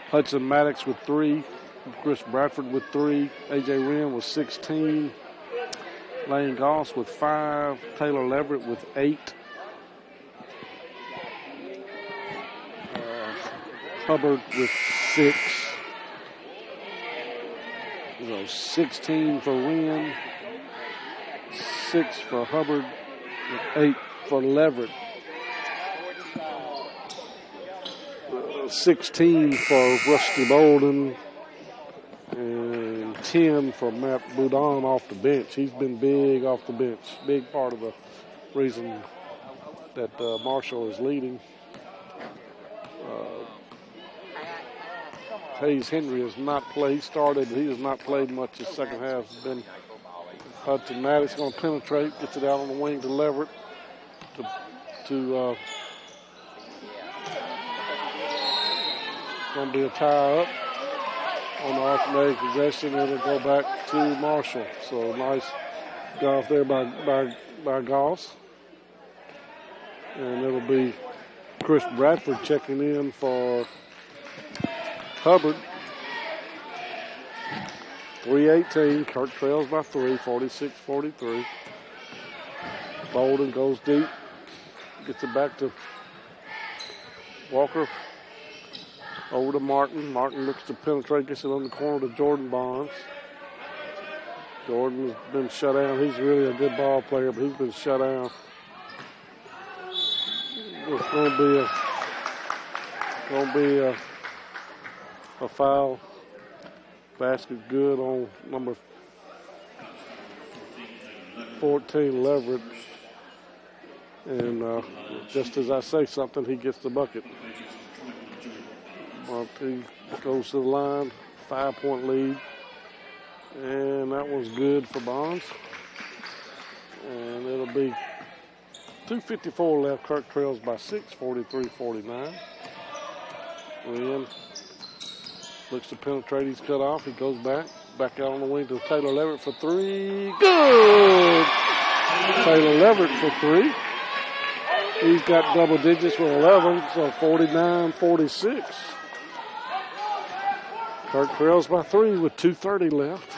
Hudson Maddox with 3. Chris Bradford with 3. A.J. Wren with 16. Lane Goss with 5. Taylor Leverett with 8. Hubbard with 6. 16 for Wren, 6 for Hubbard, and 8 for Leverett. 16 for Rusty Bolden, and 10 for Matt Boudon off the bench. He's been big off the bench. Big part of the reason that Marshall is leading. Hayes Henry has not played. He has not played much this second half. It's been Hudson Maddox going to penetrate, gets it out on the wing to Leverett. Going to be a tie up on the alternating possession. It'll go back to Marshall. So nice go off there by Goss. And it'll be Chris Bradford checking in for Hubbard. 3:18. Kirk trails by 3, 46-43. Bolden goes deep. Gets it back to Walker. Over to Martin. Martin looks to penetrate. Gets it on the corner to Jordan Bonds. Jordan's been shut down. He's really a good ball player, but he's been shut down. It's going to be a foul. Basket good on number 14, Leverett. And just as I say something, he gets the bucket. He goes to the line, 5-point lead. And that was good for Bonds. And it'll be 2:54 left. Kirk trails by 6, 43-49. Wren looks to penetrate. He's cut off. He goes back out on the wing to Taylor Leverett for 3. Good! Taylor Leverett for 3. He's got double digits with 11, so 49-46. Kirk trails by 3 with 2:30 left.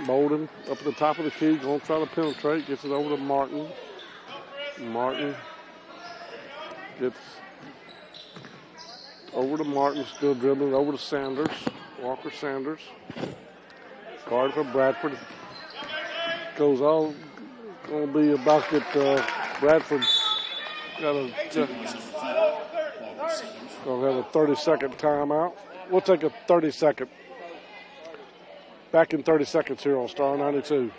Bolden up at the top of the key, going to try to penetrate. Gets it over to Martin. Martin gets over to Martin, still dribbling over to Sanders. Walker Sanders. Guard for Bradford. Goes all going to be about that Bradford got a going to have a 30-second timeout. We'll take a 30-second. Back in 30 seconds here on Star 92.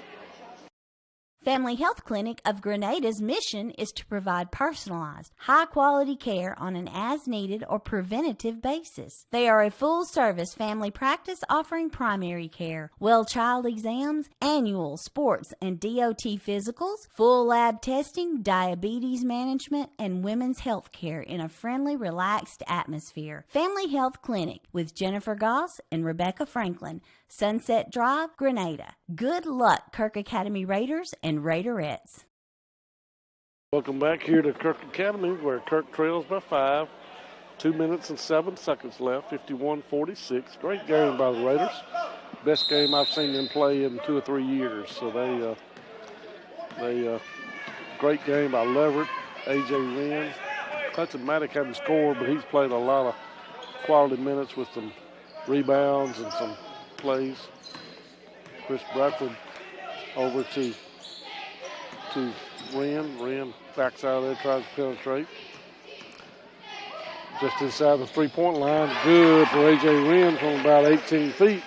Family Health Clinic of Grenada's mission is to provide personalized, high-quality care on an as-needed or preventative basis. They are a full-service family practice offering primary care, well-child exams, annual sports and DOT physicals, full lab testing, diabetes management, and women's health care in a friendly, relaxed atmosphere. Family Health Clinic with Jennifer Goss and Rebecca Franklin, Sunset Drive, Grenada. Good luck, Kirk Academy Raiders and Raiderettes. Welcome back here to Kirk Academy, where Kirk trails by 5. 2 minutes and 7 seconds left, 51-46. Great game by the Raiders. Best game I've seen them play in 2 or 3 years. So great game by Leverett, A.J. Wren. Hudson Maddock hadn't scored, but he's played a lot of quality minutes with some rebounds and some plays. Chris Bradford over to Wren. Wren backs out of there, tries to penetrate. Just inside the three-point line. Good for A.J. Wren from about 18 feet.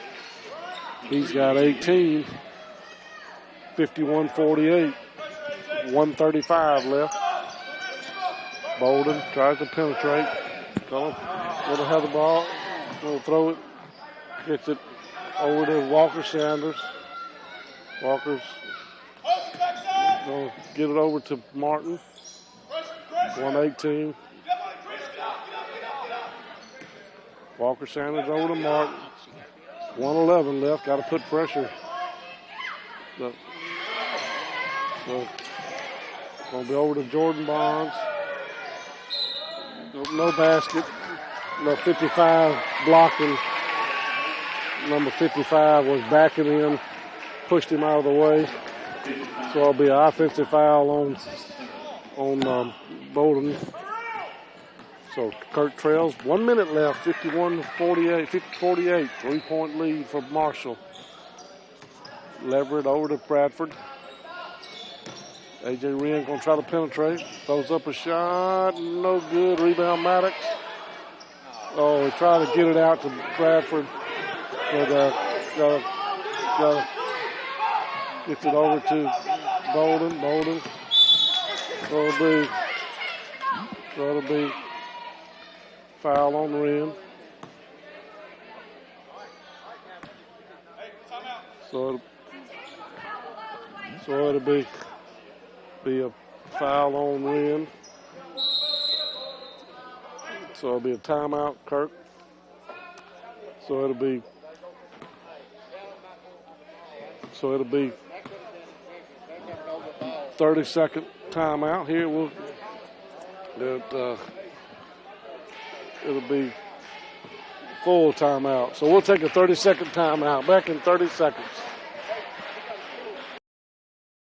He's got 18. 51-48. 1:35 left. Bolden tries to penetrate. Going to have the ball. Going to throw it. Gets it over to Walker Sanders. Walker's going to get it over to Martin. 1:18. Walker Sanders over to Martin. 1:11 left. Got to put pressure. So going to be over to Jordan Bonds. No basket. No 55 blocking. Number 55 was backing in, pushed him out of the way. So it'll be an offensive foul on Bolden. So Kirk trails. 1 minute left, 51-48, 50-48. 3-point lead for Marshall. Leverett over to Bradford. A.J. Wren going to try to penetrate. Throws up a shot. No good. Rebound Maddox. Oh, he tried to get it out to Bradford. But gets it over to Bolden. Bolden. So it'll be foul on Wren. So it'll be a foul on Wren. So it'll be a timeout, Kirk. So it'll be 30-second timeout here. it'll be full timeout. So we'll take a 30-second timeout. Back in 30 seconds.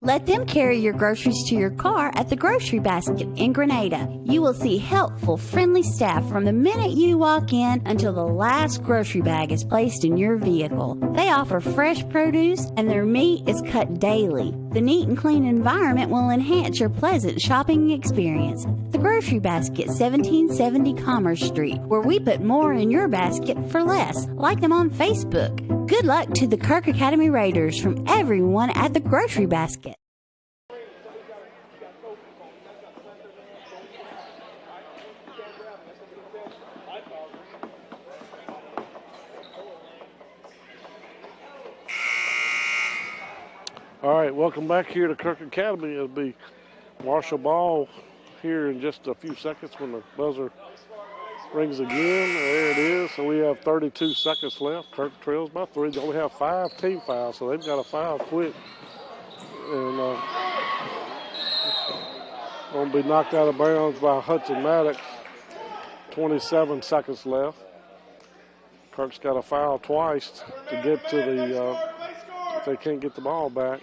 Let them carry your groceries to your car at the Grocery Basket in Grenada. You will see helpful, friendly staff from the minute you walk in until the last grocery bag is placed in your vehicle. They offer fresh produce and their meat is cut daily. The neat and clean environment will enhance your pleasant shopping experience. The Grocery Basket, 1770 Commerce Street, where we put more in your basket for less. Like them on Facebook. Good luck to the Kirk Academy Raiders from everyone at the Grocery Basket. All right, welcome back here to Kirk Academy. It'll be Marshall ball here in just a few seconds when the buzzer rings again. There it is. So we have 32 seconds left. Kirk trails by 3. They only have 5 team fouls, so they've got a foul quick. And going to be knocked out of bounds by Hudson Maddox. 27 seconds left. Kirk's got a foul twice to get to the, if they can't get the ball back.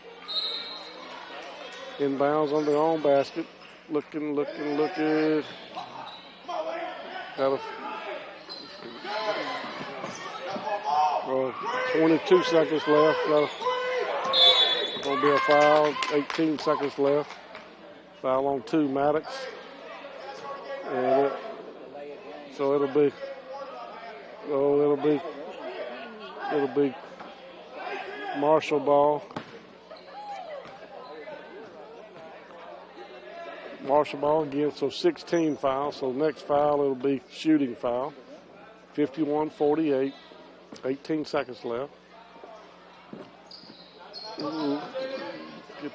Inbounds on their own basket. Looking. Got a 22 seconds left. Gonna be a foul. 18 seconds left. Foul on 2, Maddox. And it'll be Marshall ball. Marshall ball again, so 16 fouls. So next foul, it'll be shooting foul. 51-48, 18 seconds left. Get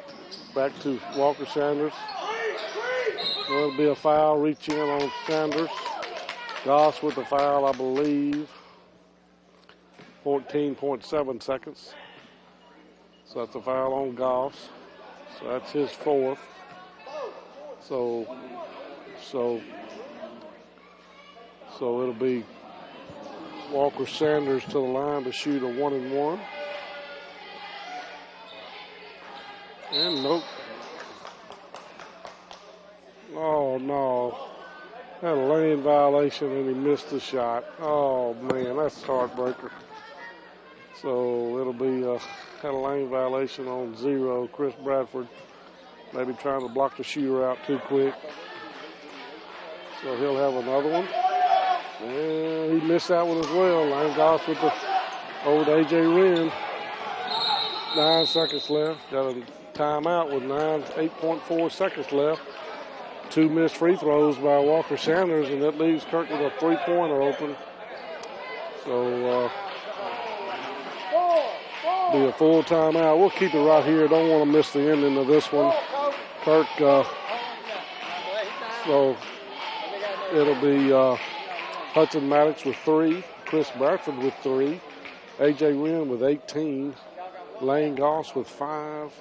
back to Walker Sanders. There'll be a foul, reach in on Sanders. Goss with the foul, I believe. 14.7 seconds. So that's a foul on Goss. So that's his 4th. So it'll be Walker Sanders to the line to shoot a 1-and-1. And nope. Oh no. Had a lane violation and he missed the shot. Oh man, that's a heartbreaker. So it'll be had a lane violation on 0. Chris Bradford maybe trying to block the shooter out too quick. So he'll have another one. And he missed that one as well. Lane Goss with the old A.J. Wren. 9 seconds left. Got a timeout with 8.4 seconds left. 2 missed free throws by Walker Sanders, and that leaves Kirk with a 3-pointer open. So be a full timeout. We'll keep it right here. Don't want to miss the ending of this one. Kirk, so it'll be Hudson Maddox with 3, Chris Bradford with 3, A.J. Wren with 18, Lane Goss with 5,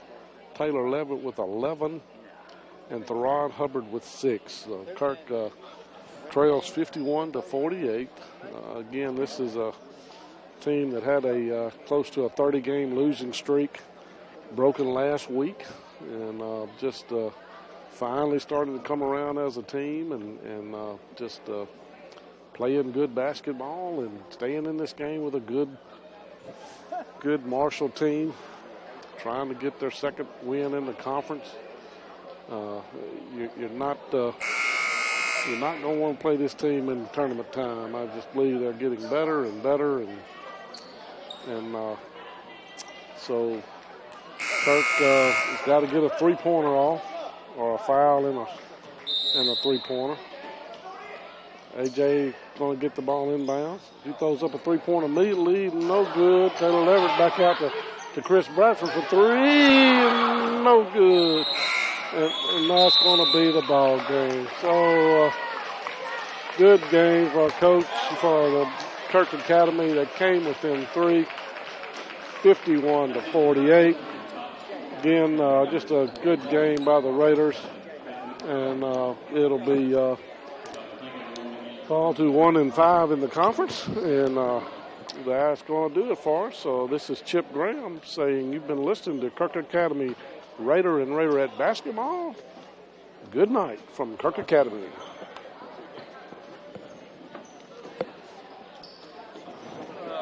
Taylor Levitt with 11, and Therod Hubbard with 6. Kirk trails 51-48. Again, this is a team that had a close to a 30-game losing streak, broken last week, and just finally started to come around as a team and just playing good basketball and staying in this game with a good Marshall team, trying to get their second win in the conference. You're not going to want to play this team in tournament time. I just believe they're getting better and better, and so Kirk has got to get a 3-pointer off or a foul in a 3-pointer. AJ going to get the ball inbounds. He throws up a 3-pointer immediately, no good. Taylor Levitt back out to Chris Bradford for 3, and no good. And that's going to be the ball game. So good game for Coach, for the Kirk Academy. That came within 3, 51-48. Again, just a good game by the Raiders. And it'll be Fall to 1-5 in the conference, and that's going to do it for us. So this is Chip Graham saying you've been listening to Kirk Academy Raider and Raiderette basketball. Good night from Kirk Academy.